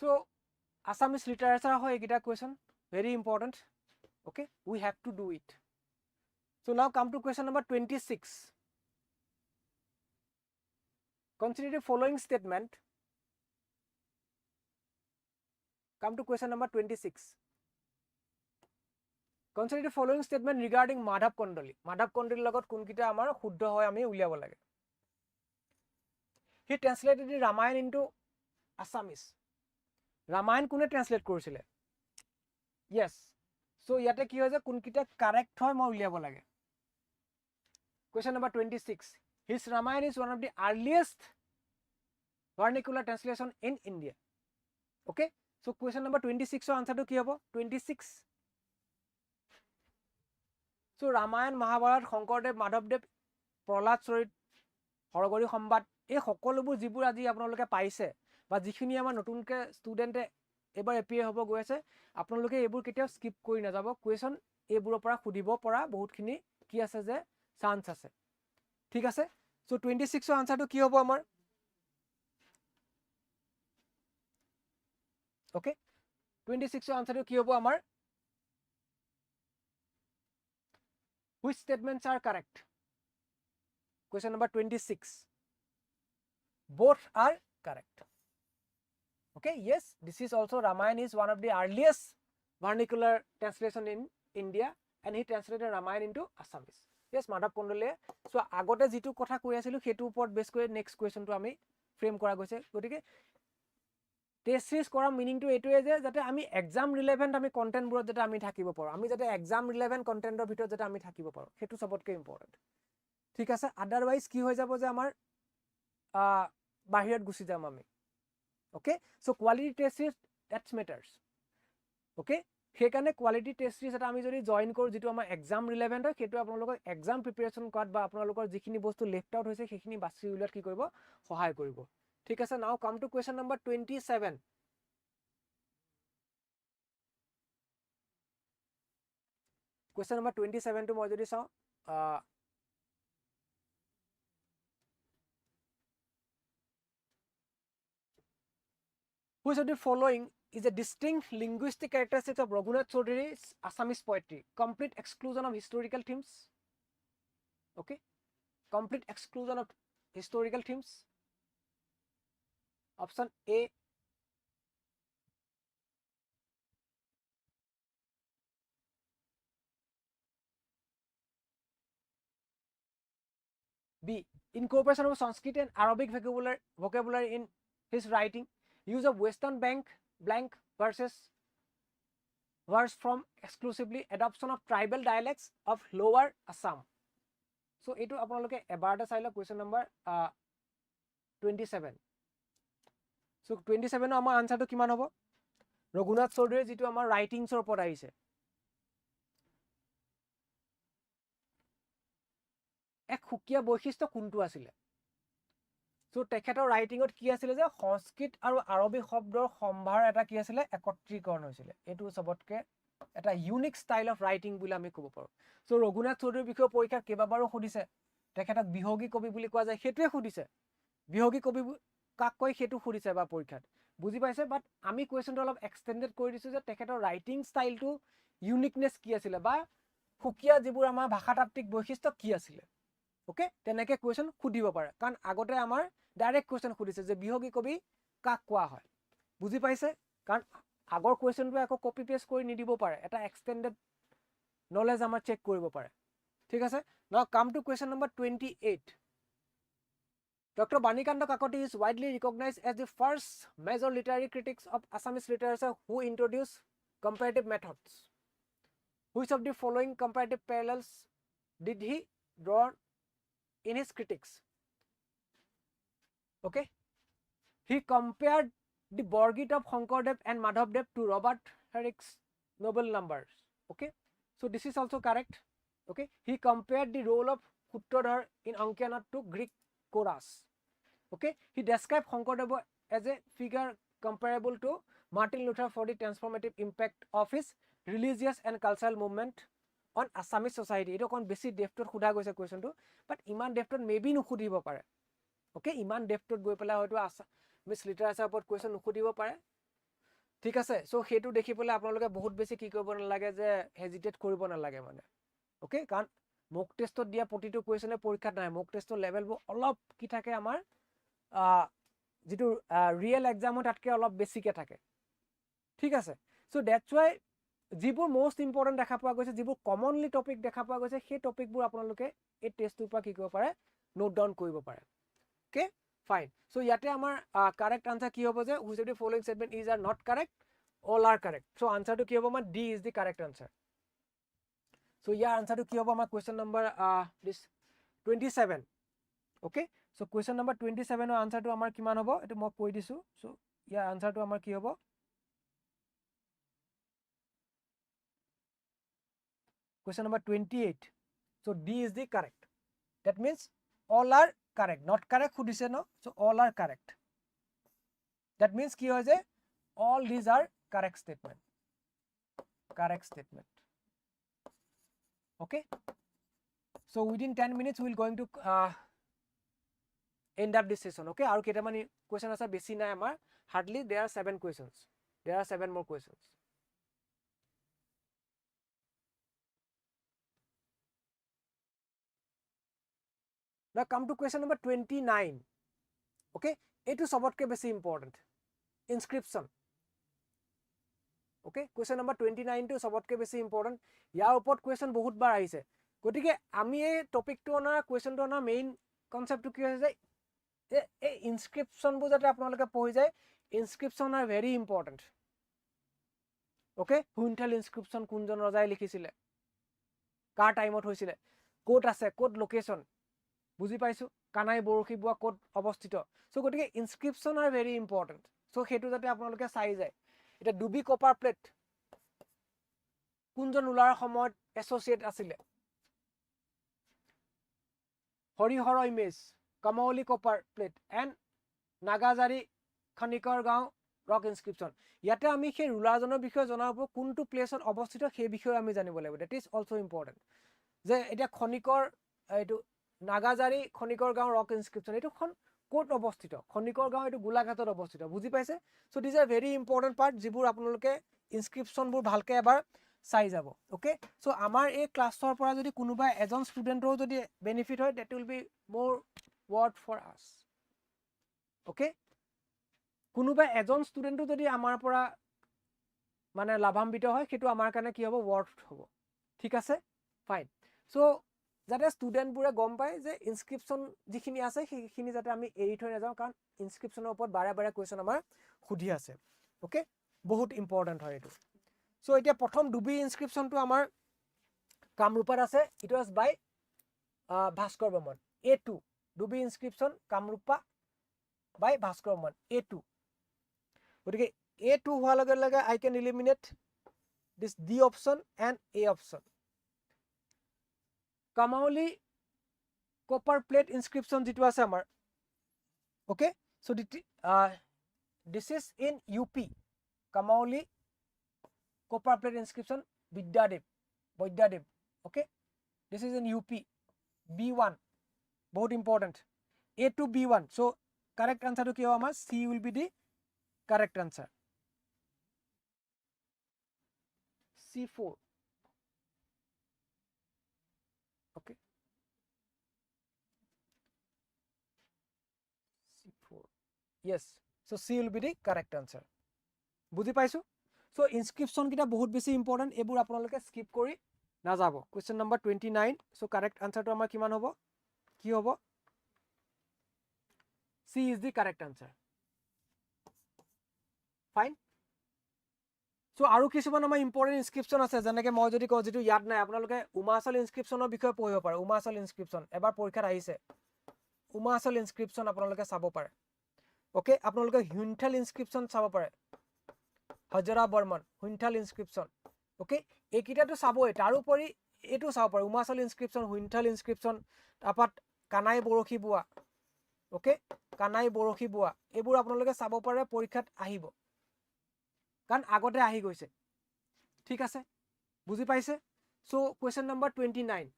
সো আসামিজ লিটাৰেচাৰ হয় এইকেইটা question very important okay we have to do it so now come to question number 26 Consider the following statement. Come to question number 26. Consider the following statement regarding Madhav Kondali. Madhav Kondali logot kunkita amar shuddha hoy ami uliabo lage. He translated the Ramayana into Assamese. Ramayana kune translate korisile? Yes. So yate ki hoye je kunkita correct hoy moi uliabo lage. Question number 26. His Ramayana is one of the earliest vernacular translation in India. Okay, so question number 26 or answer to ki hobo 26. So Ramayana, Mahabharat, Shankardev, Madhavdev, Prahlad Charit, Horogory Sambad এই সকলোবোৰ যিবোৰ আজি আপোনালোকে পাইছে বা যিখিনি আমাৰ নতুনকে ষ্টুডেন্টে এবাৰ এপিএ হ'ব গৈ আছে আপোনালোকে এইবোৰ কেতিয়াও স্কিপ কৰি নাযাব কুৱেশ্যন এইবোৰৰ পৰা সুধিব পৰা বহুতখিনি কি আছে যে চান্স আছে ঠিক আছে সো 26 ৰ আনসাৰটো কি হ'ব আমাৰ ওকে 26 ৰ আনসাৰটো কি হ'ব আমাৰ which statements are correct question number 26 both are correct Okay, yes, this is also Ramayana is one of the earliest vernacular translation in India, and he translated Ramayana into Assamese. Yes, Madhav Kondole. So agote jitu kotha koi asilu hetu upor base kore next question to ami frame kora goise. Gotike test series kora meaning to etu je jate ami exam relevant ami content buro jate ami thakibo paro. Ami jate exam relevant content or bhitor jate ami thakibo paro. Hetu sobotke important. Thik ase, otherwise ki hoy jabo je amar bahirot gusi jam ami. Okay, so quality test series that matters. Okay, সেইকাৰণে quality test সিৰিজ এটা আমি যদি join কৰোঁ যিটো আমাৰ exam relevant হয় সেইটো আপোনালোকৰ এক্সাম প্ৰিপেৰেশ্যন কৰাত বা আপোনালোকৰ যিখিনি বস্তু লেফট আউট হৈছে সেইখিনি বাছি উলিওৱাত কি কৰিব সহায় কৰিব ঠিক আছে নাও come to question number 27 question number 27 টো মই যদি চাওঁ which of the following is a distinct linguistic characteristic of Raghunath Chaudhary's Assamese poetry? Complete exclusion of historical themes. Okay, complete exclusion of historical themes. Option A. B. Incorporation of Sanskrit and Arabic vocabulary in his writing. Use of Western blank verses words from exclusively adoption of tribal dialects of Lower Assam. So, etu apnaloke ebarta saila question number 27. So, 27 amar answer to kiman hobo? Raghunath Chaudhary jitu amar writings or opor aise. Ek hukia boikhisto kuntu asile. So, tekhetor writing ot ki asile je Sanskrit aru Arabic শব্দৰ সম্ভাৰ এটা কি আছিল একত্ৰীকৰণ হৈছিল এটো সবতকে এটা ইউনিক স্টাইল অফ ৰাইটিং বুলি আমি কব পাৰো সো ৰঘুনাথ চৌধুৰীৰ বিষয়ে পৰীক্ষা কেবাবাৰো খুদিছে তেখেতক বিহগী কবি বুলি কোৱা যায় হেতুৱে খুদিছে বিহগী কবি কাক কয় হেতু খুদিছে বা পৰীক্ষাত বুজি পাইছে বাট আমি কোৱেশ্চনটো অলপ এক্সটেন্ডেড কৰি দিছো যে তেখেতৰ ৰাইটিং ষ্টাইলটো ইউনিকনেস কি আছিল বা খুকিয়া যিবোৰ আমাৰ ভাষাতাত্ত্বিক বৈশিষ্ট্য কি আছিল ওকে তেনেকে কোৱেশ্চন খুদিব পাৰে কাৰণ আগতে আমাৰ ডাইৰেক্ট কোৱেশ্চন খুদিছে যে বিহগী কবি কাক কোৱা হয় বুজি পাইছে কাৰণ আগৰ কোৱেশ্চনটো আকৌ কপি পেস্ট কৰি নিদিব পাৰে এটা এক্সটেন্ডেড নলেজ আমাৰ চেক কৰিব পাৰে ঠিক আছে নাও come to question number 28 Dr. Banikanda Kakoti is widely recognized as the first major literary critics of Assamese literature who introduced comparative methods. Which of the following comparative parallels did he draw in his critics? Okay, he compared the Borgit of Shankardev and Madhavdev to Robert Herrick's noble numbers. Okay, so this is also correct. Okay, he compared the role of Sutradhar in Ankyana to Greek chorus. Okay, he described Shankardev as a figure comparable to Martin Luther for the transformative impact of his religious and cultural movement on Assamese society. It is basic depth khuda goise question to, but iman depth maybe nu khudibo pare. Okay, iman depth goi pela hoyto Assamese literature upor question nu khudibo pare. ঠিক আছে so হেতু দেখি পলে আপোনালোকে বহুত বেছি কি কৰিব না লাগে যে হেজিটেট কৰিব না লাগে মানে ওকে কাৰণ মক টেষ্টত দিয়া প্ৰতিটো কোৱেশ্চনে পৰীক্ষাত নাই মক টেষ্টৰ লেভেলবোৰ অলপ কি থাকে আমাৰ যেটো ৰিয়েল এক্সামত আটকে অলপ বেছিকে থাকে ঠিক আছে সো দ্যাটস ওয়াই যিবোৰ মোস্ট ইম্পৰ্টেন্ট দেখা পোৱা গৈছে যিবোৰ কমনলি টপিক দেখা পোৱা গৈছে সেই টপিকবোৰ আপোনালোকে এই টেষ্টটোৰ পৰা কি কৰিব পাৰে নোট ডাউন কৰিব পাৰে ওকে ফাইন সো ইয়াতে আমাৰ কাৰেক্ট আনসাৰ কি হ'ব যে which of the following statement is are not correct all are correct so answer to ki hobo ma D is the correct answer so yeah answer to ki hobo ma question number this 27 okay so question number 27 answer to amar kiman hobo etu moi koi disu so yeah answer to amar ki hobo question number 28 so D is the correct that means all are correct not correct khudise no so all are correct that means ki hoy je all these are correct statement okay so within 10 minutes we will going to end up this session okay aru keta mani question asa besi nai amar hardly there are 7 questions there are 7 more questions now come to question number 29 okay etu sobotke besi important inscription. Okay, question number 29 to सबतके बेसी important. यार ऊपर question बहुत बार आई से. गतिके आमी ये topic तो ना question तो ना main concept तो क्या है ये inscription बुझाते अपना लोग का पहुँच जाए. Inscription are very important. Okay, हुइंटल inscription कुंजन रजाई लिखी सिले. कार टाइमत होई सिले. कोड आसे कोड लोकेशन. बुझी पाइसु कानाई बरखी बुआ कोड अवस्थित. So गतिके inscription are very important. So हेतु जाते अपना लोग का साइज है. এটা ডুবি কপার প্লেট কোনজন উলাৰ সময়ত এসোসিয়েট আছিল Harihar image Kamauli copper plate and Nagajari Khanikar গাঁও ৰক ইনস্ক্ৰিপশন ইয়াতে আমি সেই ৰুলাৰজনৰ বিষয়ে জনাব কোনটো প্লেছত অৱস্থিত সেই বিষয়ে আমি জানিব লাগিব দ্যাট ইজ অলসো ইম্পৰ্টেন্ট যে এটা খনিকৰ এটো নাগাজাৰি খনিকৰ গাঁও ৰক ইনস্ক্ৰিপশন এটো খন কোট অৱস্থিত খনিকৰ গাঁও এটো গোলাঘাটত অৱস্থিত বুজি পাইছে so this R very important part যিবোৰ আপোনালোকে ইনস্ক্ৰিপশন বোৰ ভালকে এবাৰ চাই যাব ওকে সো আমাৰ এই ক্লাছৰ পৰা যদি কোনোবা এজন ষ্টুডেন্টৰো যদি বেনিফিট হয় দ্যাট উইল বি মোৰ ওয়াৰ্ড ফৰ আস ওকে কোনোবা এজন ষ্টুডেন্টও যদি আমাৰ পৰা মানে লাভান্বিত হয় সেইটো আমাৰ কাৰণে কি হ'ব ওয়াৰ্ড হ'ব ঠিক আছে ফাইন সো যাতে ষ্টুডেন্ট বুৰে গম পায় যে ইনস্ক্ৰিপশন যিখিনি আছে সেইখিনি যাতে আমি এৰি থৈ নাযাওঁ কাৰণ ইনস্ক্ৰিপশনৰ ওপৰত বাৰে বাৰে কোৱেশ্চন আমাৰ খুদি আছে ওকে বহুত ইম্পৰ্টেন্ট হয় এটো সো এতিয়া প্ৰথম ডুবি ইনস্ক্ৰিপশনটো আমাৰ কামৰূপত আছে it was by Bhaskar Barman A2 Dubi ইনস্ক্ৰিপশন Kamrupa by Bhaskar Barman A2 গতিকে A2 হোৱাৰ লগে লগে I can eliminate this D option and A option Kamauli copper plate inscription jitu ase amar okay so this is in UP Kamauli copper plate inscription Vidyadev okay this is in UP B1 बहुत important A to B1 so correct answer to ki hoba amar C will be the correct answer C4 okay C4 yes so C will be the correct answer বুজি পাইছো so inscription kita বহুত বেছি important এবুৰ আপোনালোকে skip কৰি না যাব question number 29 so correct answer to আমাৰ কিমান হ'ব কি হ'ব C is the correct answer fine so আৰু কিছুমান আমাৰ ইম্পৰ্টেন্ট ইনস্ক্ৰিপশন আছে যেনেকৈ মই যদি কওঁ যেটো ইয়াত নাই আপোনালোকে উমাচল ইনস্ক্ৰিপশনৰ বিষয়ে পঢ়িব পাৰে উমাচল ইনস্ক্ৰিপশন এবাৰ পৰীক্ষাত আহিছে উমাচল ইনস্ক্ৰিপশন আপোনালোকে চাব পাৰে ওকে আপোনালোকে হুইন্টাল ইনস্ক্ৰিপশন চাব পাৰে হজৰা বৰ্মন হুইন্টাল ইনস্ক্ৰিপশন ওকে এইকিটাটো চাবই তাৰ উপৰি এটো চাব পাৰে উমাচল ইনস্ক্ৰিপশন হুইন্টাল ইনস্ক্ৰিপশন তাপাত কানাই বৰখি বুৱা ওকে কানাই বৰখি বুৱা এবোৰ আপোনালোকে চাব পাৰে পৰীক্ষাত আহিব কারণ আগতে আহি গৈছে ঠিক আছে বুজি পাইছে so question number 29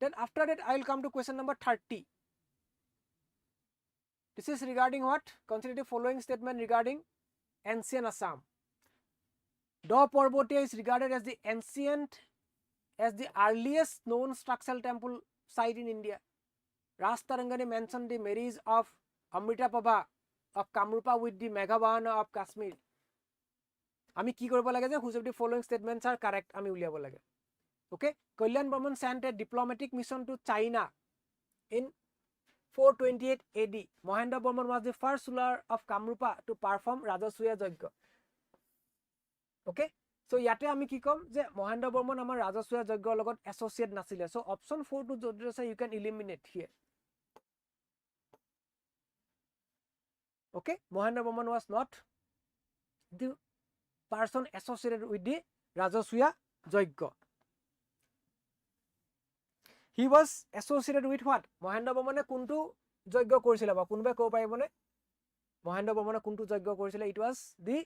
then after that I will come to question number 30 this is regarding what consider the following statement regarding ancient Assam Do Parbatia is regarded as the ancient as the earliest known structural temple site in India Rastarangani mentioned the marriage of Amrita Prabha of Kamrupa with the Meghavana of Kashmir আমি কি কৰিব লাগে যে which of the following statements are correct আমি উলিয়াব লাগে okay Kalyan Barman sent a diplomatic mission to China in 428 AD Mahendra Barman was the first ruler of Kamrupa to perform Rajasuya yajna okay so ইয়াতে আমি কি কম যে মহেন্দ্ৰ বৰ্মন আমাৰ ৰাজসূয় যজ্ঞৰ লগত এসোসিয়েট নাছিলে সো অপশন 4 টু যদি আছে you can eliminate here okay Mahendra Barman was not the person associated with the Rajasuya Yajna. He was associated with what? Mohendra Bormone kuntu yajna korisile ba kunbe ko paribone Mohendra Bormone kuntu yajna korisile it was the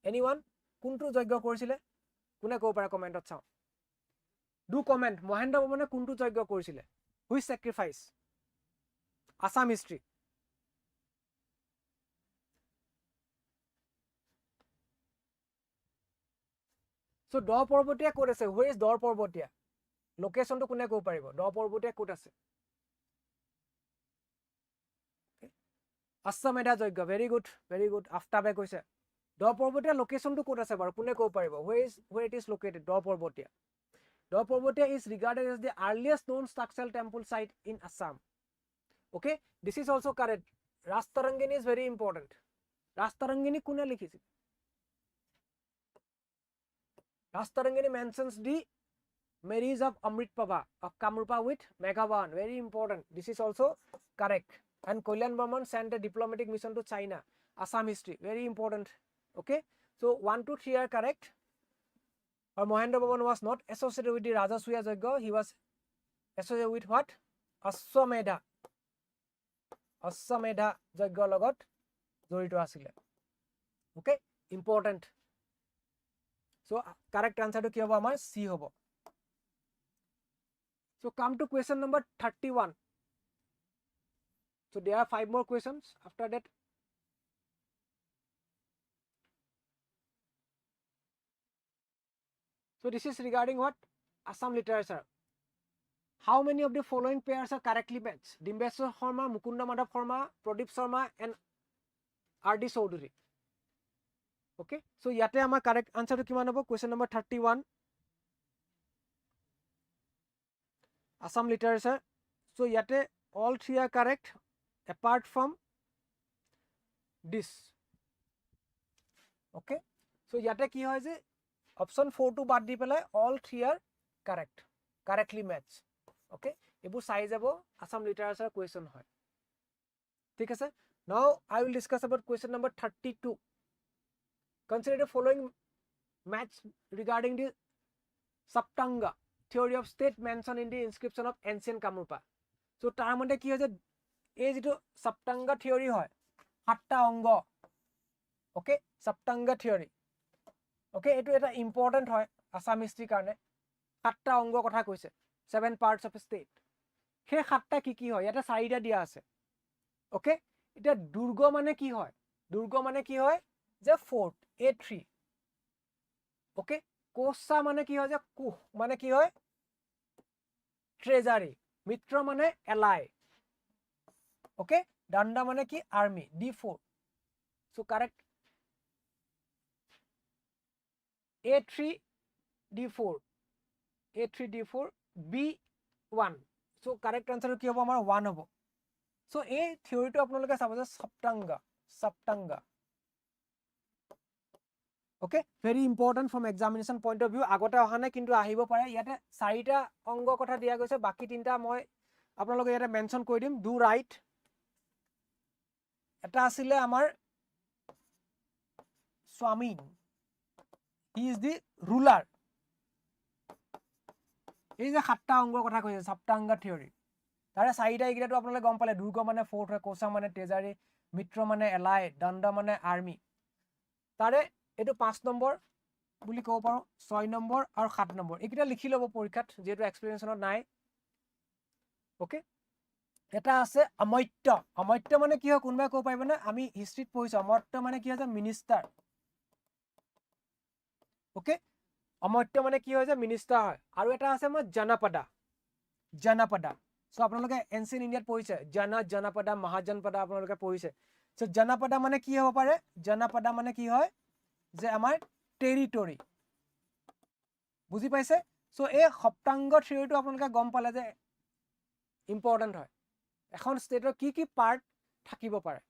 anyone kuntu yajna korisile kune ko para comment ot chao do comment Mohendra Bormone kuntu yajna korisile which sacrifice Assam history So Do Parbatia ক'ত আছে where is Do Parbatia location to কোনে কো পাৰিব Do Parbatia ক'ত আছে Assameda Joigya, very good, very good. Aftabe koise. Dor Porbotia location to kota ase baru pune ko paribo. Where it is located? Dor Porbotia. Dor Porbotia is regarded as the earliest known structural temple site in Assam. Okay, this is also correct. Rastarangini is very important. Rastarangini kune likhisi. Rastarangini mentions the marriage of Amritpava of Kamrupa with Meghavan. Very important. This is also correct. And Kolyan Burman sent a diplomatic mission to China. Assam history. Very important. Okay. So 1, 2, 3 are correct. Or Mohendra Burman was not associated with the Rajasuya Yajna. He was associated with what? Aswamedha. Aswamedha Yajna logot jorito asile. Okay. Important. So correct answer to ki hobo amar C hobo. So come to question number 31. So there are 5 more questions after that. So this is regarding what? Assam literature. How many of the following pairs are correctly matched? Dimbeswar Sharma, Mukunda Madhav Sharma, Pradeep Sharma and R.D. Chaudhary. Okay. So yate amar correct answer to kiman hobo? Question number 31. Assam literature. So yate all 3 are correct apart from this. Okay. So yate ki hoy je option 4 to bad di pelai all 3 are correct. Correctly match. Okay. Ebu sai jabo Assam literature question hoy. Thik ase? Now I will discuss about question number 32. Consider the following match regarding the Saptanga theory of state mentioned in the inscription of ancient Kamrupa. So tar mode ki hoye ei jitu Saptanga theory hoy 7ta ongo. Okay, Saptanga theory. Okay, etu eta important hoy Assam history karone 7ta ongo kotha koise 7 parts of a state. He 7ta ki hoy eta 4ta dia ase. Okay, eta durgo mane ki hoy? Durgo mane ki hoy? Je fort A3. Okay, Kosa mane ki hoy je Kuh mane ki hoy? Treasury. Mitra mane ally. Okay, Danda mane ki army D4. So correct. A3 D4. A3 D4 B1. So correct answer ki hobo amar 1 hobo. So a theory to apnaloke sabo je Saptanga. Okay, very important from examination point of view. Agote ohane kintu ahibo pare yate 4ta ongo kotha dia goise baki 3ta moi apnaloke yate mention koi dim. Do right. Eta asile amar Swamin. He is the ruler. He is a 7ta ongo kotha koise Saptanga theory. Tare 4ta egita to apnaloke gom pale Durgo mane fort hoy, Kosa mane treasury, Mitra mane ally, Danda mane army. Tare etu 5 number বুলি কব পাৰো 6 number আৰু 7 number এইকিটা লিখি লব পৰীক্ষাত যেটো এক্সপ্লেনেশনত নাই ওকে এটা আছে অমৰ্ত্য মানে কি হয় কোনবা কব পাৰিব না আমি হিষ্ট্ৰীত পঢ়িছো অমৰ্ত্য মানে কি হয় মিনিষ্টাৰ ওকে অমৰ্ত্য মানে কি হয় যে মিনিষ্টাৰ হয় আৰু এটা আছে মই জনপদা সো আপোনালোকে এনসিয়েন্ট ইণ্ডিয়াত পঢ়িছে জনপদা মহাজনপদা আপোনালোকে পঢ়িছে সো জনপদা মানে কি হ'ব পাৰে জনপদা মানে কি হয় যে আমাৰ টেৰিটৰি বুজি পাইছে সো এই সপ্তাংগ থিওৰিটো আপোনালোকে গম পালে যে ইম্পৰ্টেন্ট হয় এখন ষ্টেটৰ কি পাৰ্ট থাকিব পাৰে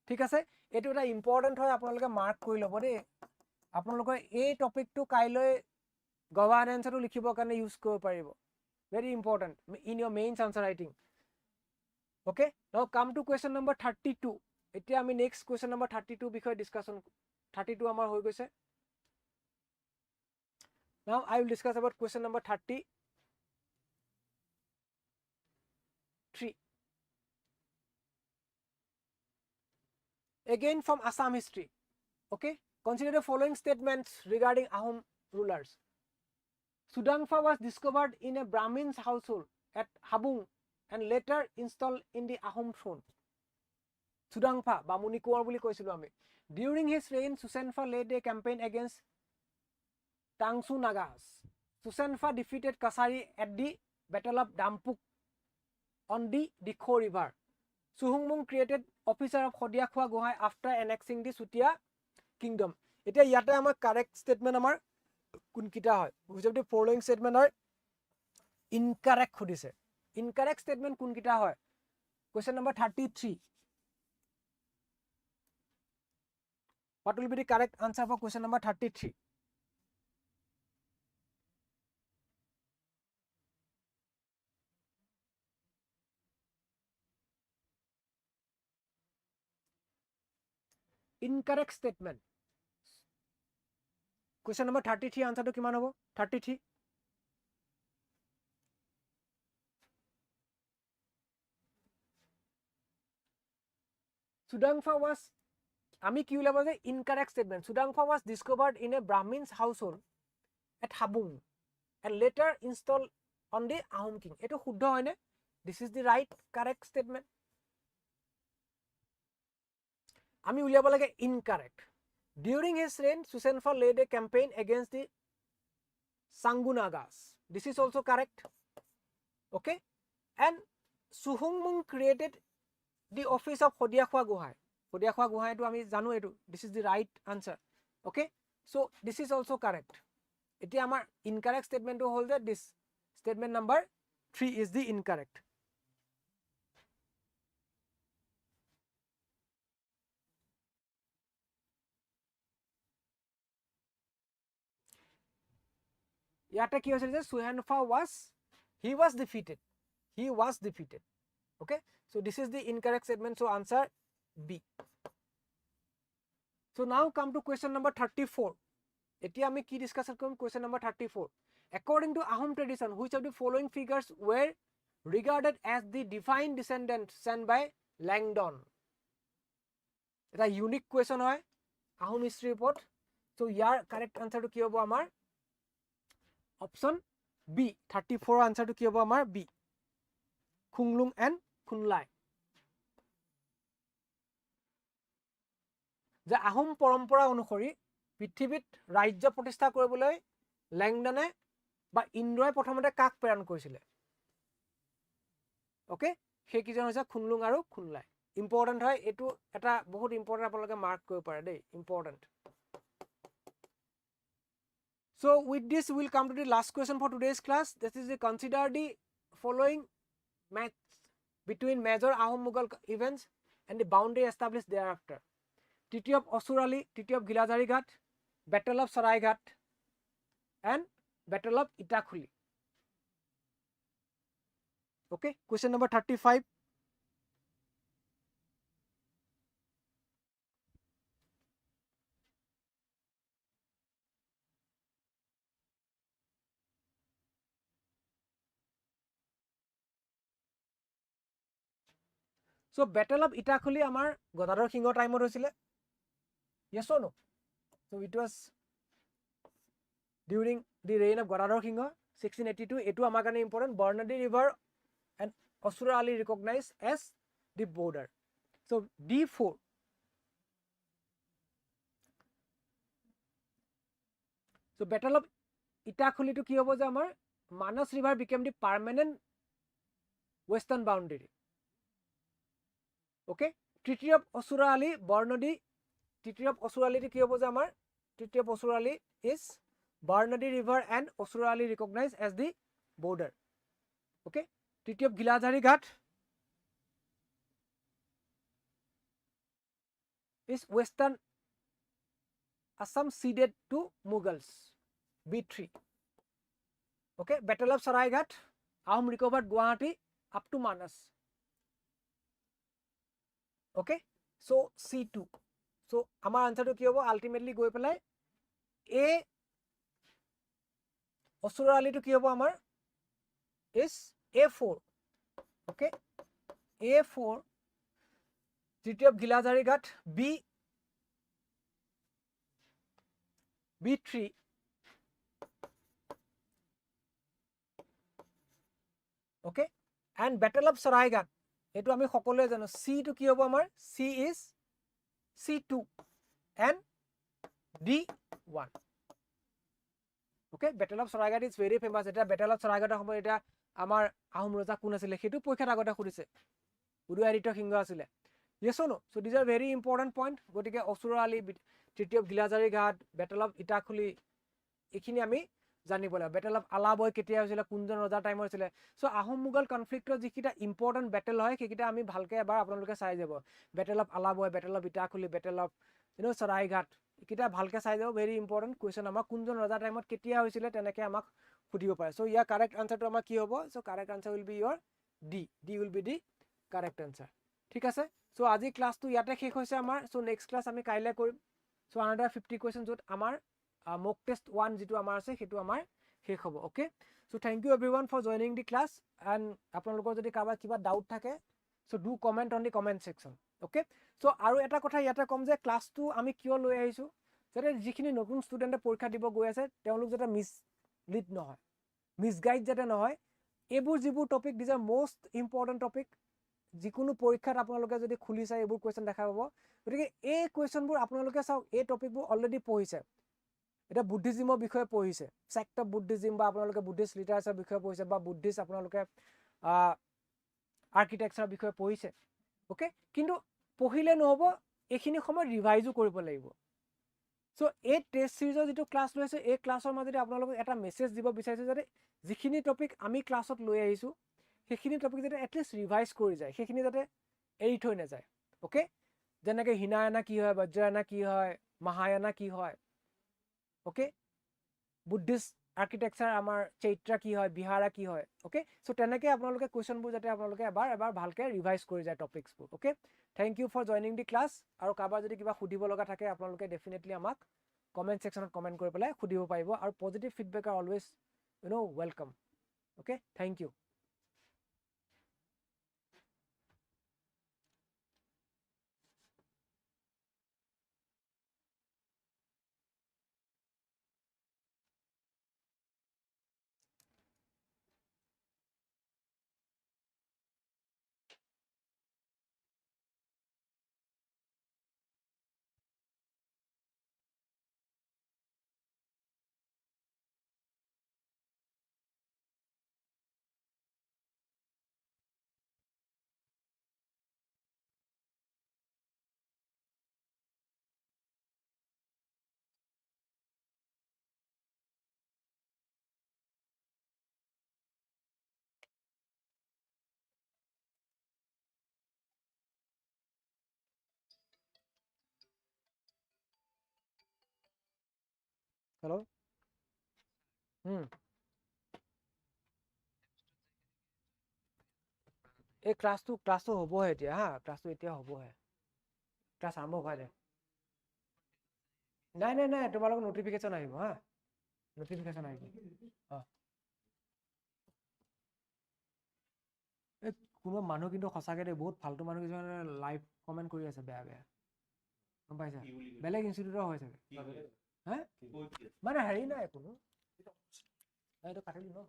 ঠিক আছে এটো এটা ইম্পৰ্টেন্ট হয় আপোনালোকে মাৰ্ক কৰি ল'ব দেই আপোনালোকে এই টপিকটো কাইলৈ গভৰ্নেন্সটো লিখিবৰ কাৰণে ইউজ কৰিব পাৰিব very important in your mains answer writing okay now come to question number 32 এতিয়া আমি next question number 32 বিষয় discussion 32 আমাৰ হৈ গৈছে now I will discuss about question number 33 again from Assam history okay consider the following statements regarding Ahom rulers Sudangpha was discovered in a Brahmin's household at Habung and later installed in the Ahom throne. Sudangpha, Bamuni Kuwar buli koisilu ami. During his reign, Susenpha led a campaign against Tangsu Nagas. Susenpha defeated Kasari at the Battle of Dampuk on the Dikho River. Suhungmung created officer of Khodia Khwa Gohai after annexing the Sutia kingdom. Etia yata amar correct statement amar kun kita hoy. Which of the following statement are incorrect khudise? Incorrect statement kun kita hoy. Question number 33. What will be the correct answer for question number 33? Incorrect statement. Question number 33 answer to kiman hobo? 33. Sudangfa was Ami ki ulaba je incorrect statement. Sudangfa was discovered in a Brahmin's household at Habung and later installed on the Ahom king. Eto shuddha hoy ne? This is the right correct statement. Ami uliaba lage incorrect. During his reign, Susenfa led a campaign against the Sangunagas. This is also correct. Okay. And Suhungmung created the office of Khodia Khwa Gohai. Khodia Khwa Gohai to ami janu etu. This is the right answer. Okay. So this is also correct. Eti amar incorrect statement to hold that this statement number 3 is the incorrect. Yata ki hoise je Suhenfa was defeated. He was defeated. Okay. So this is the incorrect statement. So answer B. So now come to question number 34. Eti ami ki discuss korim question number 34. According to Ahom tradition, which of the following figures were regarded as the divine descendants sent by Langdon? It's a unique question hoy Ahom history report. So yar correct answer to ki hobo amar option B. 34 answer to ki hobo amar B. Khunglung and Khunlai. যে আহোম পৰম্পৰা অনুসৰি পৃথিৱীত ৰাজ্য প্ৰতিষ্ঠা কৰিবলৈ লেংডনে বা ইন্দ্ৰই প্ৰথমতে কাক প্ৰেৰণ কৰিছিলে ওকে সেই কিজন হৈছে খুনলুং আৰু খুনলাই ইম্পৰ্টেন্ট হয় এটো এটা বহুত ইম্পৰ্টেন্ট আপোনালোকে মাৰ্ক কৰিব পাৰে দেই important So with this we will come to the last question for today's class. This is the consider the following match between major Ahom Mughal events and the boundary established thereafter. Treaty of Osurali, Treaty of Gilazari Ghat, Battle of Saraigat, and Battle of Itakhuli. Okay, question number 35. So Battle of Itakhuli amar Godador Kingo time hoisile. Yes or no? So it was during the reign of Godador Kingo 1682. Etu amar kane important. Barnadi River and Osura Ali recognized as the border. So D4. So Battle of Itakhuli to ki hobo je amar Manas River became the permanent western boundary. Okay, Treaty of Osura Ali, Barnadi, Treaty of Osura Ali ki hobo je amar Treaty of Osura Ali is Barnadi River and Osura Ali recognized as the border. Okay, Treaty of Gilazari Ghat is Western Assam ceded to Mughals. B3. Okay, Battle of Saraigat, Ahom recovered Guwahati up to Manas. Okay, so C2. So amar answer to ki hobo ultimately goi pelai A Osura Ali to ki hobo amar is A4. Okay, A4 Treaty of Gilazari Ghat B3 okay and Battle of Saraigat etu ami সকলোৱে জানো C to কি হ'ব আমাৰ C is C2 and D1 okay Battle of Saraigat is very famous eta Battle of Saraigat হ'ব এটা আমাৰ আহোম ৰজা কোন আছিল হেতু পৰীক্ষাত আগতে খুদিছে উদয়াদিত্য সিংহ আছিলে yes or no so these are very important point গতিকে অসুৰা আলি তৃতীয় গিলাজাৰী ঘাট বেটেল অফ ইটাখুলি এইখিনি আমি জানিব লাগিব বেটেল অফ আলাবৈ কেতিয়া হৈছিলে কোনজন ৰজাৰ টাইম হৈছিলে সো আহোম মোগল কনফ্লিক্টৰ যিকিটা ইম্পৰ্টেণ্ট বেটেল হয় সেইকিটা আমি ভালকে এবাৰ আপোনালোকে চাই যাব battle of Alaboi battle of Itakhuli battle of Saraighat এইকিটা ভালকে চাই যাব ভেৰি ইম্পৰ্টেণ্ট কুৱেশ্যন আমাৰ কোনজন ৰজাৰ টাইমত কেতিয়া হৈছিলে তেনেকে আমাক সুধিব পাৰে সো ইয়াৰ কাৰেক্ট আনসাৰটো আমাৰ কি হ'ব so correct answer will be your D will be the correct answer ঠিক আছে সো আজি ক্লাছটো ইয়াতে শেষ হৈছে আমাৰ সো নেক্সট ক্লাছ আমি কাইলৈ কৰিম সো আনাদাৰ 50 কুৱেশ্যন য'ত আমাৰ mock test 1 যেটো আমাৰ আছে হেতু আমাৰ শেষ হ'ব okay so thank you everyone for joining the class and আপোনালোকৰ যদি কাৰোবাৰ কিবা ডাউট থাকে so do comment on the comment section okay so আৰু এটা কথা ইয়াতে কম যে ক্লাছটো আমি কিয় লৈ আহিছো যাতে যিখিনি নতুন ষ্টুডেণ্টে পৰীক্ষা দিব গৈ আছে তেওঁলোক যাতে মিছলিড নহয় মিছগাইড যাতে নহয় এইবোৰ যিবোৰ topic these are most important topic যিকোনো পৰীক্ষাত আপোনালোকে যদি খুলি চাই এইবোৰ কুৱেশ্যন দেখা পাব গতিকে এই কুৱেশ্যনবোৰ আপোনালোকে চাওক এই টপিকবোৰ অলৰেডি পঢ়িছে এটা বুদ্ধিজিমৰ বিষয়ে পঢ়িছে সেক্ট অফ বুদ্ধিজিম বা আপোনালোকে বুদ্ধিষ্ট লিটাৰেচাৰ বিষয়ে পঢ়িছে বা বুদ্ধিষ্ট আপোনালোকে আৰ্কিটেকচাৰৰ বিষয়ে পঢ়িছে ওকে কিন্তু পঢ়িলে নহব এইখিনি সময় ৰিভাইজো কৰিব লাগিব সো এই টেষ্ট সিৰিজৰ যেটো ক্লাছ লৈছে এই ক্লাছৰ মাজতে আপোনালোকক এটা মেছেজ দিব বিচাৰিছো যে যিখিনি টপিক আমি ক্লাছত লৈ আহিছো সেইখিনি টপিক যাতে এটলিষ্ট ৰিভাইজ কৰি যায় সেইখিনি যাতে এৰি থৈ নাযায় ওকে যেনেকৈ হিনায়না কি হয় বজ্ৰায়না কি হয় মহায়ানা কি হয় ওকে বুদ্ধিষ্ট আৰ্কিটেকচাৰ আমাৰ চৈত্ৰা কি হয় বিহাৰা কি হয় ওকে সো তেনেকৈ আপোনালোকে কুৱেশ্যনবোৰ যাতে আপোনালোকে এবাৰ ভালকে ৰিভাইজ কৰি যায় টপিকছবোৰ okay thank you for joining the class আৰু কাৰোবাৰ যদি কিবা সুধিব লগা থাকে আপোনালোকে ডেফিনেটলি আমাক কমেন্ট সেকশনত কমেন্ট কৰি পেলাই সুধিব পাৰিব আৰু positive feedback are always welcome okay thank you hello' এই ক্লাছটো হ'বহে এতিয়া হা ক্লাছটো এতিয়া হ'বহে ক্লাছ আৰম্ভ হোৱা নাই তোমালোকৰ নটিফিকেশ্যন আহিব হা নটিফিকেশ্যন আহিব এই কোনো মানুহ কিন্তু সঁচাকে দেই বহুত ফাল্টু মানুহ কিছুমানে লাইভ কমেন্ট কৰি আছে বেয়া বেয়া গম পাইছা বেলেগ ইনষ্টিটিউটৰ হৈ চাগে হা মানে হেৰি নাই কোনো এইটো কাটি দিম ন